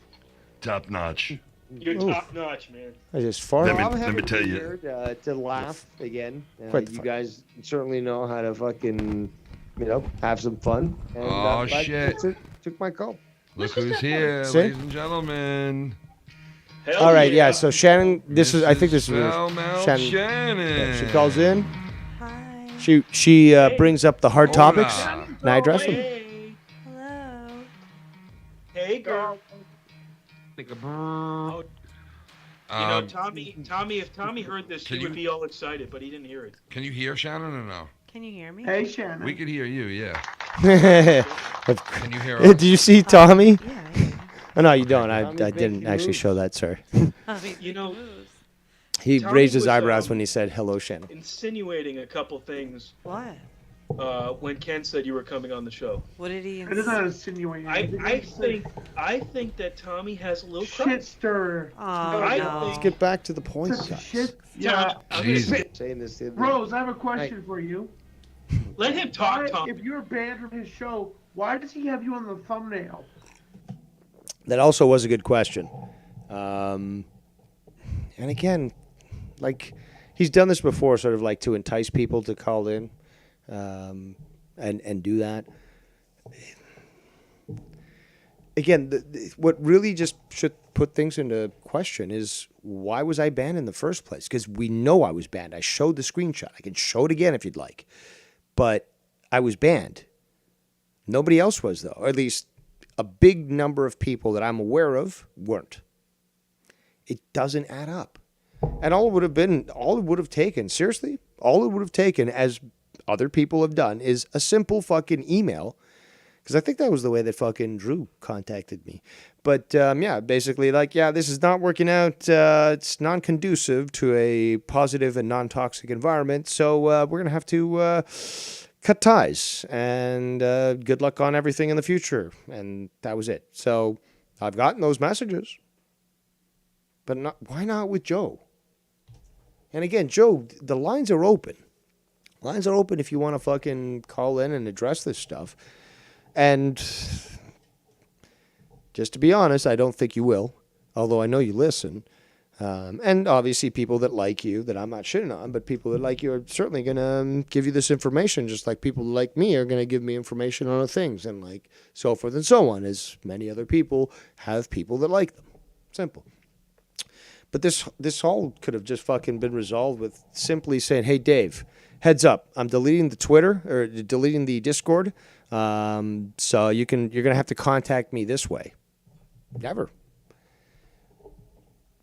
Top notch.
You're
Oof.
top notch, man.
I just far.
Let me-
I'm
let me
happy
tell you.
here to laugh again.
Quite the
You
fun.
guys certainly know how to fucking, have some fun. And,
Oh,
I
shit.
Took my call.
Look who's here,
See?
ladies and gentlemen.
Hell
All right, yeah. So Shannon, I think this is
Mel
Shannon.
Shannon.
Yeah, she calls in.
Hi.
She brings up the hard
Hola.
topics, and I address them.
Hey,
Hello.
hey, girl.
Think of-
Tommy, if Tommy heard this,
Can
he would
you-
be all excited, but he didn't hear it.
Can you hear Shannon or no?
Can you hear me?
Hey, Shannon.
We could hear you, yeah.
Can
Can you hear
Did
us?
you see Tommy?
Yeah. I hear you.
Oh, no, you don't. I
Tommy's
didn't
making
actually
moves.
show that, sir.
I mean,
You know,
He
Tommy
raised his
was,
eyebrows when he said, "Hello, Shannon."
insinuating a couple things
what?
when Ken said you were coming on the show.
What did he?
It is not insinuating.
I think that Tommy has a little
shit
crush.
stirrer.
Oh
I
no.
Let's get back to the point,
Such a
guys.
shit. Yeah.
Jesus.
Saying this. the other day.
Rose, I have a question for you.
Let him talk,
Why,
Tommy.
if you're banned from his show, why does he have you on the thumbnail?
That also was a good question. And again, like he's done this before, sort of like to entice people to call in, and do that. Again, what really just should put things into question is why was I banned in the first place? Because we know I was banned. I showed the screenshot. I can show it again if you'd like, but I was banned. Nobody else was, though, or at least a big number of people that I'm aware of weren't. It doesn't add up. And all it would have taken, seriously, all it would have taken, as other people have done, is a simple fucking email. Because I think that was the way that fucking Drew contacted me. But, yeah, basically, like, yeah, this is not working out. It's non-conducive to a positive and non-toxic environment. So we're going to have to cut ties. And good luck on everything in the future. And that was it. So I've gotten those messages. But why not with Joe? And again, Joe, the lines are open. Lines are open if you want to fucking call in and address this stuff. And just to be honest, I don't think you will, although I know you listen. And obviously people that like you, that I'm not shitting on, but people that like you are certainly going to give you this information, just like people like me are going to give me information on other things, and like so forth and so on, as many other people have people that like them. Simple. But this all could have just fucking been resolved with simply saying, "Hey, Dave, heads up, I'm deleting the Twitter or deleting the Discord, so you're gonna have to contact me this way." Never.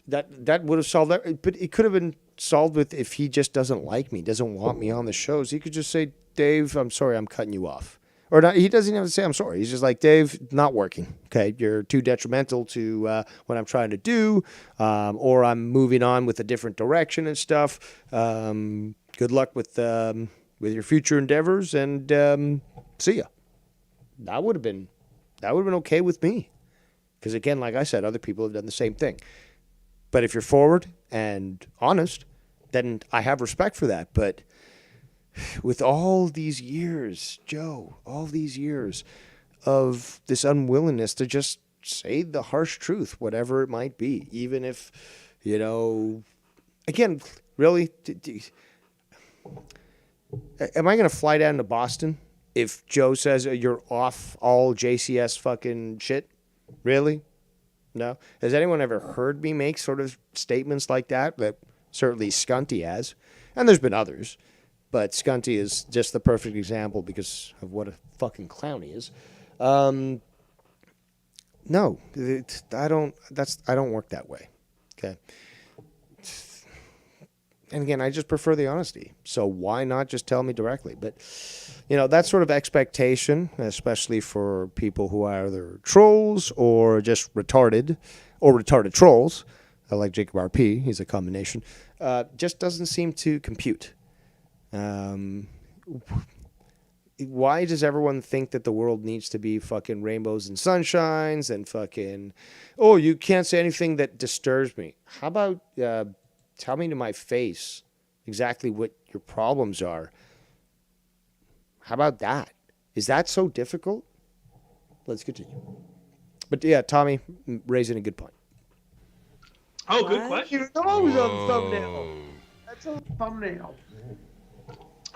That would have solved that, but it could have been solved with if he just doesn't like me, doesn't want me on the shows. He could just say, "Dave, I'm sorry, I'm cutting you off." Or not, he doesn't even have to say, "I'm sorry." He's just like, "Dave, not working. Okay, you're too detrimental to what I'm trying to do, or I'm moving on with a different direction and stuff. Good luck with your future endeavors, and see ya." That would have been okay with me, because again, like I said, other people have done the same thing. But if you're forward and honest, then I have respect for that. But with all these years, Joe, all these years of this unwillingness to just say the harsh truth, whatever it might be, even if, again, really, am I going to fly down to Boston if Joe says you're off all JCS fucking shit? Really? No? Has anyone ever heard me make sort of statements like that? But certainly Scunty has. And there's been others. But Scunty is just the perfect example because of what a fucking clown he is. No, I don't work that way. Okay. And again, I just prefer the honesty. So why not just tell me directly? But, that sort of expectation, especially for people who are either trolls or just retarded or retarded trolls, like Jacob RP, he's a combination, just doesn't seem to compute. Why does everyone think that the world needs to be fucking rainbows and sunshines and fucking, oh, you can't say anything that disturbs me? How about tell me to my face exactly what your problems are? How about that? Is that so difficult? Let's continue. But yeah, Tommy raising a good point.
Oh, good question.
You know who's on the thumbnail. That's on the thumbnail.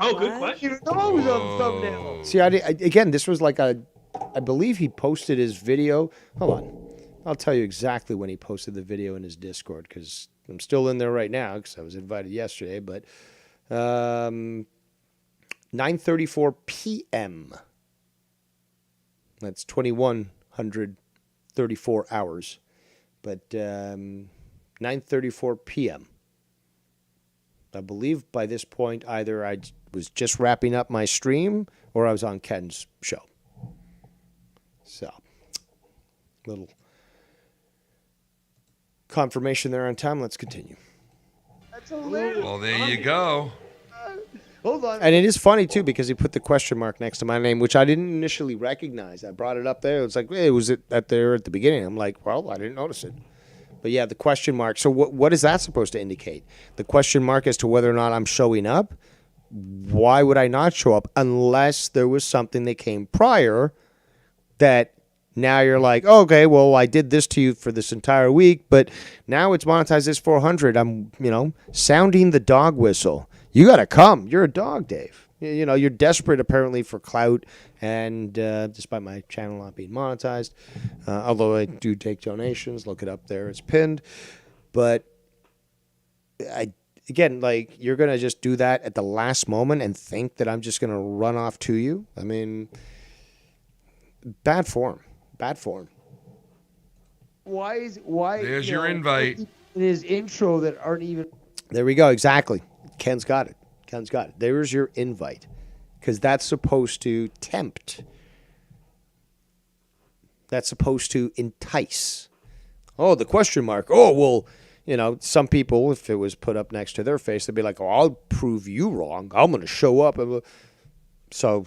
Oh, good question.
You know who's on the thumbnail.
See, again, this was like I believe he posted his video. Hold on. I'll tell you exactly when he posted the video in his Discord, because I'm still in there right now because I was invited yesterday. But 9:34 p.m. That's 2134 hours. But 9:34 p.m. I believe by this point either I was just wrapping up my stream or I was on Ken's show. So, little confirmation there on time. Let's continue.
That's hilarious.
Well, there you go.
Hold on.
And it is funny, too, because he put the question mark next to my name, which I didn't initially recognize. I brought it up there. It was like, hey, was it there at the beginning? I'm like, well, I didn't notice it. But yeah, the question mark. So what is that supposed to indicate? The question mark as to whether or not I'm showing up? Why would I not show up unless there was something that came prior that now you're like, oh, okay, well, I did this to you for this entire week, but now it's monetized this 400. I'm, sounding the dog whistle. You got to come. You're a dog, Dave. You're desperate apparently for clout, and despite my channel not being monetized, although I do take donations, look it up there, it's pinned. But again, like, you're going to just do that at the last moment and think that I'm just going to run off to you? I mean, bad form. Bad form.
Why?
There's your invite.
In his intro that aren't even.
There we go. Exactly. Ken's got it. There's your invite. Because that's supposed to tempt. That's supposed to entice. Oh, the question mark. Oh, well, some people, if it was put up next to their face, they'd be like, oh, I'll prove you wrong. I'm going to show up. So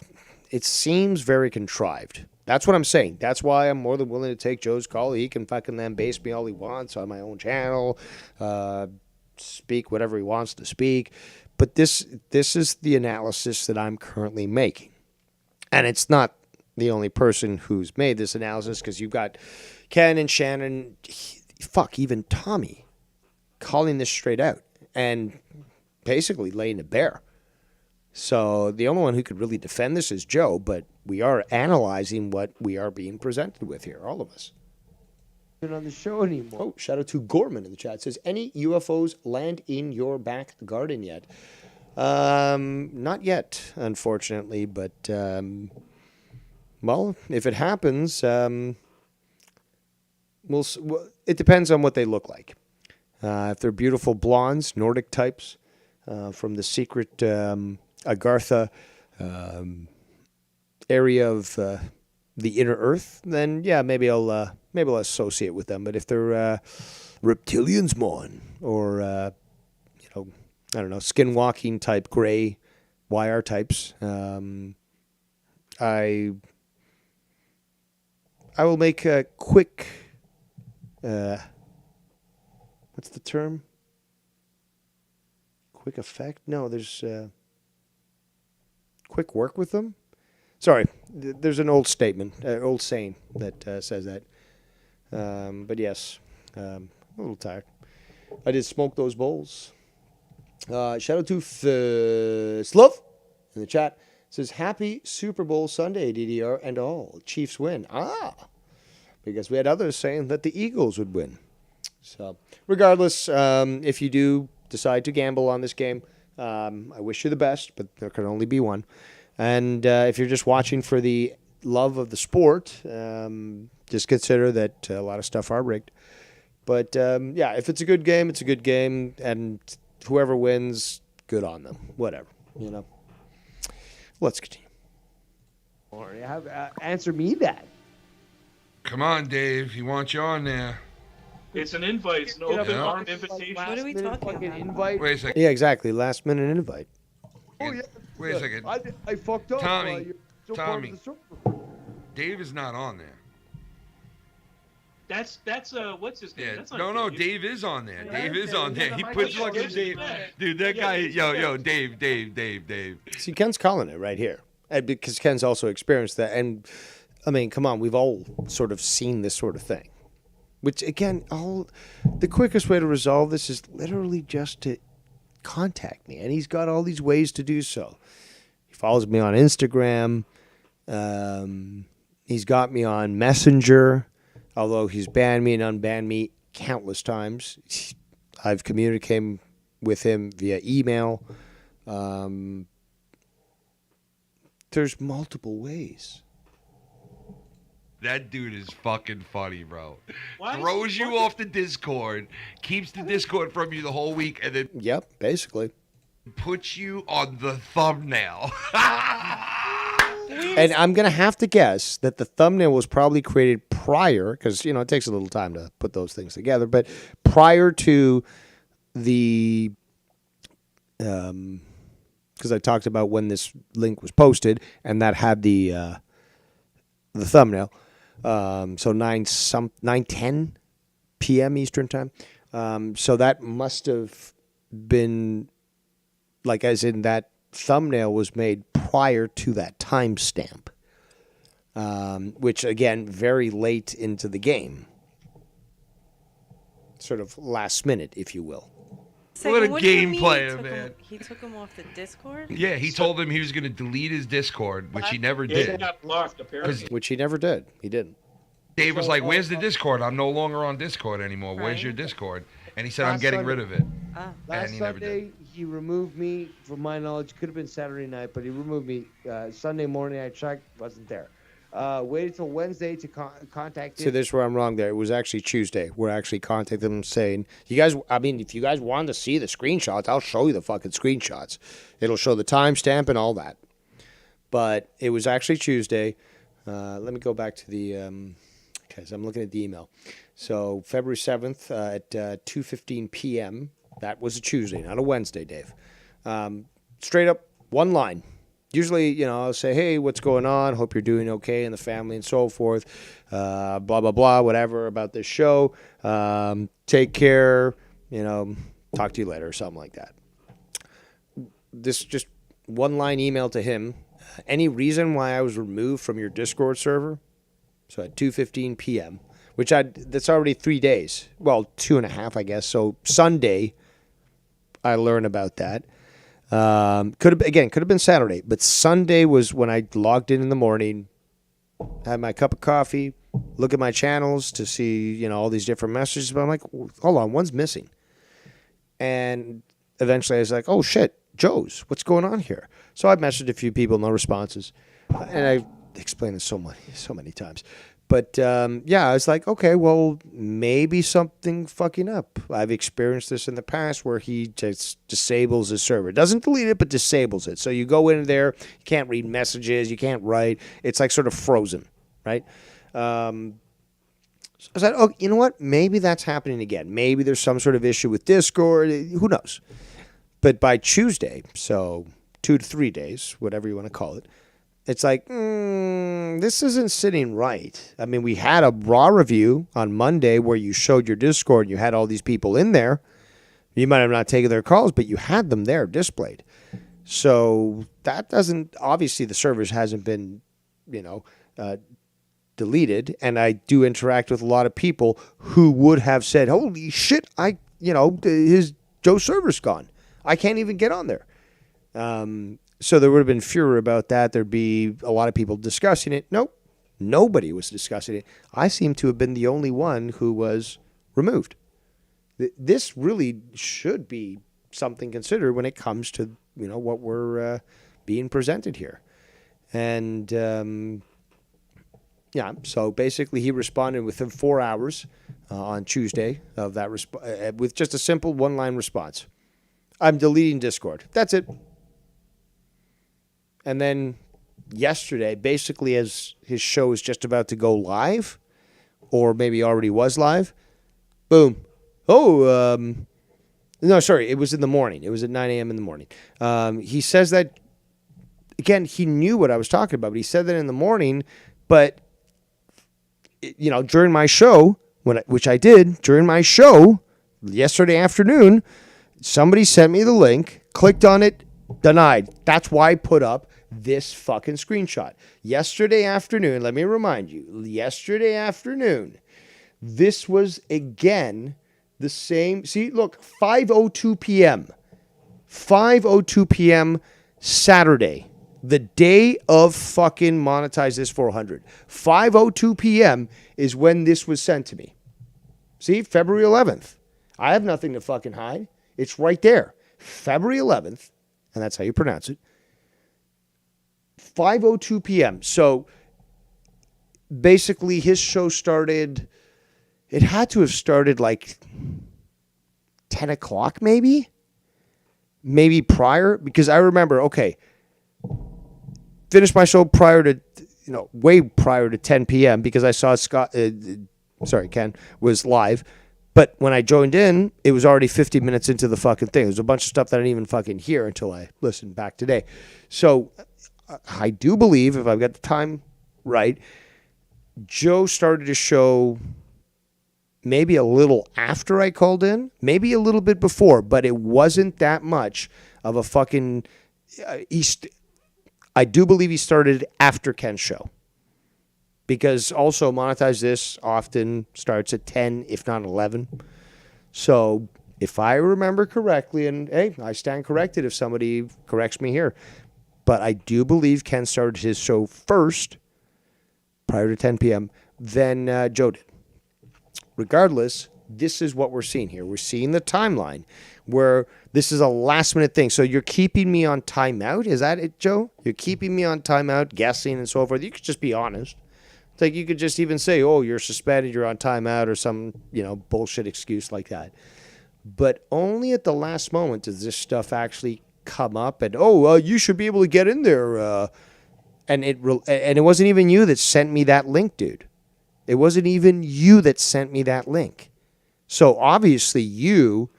it seems very contrived. That's what I'm saying. That's why I'm more than willing to take Joe's call. He can fucking lambaste me all he wants on my own channel, speak whatever he wants to speak. But this is the analysis that I'm currently making. And it's not the only person who's made this analysis, because you've got Ken and Shannon, even Tommy, calling this straight out and basically laying it bare. So the only one who could really defend this is Joe, but we are analyzing what we are being presented with here, all of us.
On the show anymore.
Oh, shout out to Gorman in the chat. It says, any UFOs land in your back garden yet? Not yet, unfortunately, but well, if it happens, it depends on what they look like. If they're beautiful blondes, Nordic types, from the secret Agartha area of the inner Earth, then yeah, maybe I'll associate with them. But if they're reptilians, mon, or I don't know, skinwalking type gray YR types, I will make a quick. What's the term? Quick effect? No, there's quick work with them. Sorry, there's an old statement, old saying that says that. But yes, a little tired. I did smoke those bowls. Shout out to Slov in the chat. Says, happy Super Bowl Sunday, DDR and all. Chiefs win. Because we had others saying that the Eagles would win. So, regardless, if you do decide to gamble on this game, I wish you the best, but there can only be one. And if you're just watching for the love of the sport, just consider that a lot of stuff are rigged. But yeah, if it's a good game, it's a good game, and whoever wins, good on them. Whatever, you know. Let's continue.
Or answer me that.
Come on, Dave. He wants you on there.
It's an invite. It's an open arm invitation.
What are we talking about?
Invite.
Wait a second.
Yeah, exactly. Last minute invite.
Oh yeah.
Wait a second.
I fucked up.
Tommy.
You're still part of
Tommy.
the server.
Dave is not on there.
That's what's his name?
Yeah.
That's not
No,
Dave.
Dave is on there. Dave is on there. He
Mike
puts
Tyson.
fucking Dave. Dude, that
Yeah,
guy.
he's
Yo, Dave.
See, Ken's calling it right here, and because Ken's also experienced that. And I mean, come on, we've all sort of seen this sort of thing. Which again, the quickest way to resolve this is literally just to contact me, and he's got all these ways to do so. He follows me on Instagram. He's got me on Messenger, although he's banned me and unbanned me countless times. I've communicated with him via email. There's multiple ways.
That dude is fucking funny, bro.
Why is
Throws
he
you off the Discord, keeps the Discord from you the whole week, and then
Yep, basically.
puts you on the thumbnail.
And I'm going to have to guess that the thumbnail was probably created prior, because, you know, it takes a little time to put those things together, but prior to the, because I talked about when this link was posted, and that had the thumbnail. So 9:10 p.m. Eastern time. So that must have been, like, as in that thumbnail was made prior to that timestamp, which, again, very late into the game. Sort of last minute, if you will.
What a
what do you
game
mean
player,
he took
man.
him- He took him off the Discord?
Yeah, he told him he was going to delete his Discord, which he never
Yeah, he
did.
got blocked apparently.
Which he never did. He didn't.
Dave was like, "Where's the Discord? I'm no longer on Discord anymore. Where's your Discord?" And he said, "I'm
Last
getting
Sunday-
rid of it."
Last
And he never did.
Sunday, he removed me. From my knowledge, could have been Saturday night, but he removed me. Sunday morning, I checked, wasn't there. Waited till Wednesday to contact him.
See, this is where I'm wrong there. It was actually Tuesday. We're actually contacting them saying, you guys, I mean, if you guys wanted to see the screenshots, I'll show you the fucking screenshots. It'll show the timestamp and all that. But it was actually Tuesday. Let me go back to the, okay, so I'm looking at the email. So February 7th at 2:15 p.m. That was a Tuesday, not a Wednesday, Dave. Straight up, one line. Usually, you know, I'll say, hey, what's going on? Hope you're doing okay in the family and so forth. Blah, blah, blah, whatever about this show. Take care. You know, talk to you later or something like that. This just one line email to him. Any reason why I was removed from your Discord server? So at 2:15 p.m., that's already 3 days. Well, 2.5, I guess. So Sunday, I learned about that. Could have been Saturday, but Sunday was when I logged in the morning, had my cup of coffee, look at my channels to see, you know, all these different messages. But I'm like, hold on, one's missing. And eventually I was like, oh shit, Joe's, what's going on here? So I messaged a few people, no responses. And I explained it so many times. But yeah, I was like, okay, well, maybe something fucking up. I've experienced this in the past where he just disables his server. Doesn't delete it, but disables it. So you go in there, you can't read messages, you can't write. It's like sort of frozen, right? So I said, oh, you know what? Maybe that's happening again. Maybe there's some sort of issue with Discord. Who knows? But by Tuesday, so 2 to 3 days, whatever you want to call it, it's like, this isn't sitting right. I mean, we had a raw review on Monday where you showed your Discord and you had all these people in there. You might have not taken their calls, but you had them there displayed. So that doesn't, obviously the servers hasn't been, you know, deleted. And I do interact with a lot of people who would have said, holy shit, his Joe's server's gone. I can't even get on there. So there would have been furor about that. There'd be a lot of people discussing it. Nope. Nobody was discussing it. I seem to have been the only one who was removed. This really should be something considered when it comes to, you know, what we're being presented here. And Yeah, so basically he responded within 4 hours on Tuesday of that with just a simple one-line response. I'm deleting Discord. That's it. And then yesterday, basically as his show was just about to go live, or maybe already was live, boom. Oh, no, sorry, it was in the morning. It was at 9 a.m. in the morning. He says that, again, he knew what I was talking about, but he said that in the morning, but during my show, which I did during my show yesterday afternoon, somebody sent me the link, clicked on it, denied. That's why I put up this fucking screenshot. Yesterday afternoon, let me remind you, yesterday afternoon, this was again the same. See, look, 5:02 p.m. 5:02 p.m. Saturday. The day of fucking Monetize This 400. 5:02 p.m. is when this was sent to me. See, February 11th. I have nothing to fucking hide. It's right there. February 11th, and that's how you pronounce it. 5:02 p.m. So basically his show started, it had to have started like 10 o'clock maybe? Maybe prior, because I remember, okay, finished my show prior to, way prior to 10 p.m. because I saw Ken was live. But when I joined in, it was already 50 minutes into the fucking thing. There's a bunch of stuff that I didn't even fucking hear until I listened back today. So I do believe, if I've got the time right, Joe started his show maybe a little after I called in, maybe a little bit before, but it wasn't that much of a fucking... I do believe he started after Ken's show. Because also Monetize This often starts at 10, if not 11. So if I remember correctly, and hey, I stand corrected if somebody corrects me here, but I do believe Ken started his show first, prior to 10 p.m., then Joe did. Regardless, this is what we're seeing here. We're seeing the timeline where this is a last-minute thing. So you're keeping me on timeout? Is that it, Joe? You're keeping me on timeout, guessing and so forth. You could just be honest. It's like you could just even say, oh, you're suspended, you're on timeout, or some, bullshit excuse like that. But only at the last moment does this stuff actually come up and, you should be able to get in there. And it wasn't even you that sent me that link, dude. It wasn't even you that sent me that link. So obviously you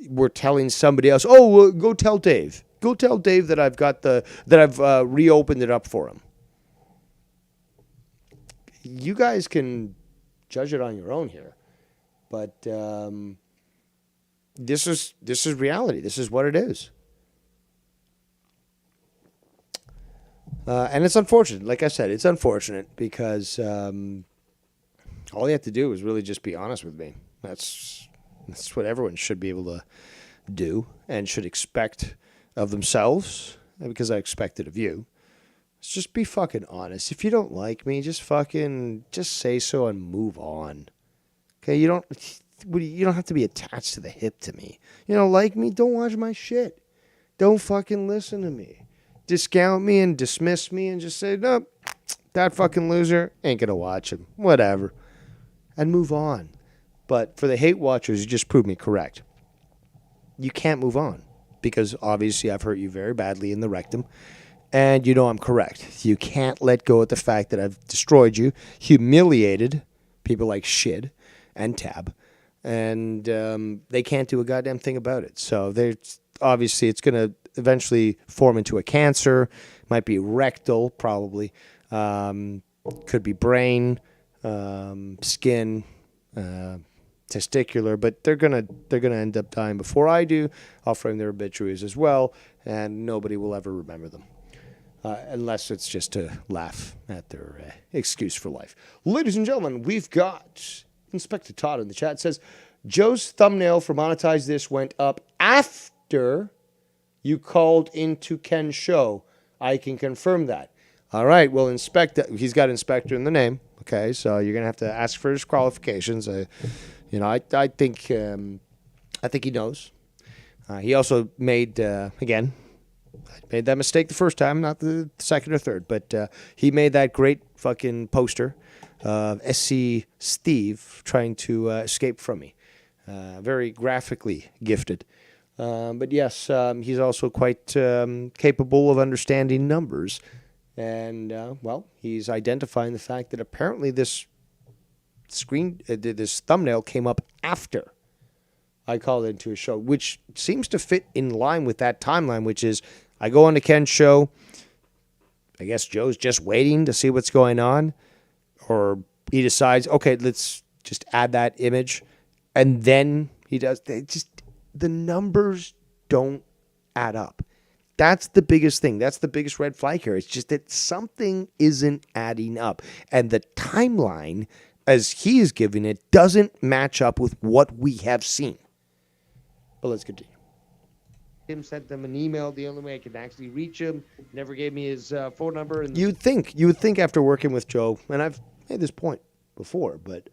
were telling somebody else, go tell Dave. Go tell Dave that I've reopened it up for him. You guys can judge it on your own here, but this is reality. This is what it is, and it's unfortunate. Like I said, it's unfortunate because all you have to do is really just be honest with me. That's what everyone should be able to do and should expect of themselves, because I expect it of you. Just be fucking honest. If you don't like me, just say so and move on. Okay, you don't have to be attached to the hip to me. You don't like me? Don't watch my shit. Don't fucking listen to me. Discount me and dismiss me and just say, nope, that fucking loser ain't gonna watch him. Whatever. And move on. But for the hate watchers, you just proved me correct. You can't move on because obviously I've hurt you very badly in the rectum. And I'm correct. You can't let go of the fact that I've destroyed you, humiliated people like Shid and Tab, and they can't do a goddamn thing about it. So obviously it's going to eventually form into a cancer. Might be rectal, probably. Could be brain, skin, testicular, but they're gonna end up dying before I do. I'll frame their obituaries as well, and nobody will ever remember them. Unless it's just to laugh at their excuse for life. Ladies and gentlemen, we've got Inspector Todd in the chat. It says, Joe's thumbnail for Monetize This went up after you called into Ken's show. I can confirm that. All right, well, he's got Inspector in the name. Okay, so you're going to have to ask for his qualifications. I think he knows. He also made, again, I made that mistake the first time, not the second or third. But he made that great fucking poster of SC Steve trying to escape from me. Very graphically gifted. But yes, he's also quite capable of understanding numbers. And, well, he's identifying the fact that apparently this this thumbnail came up after I called into a show, which seems to fit in line with that timeline, which is I go on to Ken's show. I guess Joe's just waiting to see what's going on. Or he decides, okay, let's just add that image. And then he does. The numbers don't add up. That's the biggest thing. That's the biggest red flag here. It's just that something isn't adding up. And the timeline, as he is giving it, doesn't match up with what we have seen. But let's continue.
Tim sent them an email. The only way I could actually reach him. Never gave me his phone number. And
You would think after working with Joe, and I've made this point before, but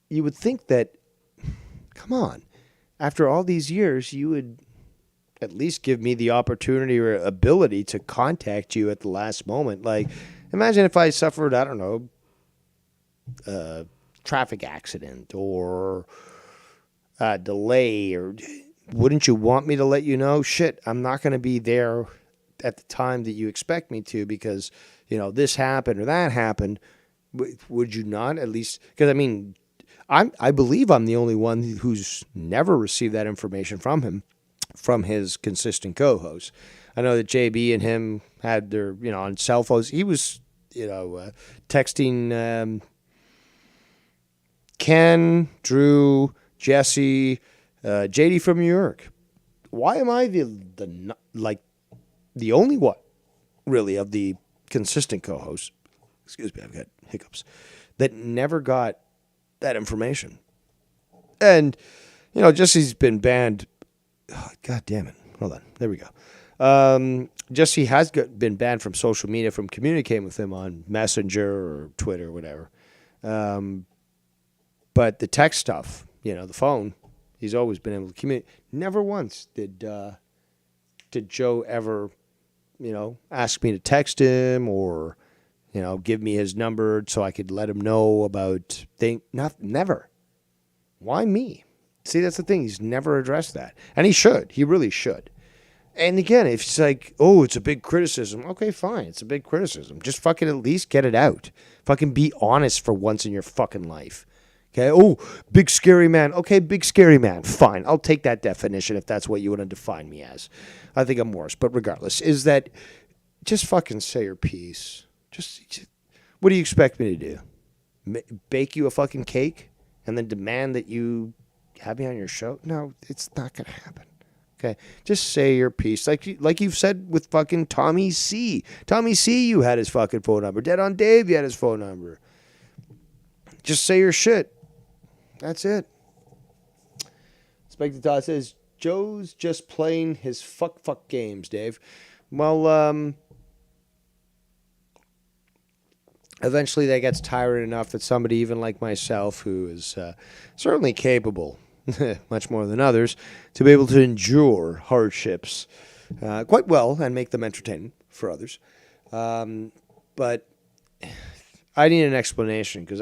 you would think that, come on, after all these years, you would at least give me the opportunity or ability to contact you at the last moment. Like, imagine if I suffered, I don't know, a traffic accident or a delay, or wouldn't you want me to let you know? Shit, I'm not going to be there at the time that you expect me to because, this happened or that happened. Would you not at least? Because, I mean, I believe I'm the only one who's never received that information from him, from his consistent co-host. I know that JB and him had their, on cell phones. He was, texting Ken, Drew, Jesse, JD from New York. Why am I the only one, really, of the consistent co-hosts? Excuse me, I've got hiccups. That never got that information. And, Jesse's been banned. Oh, God damn it. Hold on. There we go. Jesse has been banned from social media, from communicating with him on Messenger or Twitter or whatever. But the text stuff, the phone, he's always been able to communicate. Never once did Joe ever, ask me to text him or, give me his number so I could let him know about things. Never. Why me? See, that's the thing. He's never addressed that. And he should. He really should. And again, if it's like, oh, it's a big criticism. Okay, fine. It's a big criticism. Just fucking at least get it out. Fucking be honest for once in your fucking life. Okay? Oh, big scary man. Okay, big scary man. Fine. I'll take that definition if that's what you want to define me as. I think I'm worse. But regardless, is that just fucking say your piece. Just what do you expect me to do? Bake you a fucking cake and then demand that you have me on your show? No, it's not going to happen. Okay? Just say your piece. Like you've said with fucking Tommy C. Tommy C, you had his fucking phone number. Dead on Dave, you had his phone number. Just say your shit. That's it. Spectre Todd says, Joe's just playing his fuck games, Dave. Well, eventually that gets tiring enough that somebody even like myself, who is certainly capable, much more than others, to be able to endure hardships quite well and make them entertaining for others. But I need an explanation because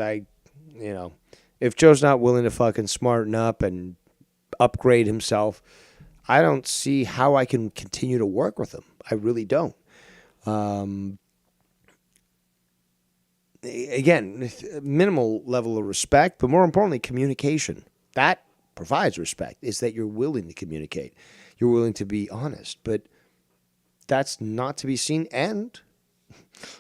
if Joe's not willing to fucking smarten up and upgrade himself, I don't see how I can continue to work with him. I really don't. Again, minimal level of respect, but more importantly, communication. That provides respect, is that you're willing to communicate. You're willing to be honest, but that's not to be seen. And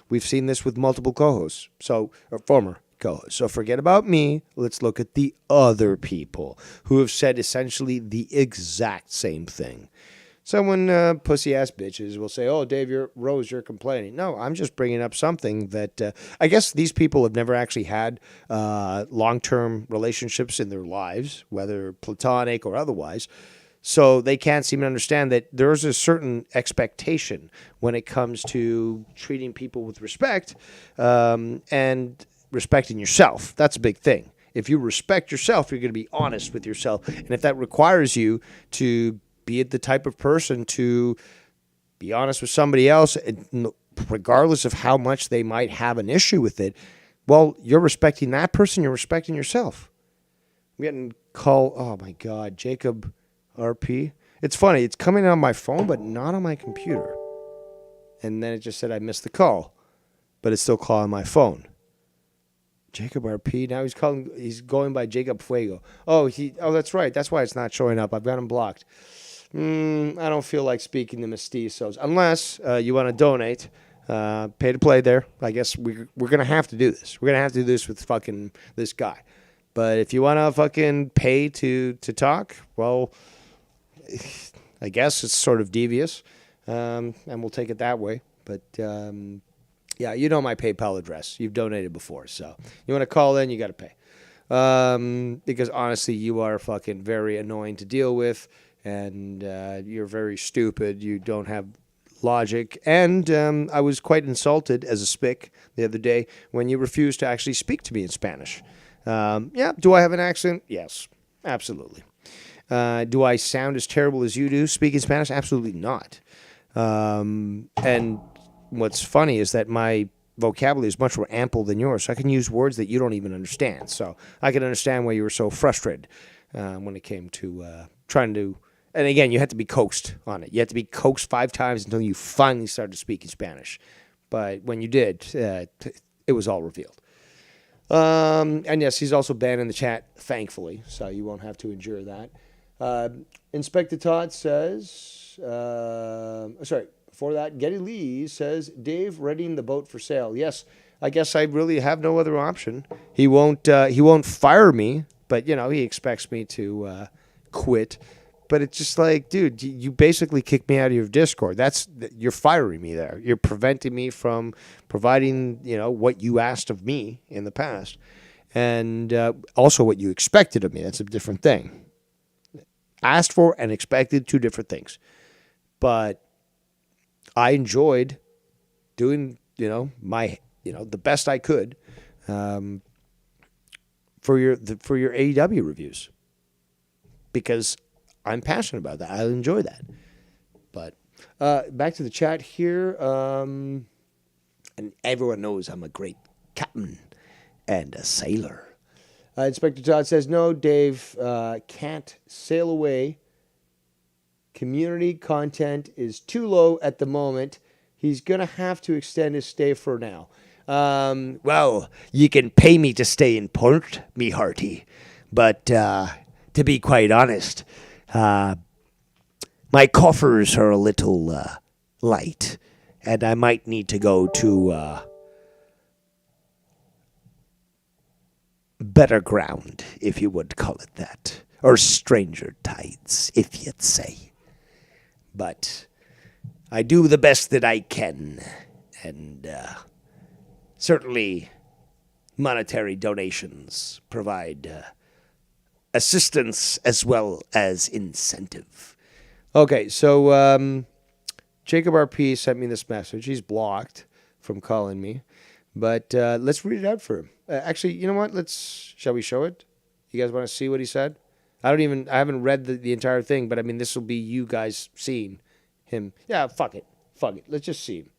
we've seen this with multiple co-hosts, or former co-hosts. So forget about me. Let's look at the other people who have said essentially the exact same thing. Someone, pussy-ass bitches, will say, oh, Dave, you're complaining. No, I'm just bringing up something that I guess these people have never actually had long-term relationships in their lives, whether platonic or otherwise. So they can't seem to understand that there's a certain expectation when it comes to treating people with respect and respecting yourself. That's a big thing. If you respect yourself, you're going to be honest with yourself. And if that requires you to be the type of person to be honest with somebody else, regardless of how much they might have an issue with it, well, you're respecting that person, you're respecting yourself. I'm getting call. Oh my God, Jacob RP. It's funny. It's coming on my phone, but not on my computer. And then it just said I missed the call, but it's still calling my phone. Jacob RP. Now he's calling. He's going by Jacob Fuego. Oh, that's right. That's why it's not showing up. I've got him blocked. I don't feel like speaking to mestizos unless you want to donate. Pay to play there. I guess we're gonna have to do this. We're gonna have to do this with fucking this guy. But if you want to fucking pay to talk, well, I guess it's sort of devious, and we'll take it that way. But yeah, you know my PayPal address. You've donated before, so you want to call in, you got to pay. Because honestly, you are fucking very annoying to deal with, and you're very stupid. You don't have logic, and I was quite insulted as a spick the other day when you refused to actually speak to me in Spanish. Yeah, do I have an accent? Yes, absolutely. Do I sound as terrible as you do speaking Spanish? Absolutely not. And what's funny is that my vocabulary is much more ample than yours, so I can use words that you don't even understand. So I can understand why you were so frustrated when it came to trying to. And again, you had to be coaxed on it. You had to be coaxed 5 times until you finally started speaking Spanish. But when you did, it was all revealed. And yes, he's also banned in the chat, thankfully, so you won't have to endure that. Inspector Todd says, sorry, before that, Getty Lee says, Dave readying the boat for sale. Yes, I guess I really have no other option. He won't fire me, but, you know, he expects me to quit. But it's just like, dude, you basically kicked me out of your Discord. You're firing me there. You're preventing me from providing, you know, what you asked of me in the past, and also what you expected of me. That's a different thing. Asked for and expected, 2 different things. But I enjoyed doing, the best I could for your AEW reviews, because I'm passionate about that. I enjoy that. But back to the chat here. And everyone knows I'm a great captain and a sailor. Inspector Todd says, no, Dave can't sail away. Community content is too low at the moment. He's going to have to extend his stay for now. Well, you can pay me to stay in port, me hearty. But to be quite honest, my coffers are a little light, and I might need to go to better ground, if you would call it that, or stranger tides, if you'd say. But I do the best that I can, and certainly monetary donations provide assistance as well as incentive. Okay, so Jacob RP sent me this message. He's blocked from calling me, but let's read it out for him. Actually, you know what? Shall we show it? You guys want to see what he said? I haven't read the entire thing, but I mean, this will be you guys seeing him. Yeah, fuck it. Let's just see him.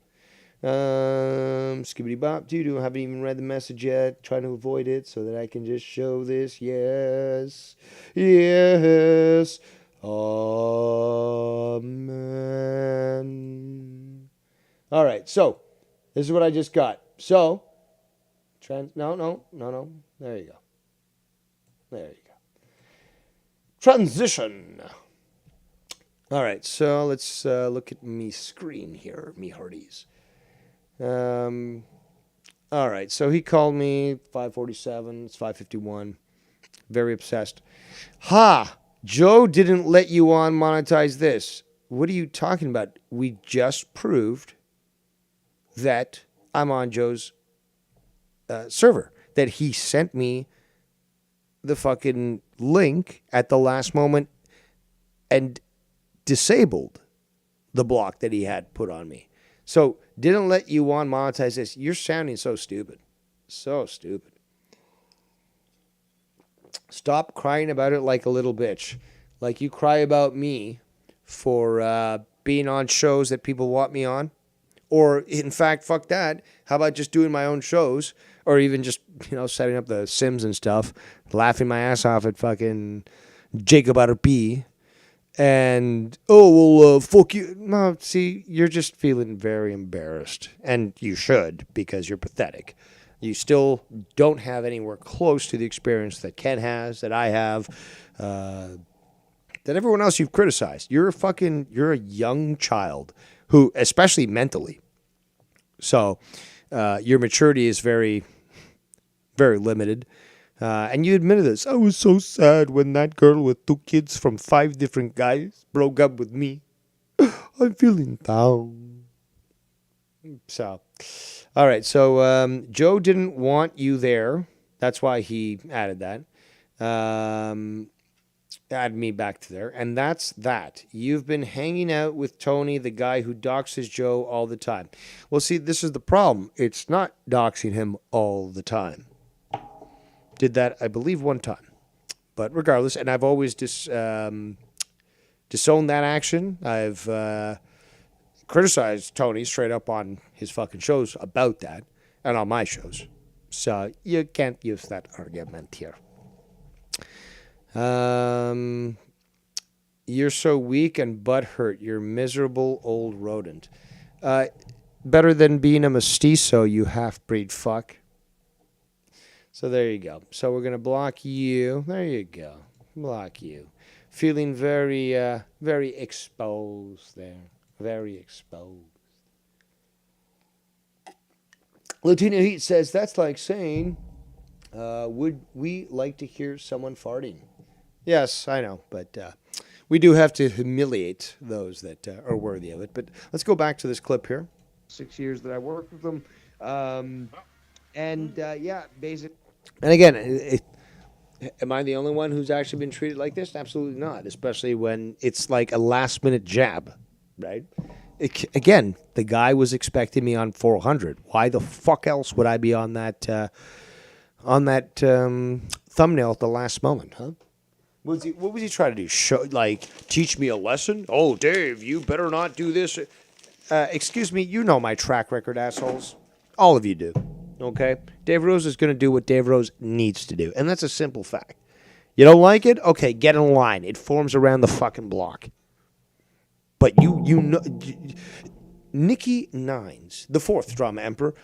Skibbity bop doo. Haven't even read the message yet. Trying to avoid it so that I can just show this. Yes. Amen. All right. So this is what I just got. So no. There you go. Transition. All right. So let's look at me screen here, me hearties. All right, so he called me 5:47. It's 5:51. Very obsessed. Ha! Joe didn't let you on monetize this. What are you talking about? We just proved that I'm on Joe's server. That he sent me the fucking link at the last moment and disabled the block that he had put on me. So, didn't let you on monetize this. You're sounding so stupid. So stupid. Stop crying about it like a little bitch. Like you cry about me for being on shows that people want me on. Or, in fact, fuck that. How about just doing my own shows? Or even just, setting up the Sims and stuff, laughing my ass off at fucking Jacob out of B. And, fuck you. No, see, you're just feeling very embarrassed. And you should, because you're pathetic. You still don't have anywhere close to the experience that Ken has, that I have, that everyone else you've criticized. You're a young child who, especially mentally. So, your maturity is very, very limited. And you admitted this. I was so sad when that girl with 2 kids from 5 different guys broke up with me. I'm feeling down. So, all right. So, Joe didn't want you there. That's why he added that. Add me back to there. And that's that. You've been hanging out with Tony, the guy who doxes Joe all the time. Well, see, this is the problem. It's not doxing him all the time. Did that, I believe, one time. But regardless, and I've always disowned that action. I've criticized Tony straight up on his fucking shows about that, and on my shows. So you can't use that argument here. You're so weak and butthurt. You're miserable old rodent. Better than being a mestizo, you half-breed fuck. So there you go. So we're going to block you. There you go. Block you. Feeling very, very exposed there. Very exposed. Latino Heat says, that's like saying, would we like to hear someone farting? Yes, I know, but we do have to humiliate those that are worthy of it. But let's go back to this clip here.
6 years that I worked with them. Yeah, basically.
And again, am I the only one who's actually been treated like this? Absolutely not, especially when it's like a last-minute jab, right? Again, the guy was expecting me on 400. Why the fuck else would I be on that thumbnail at the last moment, huh? What was he trying to do? Teach me a lesson? Oh, Dave, you better not do this. Excuse me, you know my track record, assholes. All of you do. Okay? Dave Rose is going to do what Dave Rose needs to do. And that's a simple fact. You don't like it? Okay, get in line. It forms around the fucking block. But you know... Nikki Nines, the 4th Drama Emperor,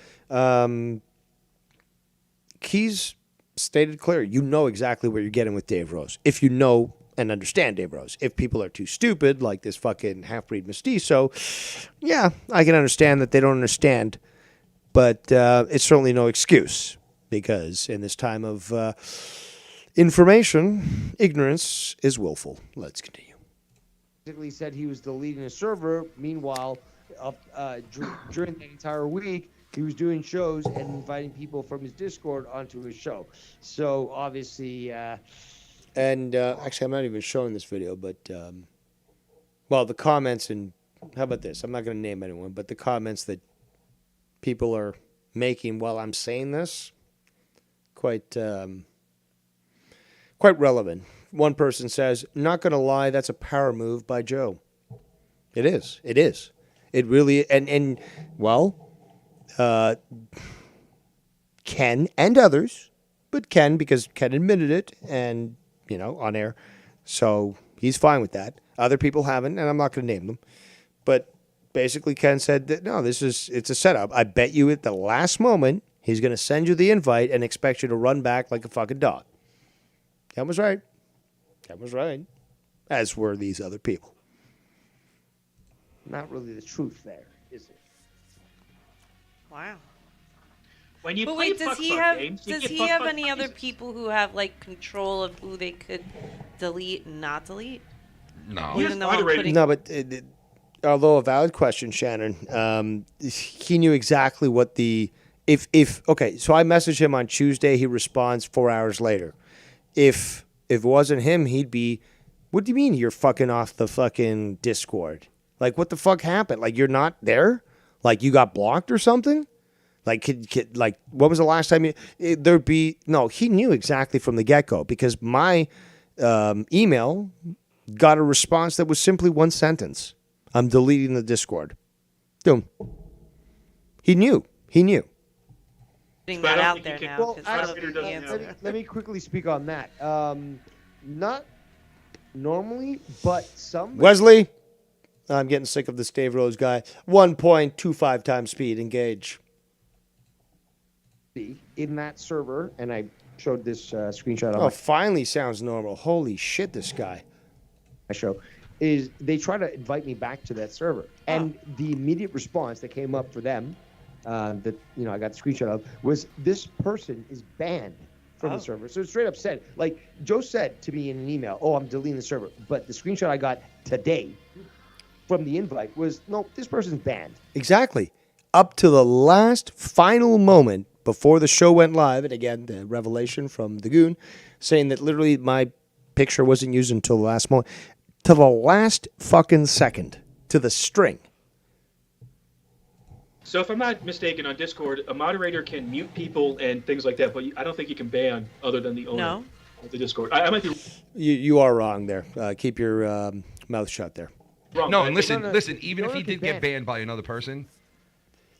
he's stated clear. You know exactly what you're getting with Dave Rose. If you know and understand Dave Rose. If people are too stupid, like this fucking half-breed mestizo, yeah, I can understand that they don't understand. But it's certainly no excuse, because in this time of information, ignorance is willful. Let's continue.
Basically said he was deleting a server. Meanwhile, during that entire week, he was doing shows and inviting people from his Discord onto his show. So obviously,
and actually, I'm not even showing this video, but the comments and how about this? I'm not going to name anyone, but the comments that people are making while I'm saying this, quite relevant. One person says, "Not going to lie, that's a power move by Joe." It is. It is. It really Ken and others, but Ken, because Ken admitted it and, on air. So he's fine with that. Other people haven't, and I'm not going to name them. But basically Ken said that, no, it's a setup. I bet you at the last moment, he's going to send you the invite and expect you to run back like a fucking dog. Ken was right. Ken was right. As were these other people.
Not really the truth there, is it?
Wow.
When you
but
play
wait, does he have any other people who have control of who they could delete and not delete?
No.
Even though I'm putting...
No, but although a valid question, Shannon, he knew exactly what the okay. So I messaged him on Tuesday. He responds 4 hours later. If it wasn't him, he'd be. What do you mean you're fucking off the fucking Discord? What the fuck happened? You're not there? You got blocked or something? What was the last time there'd be... No, he knew exactly from the get-go, because my email got a response that was simply one sentence. I'm deleting the Discord. Boom. He knew. He knew.
Putting
But I
that
don't
out
think
there
you can-
now.
Well,
'cause
actually,
that'll be the
doesn't
answer.
Let me quickly speak on that. Not normally, but some.
Wesley, I'm getting sick of this Dave Rose guy. 1.25 times speed. Engage.
In that server, and I showed this screenshot on
Oh, finally sounds normal. Holy shit, this guy.
my show, is they try to invite me back to that server. And the immediate response that came up for them, that I got the screenshot of, was this person is banned from the server. So it straight up said, like Joe said to me in an email, oh, I'm deleting the server. But the screenshot I got today from the invite was, no, this person's banned.
Exactly. Up to the last final moment before the show went live, and again, the revelation from the Goon, saying that literally my picture wasn't used until the last moment. To the last fucking second. To the string.
So if I'm not mistaken, on Discord, a moderator can mute people and things like that, but I don't think you can ban other than the owner of the Discord. I might be
You are wrong there. Keep your mouth shut there.
wrong.
No,
but I
and
think-
listen. Even if he
can
did get
ban.
banned by another person,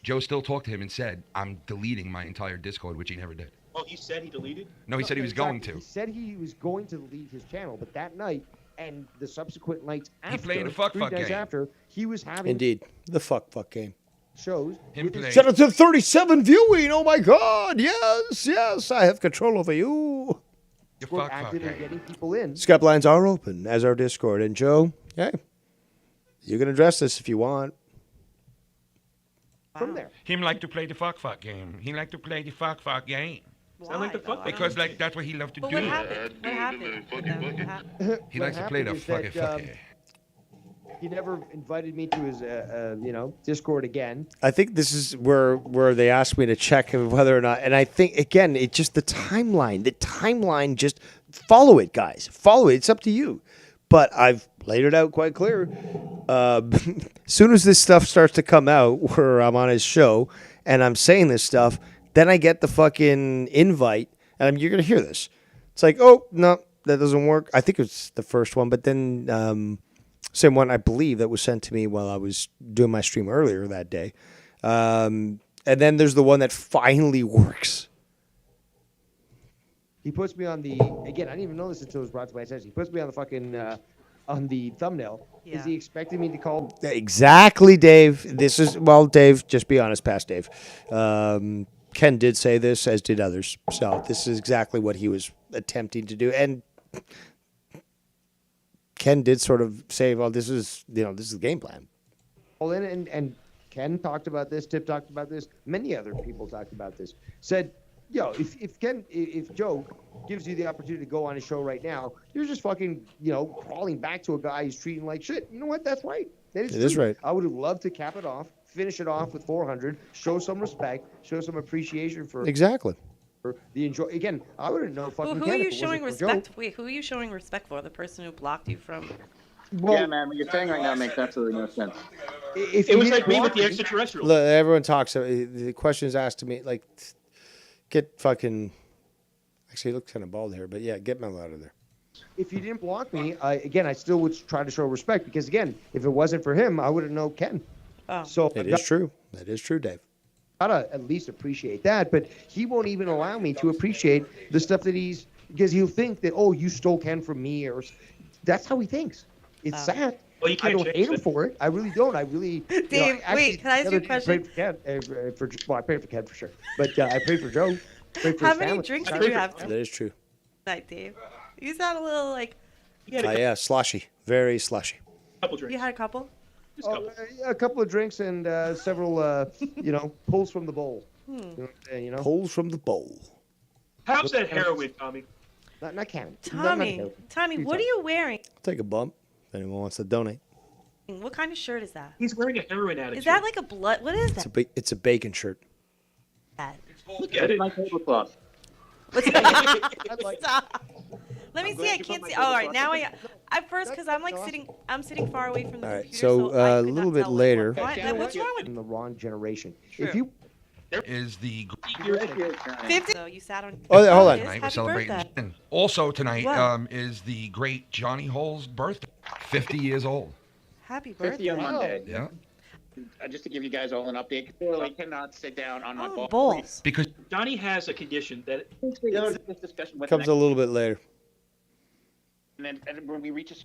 Joe still talked to him and said, "I'm deleting my entire Discord," which he never did.
Oh, he said he deleted?
No, he said he was going
He
to.
said he was going to delete his channel, but that night and the subsequent nights after,
playing the fuck
3
fuck
days
game.
after, he was having
Indeed. The fuck game.
shows.
Him
with his-
playing.
Set it to 37 viewing. Oh my God. Yes. I have control over you.
Discord active and getting people in.
Skype lines are open, as our Discord. And Joe, hey, you can address this if you want.
From there.
Him like to play the fuck game. He like to play the fuck game.
Sound like the fuck
Because like that's what he loved to
But
do.
what happened? What happened? with them? What happened?
He
What
likes to play the
happened is that,
fucky.
He never invited me to his, Discord again.
I think this is where they asked me to check whether or not, and I think again, it just the timeline. Just follow it, guys. Follow it. It's up to you. But I've laid it out quite clear. Soon as this stuff starts to come out, where I'm on his show and I'm saying this stuff, then I get the fucking invite, and you're gonna hear this. It's like, oh no, that doesn't work. I think it's the first one, but then. Same one, I believe, that was sent to me while I was doing my stream earlier that day. And then there's the one that finally works.
He puts me on the, again, I didn't even know this until it was brought to my attention. He puts me on the fucking, on the thumbnail.
Yeah.
Is he expecting me to call?
Exactly, Dave. This is, well, Dave, just be honest, past Dave. Ken did say this, as did others. So this is exactly what he was attempting to do. And Ken did sort of say, well, this is the game plan.
Well, and Ken talked about this, Tip talked about this, many other people talked about this. Said, if Joe gives you the opportunity to go on his show right now, you're just fucking, crawling back to a guy who's treating like shit. You know what? That's right. That
It is
true.
right.
I would have loved to cap it off, finish it off with 400, show some respect, show some appreciation for
Exactly.
the enjoy. Again, I wouldn't know fucking
Who
Ken
are
if
you
it wasn't
showing
for
respect?
Joe.
Wait, who are you showing respect for? The person who blocked you from?
Well,
yeah, man, what you're saying right now makes absolutely no sense.
If
It was
you
like me
didn't
with the
block
extraterrestrials.
Look, everyone talks. The question is asked to me, like, get fucking. Actually, he looks kind of bald here, but yeah, get Mel out of there.
if you didn't block me, I still would try to show respect because, again, if it wasn't for him, I wouldn't know Ken.
Oh.
So
It is true. That is true, Dave.
Gotta at least appreciate that, but he won't even allow me to appreciate the stuff that because he'll think that, oh, you stole Ken from me, or that's how he thinks. It's sad.
Well, you
I
can't
don't
change
him
it.
for it. I really don't. I really.
Dave, wait, can I ask you a question?
I prayed for Ken for sure, but I prayed for Joe. Prayed for
How
his
many
family.
drinks did you have
That is true.
tonight, Dave? You sound a little like
Yeah, sloshy. Very sloshy.
Couple drinks.
you had a couple.
A couple of drinks and several, pulls from the bowl.
Pulls from the bowl.
How's that heroin, Tommy?
Not Ken.
Tommy, what are you wearing?
Take a bump. If anyone wants to donate.
What kind of shirt is that?
He's wearing a heroin addict.
Is that like a blood? What is that?
It's a bacon shirt.
Look at it.
My tablecloth.
Stop. Let me see. I can't see. All right, now at first because I'm sitting far away from the
All right,
computer.
so
I
a
could
little
not
bit
tell what-
later.
What's wrong with
In the wrong generation. If you
Is the
50? So you sat on.
Oh, hold on.
tonight we're
Happy
celebrating.
birthday.
And also tonight
What?
is the great Johnny Hull's birthday. 50 years old.
Happy
50
birthday.
on Monday.
Yeah.
Just to give you guys all an update, I cannot sit down on my ball.
Balls.
Because
Johnny has a condition that
This discussion with
Comes a little bit later.
and then when we reach a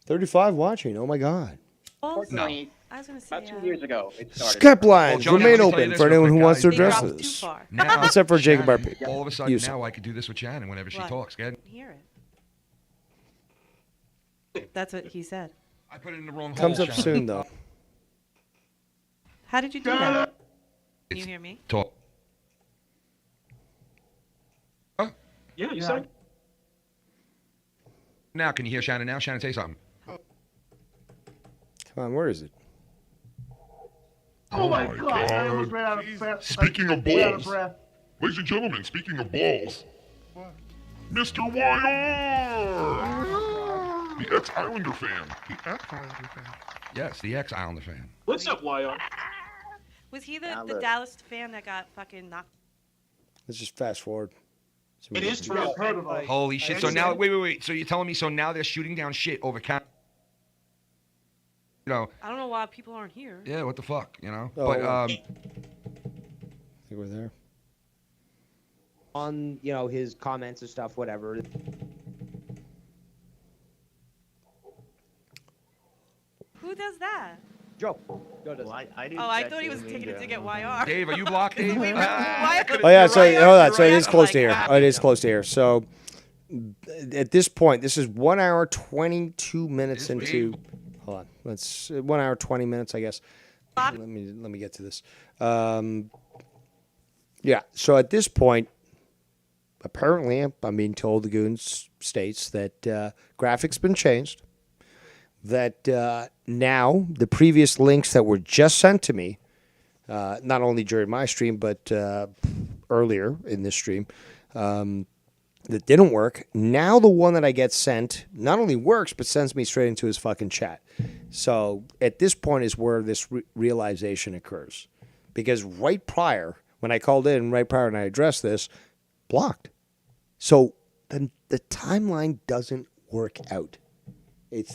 35 watching. Oh my God.
Unfortunately,
I was gonna say
about 2 years ago, it started.
Skep lines
Johnny,
remain
let me tell you
open
this
for
real
anyone
quick,
who wants to
guys.
address
dropped too
this.
far.
Now,
Except for Jacob
Shannon,
RP.
all of a sudden,
Use it.
now I could do this with Shannon whenever she
What?
talks. Good.
Hear it. That's what he said.
I put it in the wrong
Comes
hole,
up
Shannon.
soon, though.
How did you do that? Can you hear me?
Talk.
Yeah, you said.
Now, can you hear Shannon now? Shannon, say something.
Come on, where is it?
Oh my God! I almost ran out of breath.
Speaking of
Ran out of
balls,
breath.
ladies and gentlemen, speaking of balls, Mr. YR! The ex-Islander fan. The ex-Islander fan.
Yes, the ex-Islander fan.
What's up, YR?
Was he the Dallas fan that got fucking knocked?
Let's just fast forward.
It is true.
Holy shit. So now, wait. So you're telling me, so now they're shooting down shit over you know,
I don't know why people aren't here.
yeah, what the fuck, you know?
Oh,
But,
I think we're there.
On his comments and stuff, whatever.
Who does that?
Joe. Joe does.
I thought he was taking a dig at YR.
Dave, are you blocked, Dave?
Oh yeah, so hold on. So it is close to here. Oh, it is close to here. So at this point, this is 1 hour 22 minutes into. Hold on. Let's 1 hour 20 minutes, I guess. Let me get to this. Yeah. So at this point, apparently, I'm being told the Goons states that graphics been changed. That now the previous links that were just sent to me, not only during my stream but earlier in this stream, that didn't work. Now the one that I get sent not only works but sends me straight into his fucking chat. So at this point is where this realization occurs, because right prior when I called in, right prior when I addressed this, blocked. So then the timeline doesn't work out.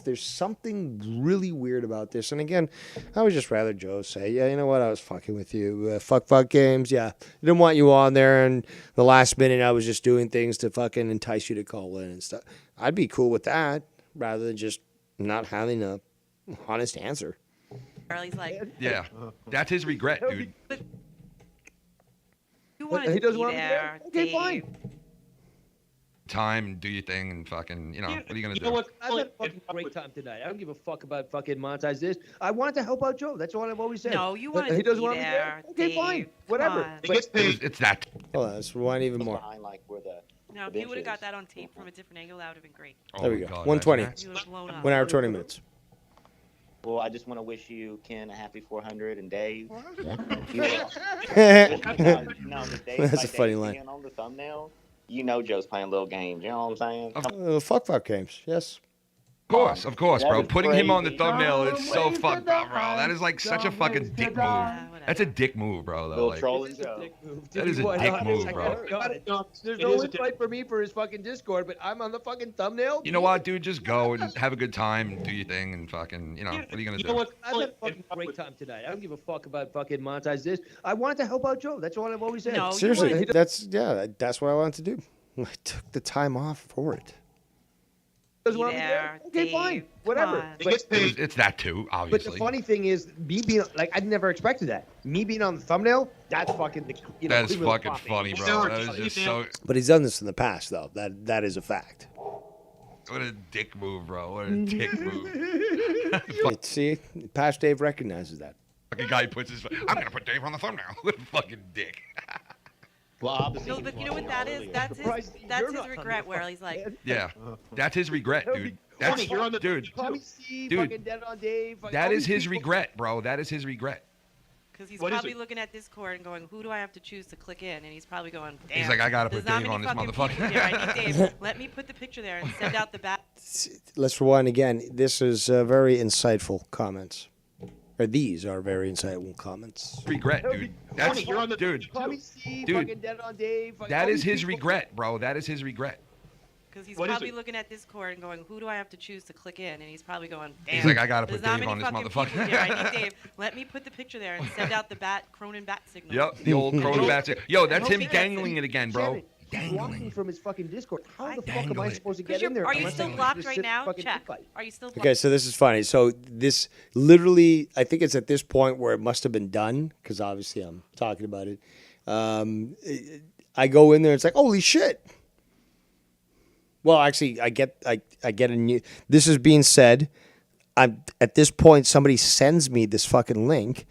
There's something really weird about this. And again, I would just rather Joe say, yeah, you know what? I was fucking with you. Fuck games. Yeah. I didn't want you on there. And the last minute, I was just doing things to fucking entice you to call in and stuff. I'd be cool with that rather than just not having a honest answer.
Charlie's like,
Yeah. That's his regret, dude.
you wanted
He
to
doesn't
be
want to be
there.
there? Okay,
Dave.
fine.
Time and do your thing and fucking, you know, what are you going to do?
know what? I had a fucking great time tonight. I don't give a fuck about fucking monetize this. I wanted to help out Joe. That's what I've always said.
No, you
But
wanted
he
to
doesn't
be
want me
there.
Okay,
Dave,
fine.
come
Whatever.
on.
But
It's that.
Hold on. Let's rewind even more.
No, if you would have got that on tape from a different angle, that would have been great.
There we go. 120.
You would have blown up.
1 hour 20 minutes.
Well, I just want to wish you, Ken, a happy 400 and Dave.
That's a funny line.
On the thumbnail, you know Joe's playing little games. You know what I'm saying?
Fuck games. Yes.
Of course,
That
bro.
is
Putting him on the
crazy.
thumbnail, it's so fucked up, bro. That is like such a fucking dick move. That's a dick move, bro. Though,
Little
like,
trolling Joe.
that is a dick move, bro.
There's no invite for me for his fucking Discord, but I'm on the fucking thumbnail.
You know what, dude? Just go and have a good time and do your thing and fucking, you know, what are you gonna do?
I've had a fucking great time tonight. I don't give a fuck about fucking monetize this. I wanted to help out Joe. That's what I've always said.
Seriously, that's what I wanted to do. I took the time off for it.
Doesn't want me there. Okay, fine. Whatever. But,
It's that too,
but
obviously.
the funny thing is, me being like, I never expected that. Me being on the thumbnail, that's fucking the.
That is
cream of the
fucking
crop,
funny,
baby.
bro. That is just so.
But he's done this in the past, though. That is a fact.
What a dick move, bro. What a dick move.
See, past Dave recognizes that.
Fucking guy puts his. I'm gonna put Dave on the thumbnail. What a fucking dick.
Well, obviously.
No, but you know what that is? That's his regret. Where he's like,
Yeah, that's his regret, dude. That's dude.
Tommy C,
Dude,
fucking Dead on Dave. fucking
That
all
is
these
his
people-
regret, bro. That is his regret.
because he's
What is
probably
it?
looking at Discord and going, "Who do I have to choose to click in?" And he's probably going, "Damn."
He's like, I gotta
there's
put
not
Dave
many
on this
fucking people here. I need
motherfucker.
Dave. Let me put the picture there and send out the bat.
Let's rewind again. This is very insightful comments. Or these are very insightful comments.
Regret, dude. That's dude.
Tommy C,
Dude,
fucking Dead on Dave. fucking
That
all
is
these
his
people-
regret, bro. That is his regret.
Because he's
What is
probably
it?
looking at Discord and going, who do I have to choose to click in? And he's probably going, damn.
He's like, I gotta
there's
put
not
Dave
many
on this
fucking people
motherfucker.
here. I need Dave. Let me put the picture there and send out the Cronin bat signal.
Yep, the old Cronin bat signal. Yo, that's him
Janet,
dangling it again, bro.
Janet, he's blocking from his fucking Discord. How the fuck am
dangle
I
it.
supposed to get in there?
Are you
unless
still
I
blocked
just
right
sit
now?
fucking
Check.
invite?
Are you still blocked?
Okay, so this is funny. So this literally, I think it's at this point where it must have been done because obviously I'm talking about it. I go in there. It's like, holy shit. Well, actually, I get a new. This is being said. I'm at this point. Somebody sends me this fucking link,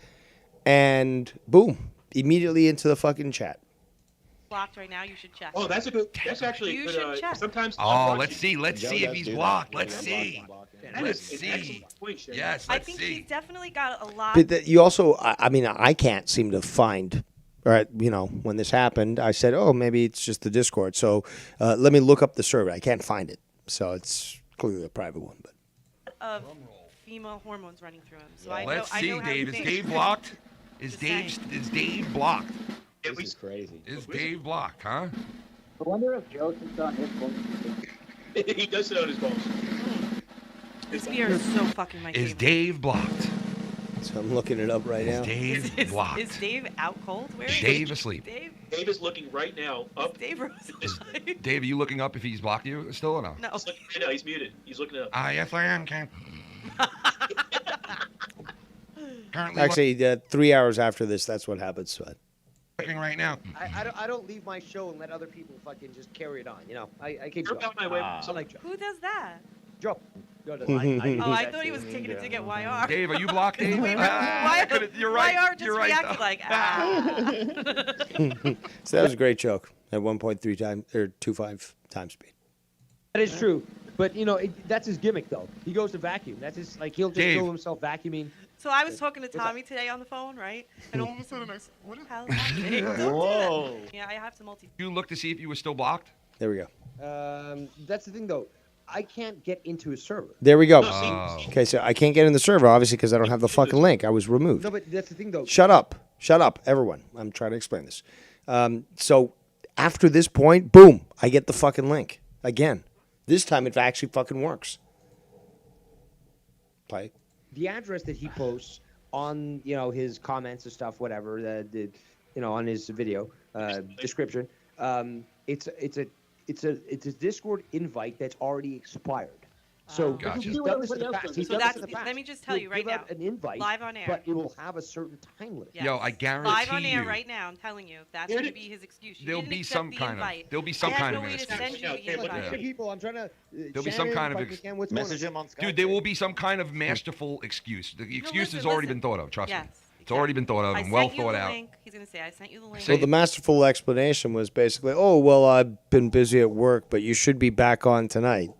and boom, immediately into the fucking chat.
Blocked right now. You should check.
Oh, that's actually
You
a
should
good.
check.
Sometimes.
Oh, let's see if he's blocked. Let's see.
That
Let's
is an
see.
excellent point, Shannon.
Yes,
I
let's
think
see.
he's definitely got a lot.
But you also, I mean, I can't seem to find. Right, when this happened, I said, "Oh, maybe it's just the Discord." So let me look up the server. I can't find it, so it's clearly a private one. But
of female hormones running through him. So
Let's
I
see,
know how
Dave.
you
Is
think.
Dave blocked? Is
Just
Dave blocked?
This is crazy.
Is Dave blocked? Huh?
I wonder if Joe sits on his phone.
He does sit on his balls.
This beer is so fucking my
Is
favorite.
Dave blocked?
so I'm looking it up right now.
Is Dave blocked?
Is Dave out cold? Where is
Dave asleep.
Dave is looking right now up.
Dave Rose.
Dave, are you looking up if he's blocked you still or no?
No.
He's looking right now. He's muted. He's looking up.
Yes, I am, Ken. Currently
Actually, 3 hours after this, that's what happens. So
looking right now.
I don't leave my show and let other people fucking just carry it on. I keep
You're
going.
about my way.
I like Joe.
Who does that?
Joe. Joe does.
Oh, I thought he was taking it to get YR.
Dave, are you blocked, Dave?
Wait,
You're right.
YR just
You're right.
reacted like, ah.
So that was a great joke at 1.3 times or 2.5 times speed.
That is true. But, that's his gimmick, though. He goes to vacuum. That's his, he'll just
Dave.
film himself vacuuming.
So I was talking to Tommy today on the phone, right? And all of a sudden I said, what the hell is happening?
Whoa.
Yeah, I have to multi.
You look to see if you were still blocked?
There we go.
That's the thing, though. I can't get into his server.
There we go.
Oh.
Okay, so I can't get in the server, obviously, because I don't have the fucking link. I was removed.
No, but that's the thing, though.
Shut up, everyone. I'm trying to explain this. So after this point, boom, I get the fucking link again. This time it actually fucking works. Play.
The address that he posts on, his comments and stuff, whatever, on his video description, it's a Discord invite that's already expired. So
Gotcha.
he's done this in the past. He's done this in the past.
Let me just tell you right
He'll
now.
give out an invite,
Live on air.
but it will have a certain time limit.
Yes.
Yo, I guarantee
Live on air
you.
right now. I'm telling you, that's going to be his excuse. You
There'll
didn't
be
accept
some
the
kind of.
invite.
There'll be some
I have
kind
no
of an
way to
excuse.
send you the invite.
People, I'm trying to.
There'll be some kind of
Message him on Skype.
Dude, there will be some kind of masterful excuse. The excuse has
listen,
already
listen.
been thought of. Trust
Yes,
me. It's already been thought of
I
and well
sent you
thought
the
out.
link. He's going to say, I sent you the link.
So the masterful explanation was basically, oh, well, I've been busy at work, but you should be back on tonight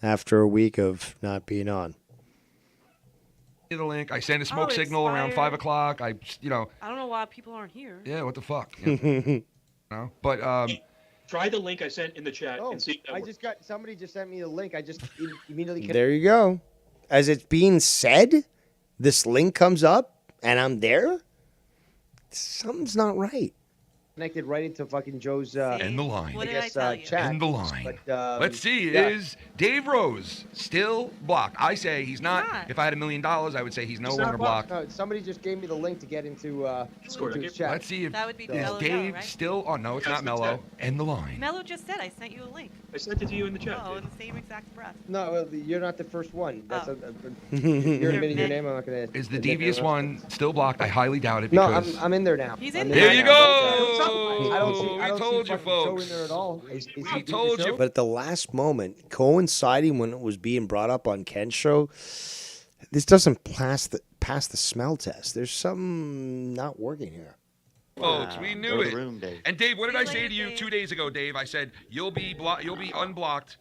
after a week of not being on.
The link. I send a smoke
Oh,
signal around
expired.
5 o'clock. I
don't know why people aren't here.
Yeah, what the fuck? Yeah. No, but
Try the link I sent in the chat
Oh,
and see if that works.
somebody just sent me the link. I just immediately.
There you go. As it's being said, this link comes up and I'm there. Something's not right.
Connected right into fucking Joe's.
End the line.
What did I tell you?
Chat.
End the line.
But,
Let's see.
yeah.
Is Dave Rose still blocked? I say he's not.
not.
If I had $1 million, I would say he's no
He's
longer
not
blocked.
No, somebody just gave me the link to get into his chat.
Let's see if
That would be
is
Mellow Joe,
Dave
right?
still. Oh no, it's
Yeah,
not
it's
Mellow.
the chat.
End the line.
Mello just said I sent you a link.
I sent it to you in the chat.
Oh,
Dave.
in the same exact breath.
No, well, you're not the first one. That's
Oh.
you're admitting your
many.
name. I'm not gonna.
Is the
admit
devious
that.
one still blocked? I highly doubt it.
No,
Because
I'm in there now.
He's
I'm
in
there
there
you
now.
go.
I don't see. I
We
don't
told
see
you,
fucking Joe
folks.
in there at all. Is
We
he
told
the show?
you.
But at the last moment, coinciding when it was being brought up on Ken's show, this doesn't pass the smell test. There's something not working here.
Folks, we knew
Go to
it.
the room, Dave.
And Dave, what did
See
I
you
say
later,
to you
Dave.
2 days ago, Dave? I said you'll be unblocked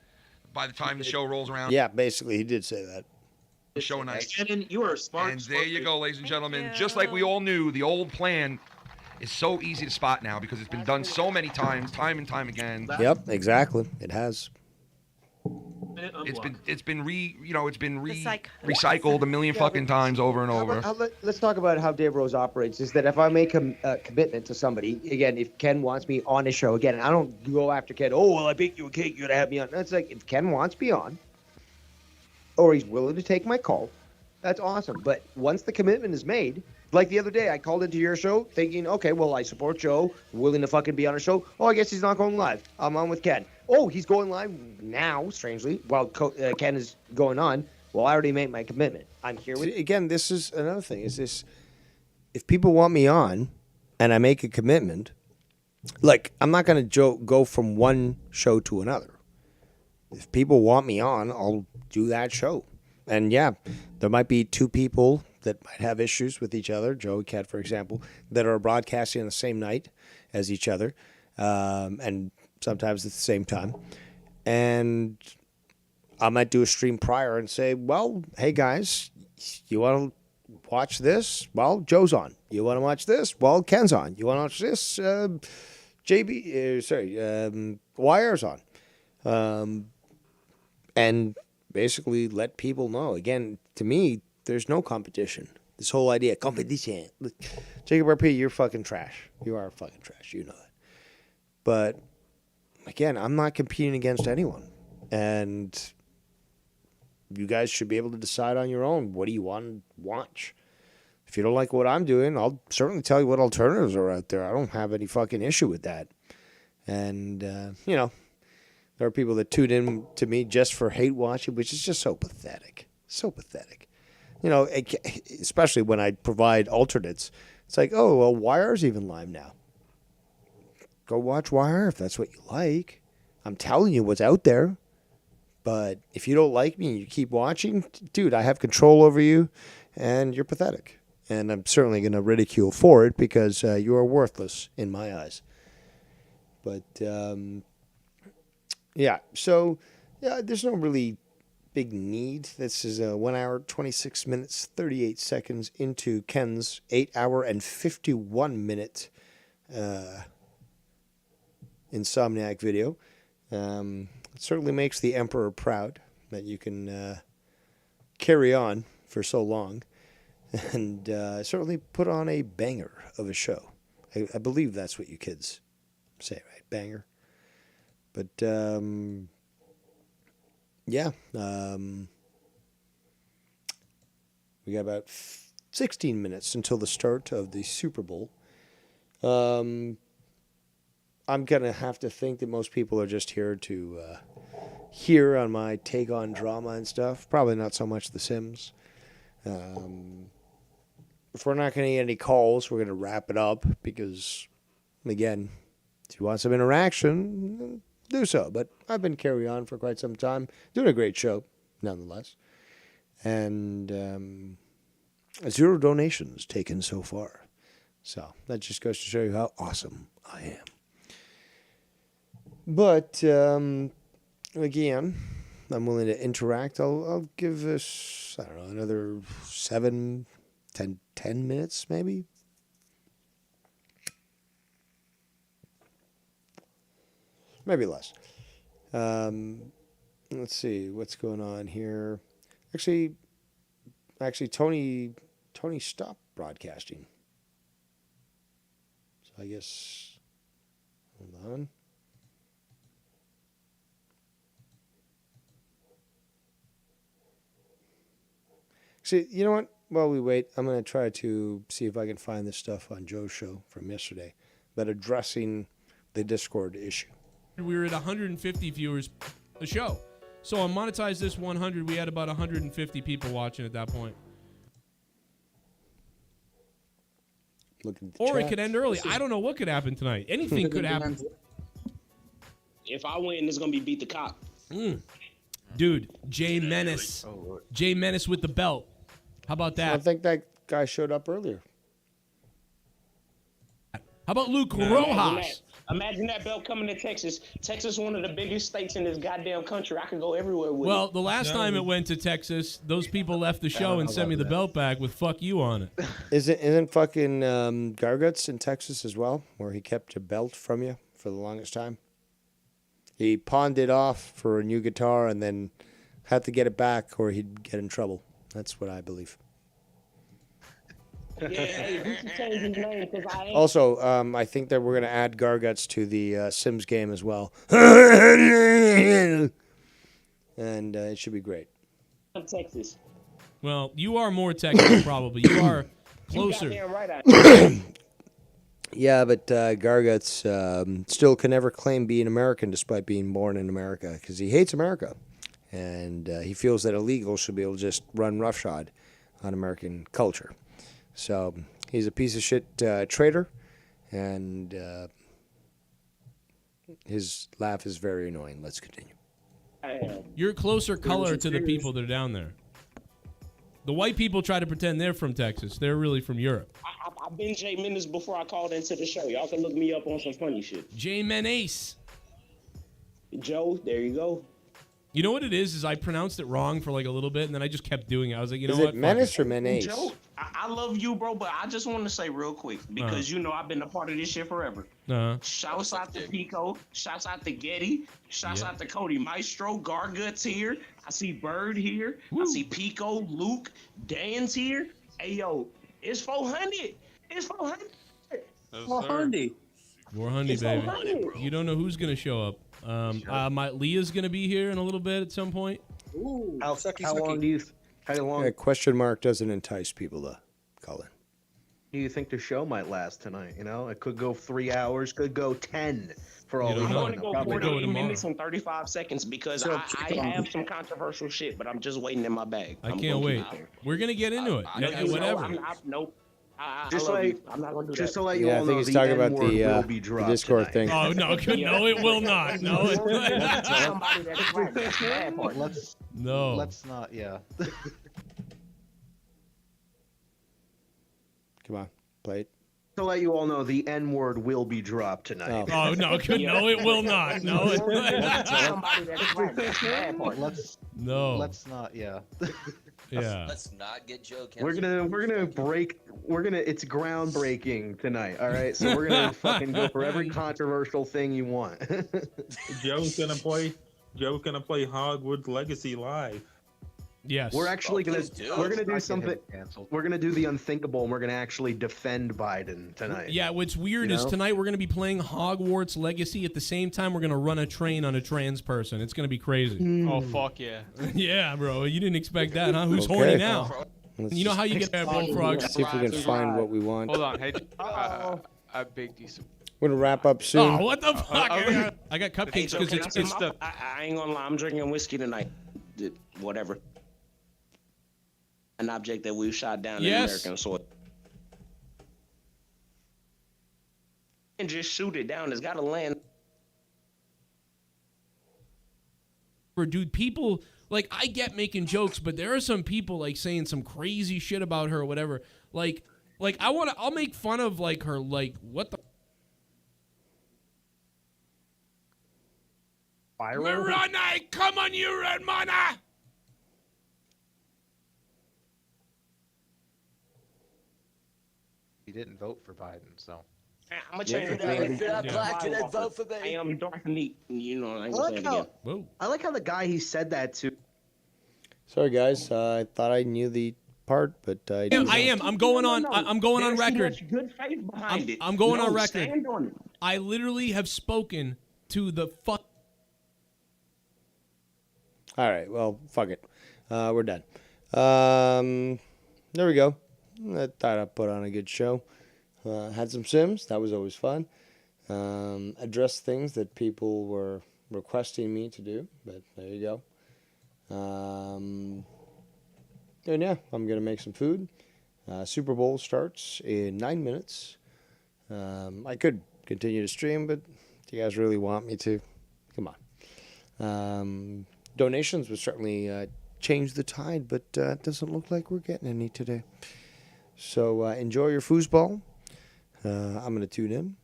by the time the show rolls around.
Yeah, basically, he did say that.
Show night.
Shannon, you are a smart.
And
smart
there you
kid.
go, ladies and gentlemen.
you.
Just like we all knew, the old plan is so easy to spot now because it's been done so many times, time and time again.
Yep, exactly. It has.
And
it's been recycled a million fucking times over and over.
Let's talk about how Dave Rose operates. Is that if I make a commitment to somebody, again, if Ken wants me on his show, again, I don't go after Ken. Oh, well, I baked you a cake. You gotta have me on. It's like if Ken wants me on, or he's willing to take my call, that's awesome. But once the commitment is made, like the other day, I called into your show thinking, okay, well, I support Joe, willing to fucking be on a show. Oh, I guess he's not going live. I'm on with Ken. Oh, he's going live now, strangely, while Ken is going on. Well, I already made my commitment. I'm here with...
Again, this is another thing. Is this, if people want me on and I make a commitment, like, I'm not going to go from one show to another. If people want me on, I'll do that show. And yeah, there might be two people that might have issues with each other, Joe and Kat, for example, that are broadcasting on the same night as each other, and sometimes at the same time. And I might do a stream prior and say, well, hey guys, you want to watch this? Well, Joe's on. You want to watch this? Well, Ken's on. You want to watch this? Wire's on. And basically let people know. Again, to me, there's no competition. This whole idea, competition. Look, Jacob RP, you're fucking trash. You are fucking trash. You know that. But, again, I'm not competing against anyone. And you guys should be able to decide on your own. What do you want to watch? If you don't like what I'm doing, I'll certainly tell you what alternatives are out there. I don't have any fucking issue with that. And, there are people that tune in to me just for hate watching, which is just so pathetic. So pathetic. Especially when I provide alternates. It's like, oh, well, Wire's even live now. Go watch Wire if that's what you like. I'm telling you what's out there. But if you don't like me and you keep watching, dude, I have control over you, and you're pathetic. And I'm certainly going to ridicule for it because you are worthless in my eyes. But... yeah, so there's no really big need. This is 1 hour, 26 minutes, 38 seconds into Ken's 8 hour and 51 minute Insomniac video. It certainly makes the Emperor proud that you can carry on for so long and certainly put on a banger of a show. I believe that's what you kids say, right? Banger. But, we got about 16 minutes until the start of the Super Bowl. I'm going to have to think that most people are just here to hear on my take on drama and stuff. Probably not so much The Sims. If we're not going to get any calls, we're going to wrap it up because, again, if you want some interaction, do so. But I've been carrying on for quite some time, doing a great show, nonetheless. And 0 donations taken so far. So that just goes to show you how awesome I am. But, again, I'm willing to interact. I'll give this, I don't know, another 10 minutes maybe. Maybe less. Let's see what's going on here. Actually, Tony stopped broadcasting. So I guess, hold on. See, you know what? While we wait, I'm going to try to see if I can find this stuff on Joe's show from yesterday, but addressing the Discord issue.
We were at 150 viewers a show. So on Monetize This 100, we had about 150 people watching at that point. Or it could end early. I don't know what could happen tonight. Anything could happen.
If I win, it's going to be beat the cop.
Dude, Jay Menace. Jay Menace with the belt. How about that?
I think that guy showed up earlier.
How about Luke Rojas?
Imagine that belt coming to Texas. Texas, one of the biggest states in this goddamn country. I can go everywhere with it.
Well, the last time it went to Texas, those people left the show and sent me the belt back with "fuck you" on it.
Isn't fucking Garguts in Texas as well, where he kept a belt from you for the longest time? He pawned it off for a new guitar and then had to get it back or he'd get in trouble. That's what I believe.
Yeah, hey, we should change his name because I ain't.
Also, I think that we're going to add Garguts to the Sims game as well. And it should be great.
I'm Texas.
Well, you are more Texas, probably. You are closer.
You goddamn right.
Yeah, but Garguts still can never claim being American despite being born in America because he hates America. And he feels that illegals should be able to just run roughshod on American culture. So he's a piece of shit traitor, and his laugh is very annoying. Let's continue.
You're closer color to the people that are down there. The white people try to pretend they're from Texas. They're really from Europe.
I've been Jay Menace before I called into the show. Y'all can look me up on some funny shit.
Jay Menace.
Joe, there you go.
You know what it is I pronounced it wrong for like a little bit, and then I just kept doing it. I was like, you know
Is
what?
it Menace or Menace?
Joe, I love you, bro, but I just want to say real quick, because you know I've been a part of this shit forever. Shouts out to Pico. Shouts out to Getty. Shouts out to Cody Maestro. Garguts here. I see Bird here. I see Pico, Luke, Dan's here. Hey, yo, it's 400. It's 400. 400.
400, baby. You don't know who's going to show up. Leah's going to be here in a little bit at some point.
Ooh. How long do you... How long...
Question mark doesn't entice people to call in.
Do you think the show might last tonight? You know, it could go 3 hours, could go 10 for all we know.
I'm going to go 48 minutes and 35 seconds because I have some controversial shit, but I'm just waiting in my bag.
I can't wait. We're going to get into it. Whatever.
Nope.
Just like,
I'm not gonna do
just
that.
to let you all
I think
know,
he's
the
talking about
N-word will be
the
dropped
Discord
tonight.
thing.
Oh, no, no, it will not. No,
Let's not, yeah.
Come on, play it.
To let you all know, the N-word will be dropped tonight.
Oh, no, no, it will not. No,
Let's not, yeah.
Yeah.
Let's not get Joe.
We're gonna break. It's groundbreaking tonight. All right, so we're gonna fucking go for every controversial thing you want.
Joe's gonna play Hogwarts Legacy live.
Yes.
We're actually gonna do something. We're gonna do the unthinkable, and we're gonna actually defend Biden tonight.
Yeah, what's weird is tonight we're going to be playing Hogwarts Legacy. At the same time, we're going to run a train on a trans person. It's going to be crazy.
Oh, fuck yeah.
Yeah, bro. You didn't expect that, huh? Who's horny now? You know how you get that one frog?
See if we can find what we want.
Hold on. Hey, I baked you some.
We're going to wrap up soon.
Oh, what the fuck? I got cupcakes because it's the...
I ain't gonna lie. I'm drinking whiskey tonight. Whatever. An object that we've shot down in American soil. And just shoot it down. It's got to land.
Dude, people, like, I get making jokes, but there are some people, like, saying some crazy shit about her or whatever. Like I'll make fun of, like, her, like, what the... Moroni, come on, you Ramona!
He didn't vote for Biden, so.
I'm gonna change it.
Black and vote for me.
I am dark and neat. You know, I ain't gonna say it again.
Whoa.
I like how the guy he said that to.
Sorry, guys. I thought I knew the part, but I didn't.
I am. I'm going on. I'm going on record.
There's good faith behind it.
I'm going on record.
Stand on it.
I literally have spoken to the fuck.
All right. Well, fuck it. We're done. There we go. I thought I put on a good show. Had some Sims. That was always fun. Addressed things that people were requesting me to do, but there you go. And yeah, I'm going to make some food. Super Bowl starts in 9 minutes. I could continue to stream, but do you guys really want me to? Come on. Donations would certainly change the tide, but it doesn't look like we're getting any today. So enjoy your foosball. I'm going to tune in.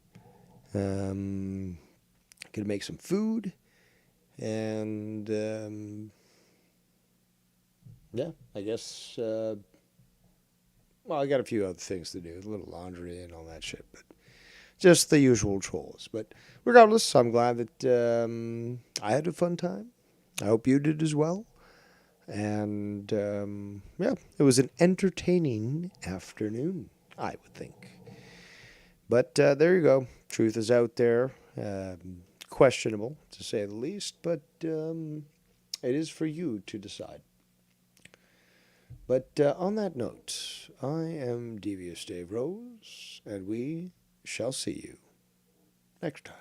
Going to make some food. And yeah, I guess, well, I got a few other things to do. A little laundry and all that shit. But just the usual trolls. But regardless, I'm glad that I had a fun time. I hope you did as well. And yeah, it was an entertaining afternoon, I would think. But there you go. Truth is out there. Questionable, to say the least, but it is for you to decide. But on that note, I am Devious Dave Rose, and we shall see you next time.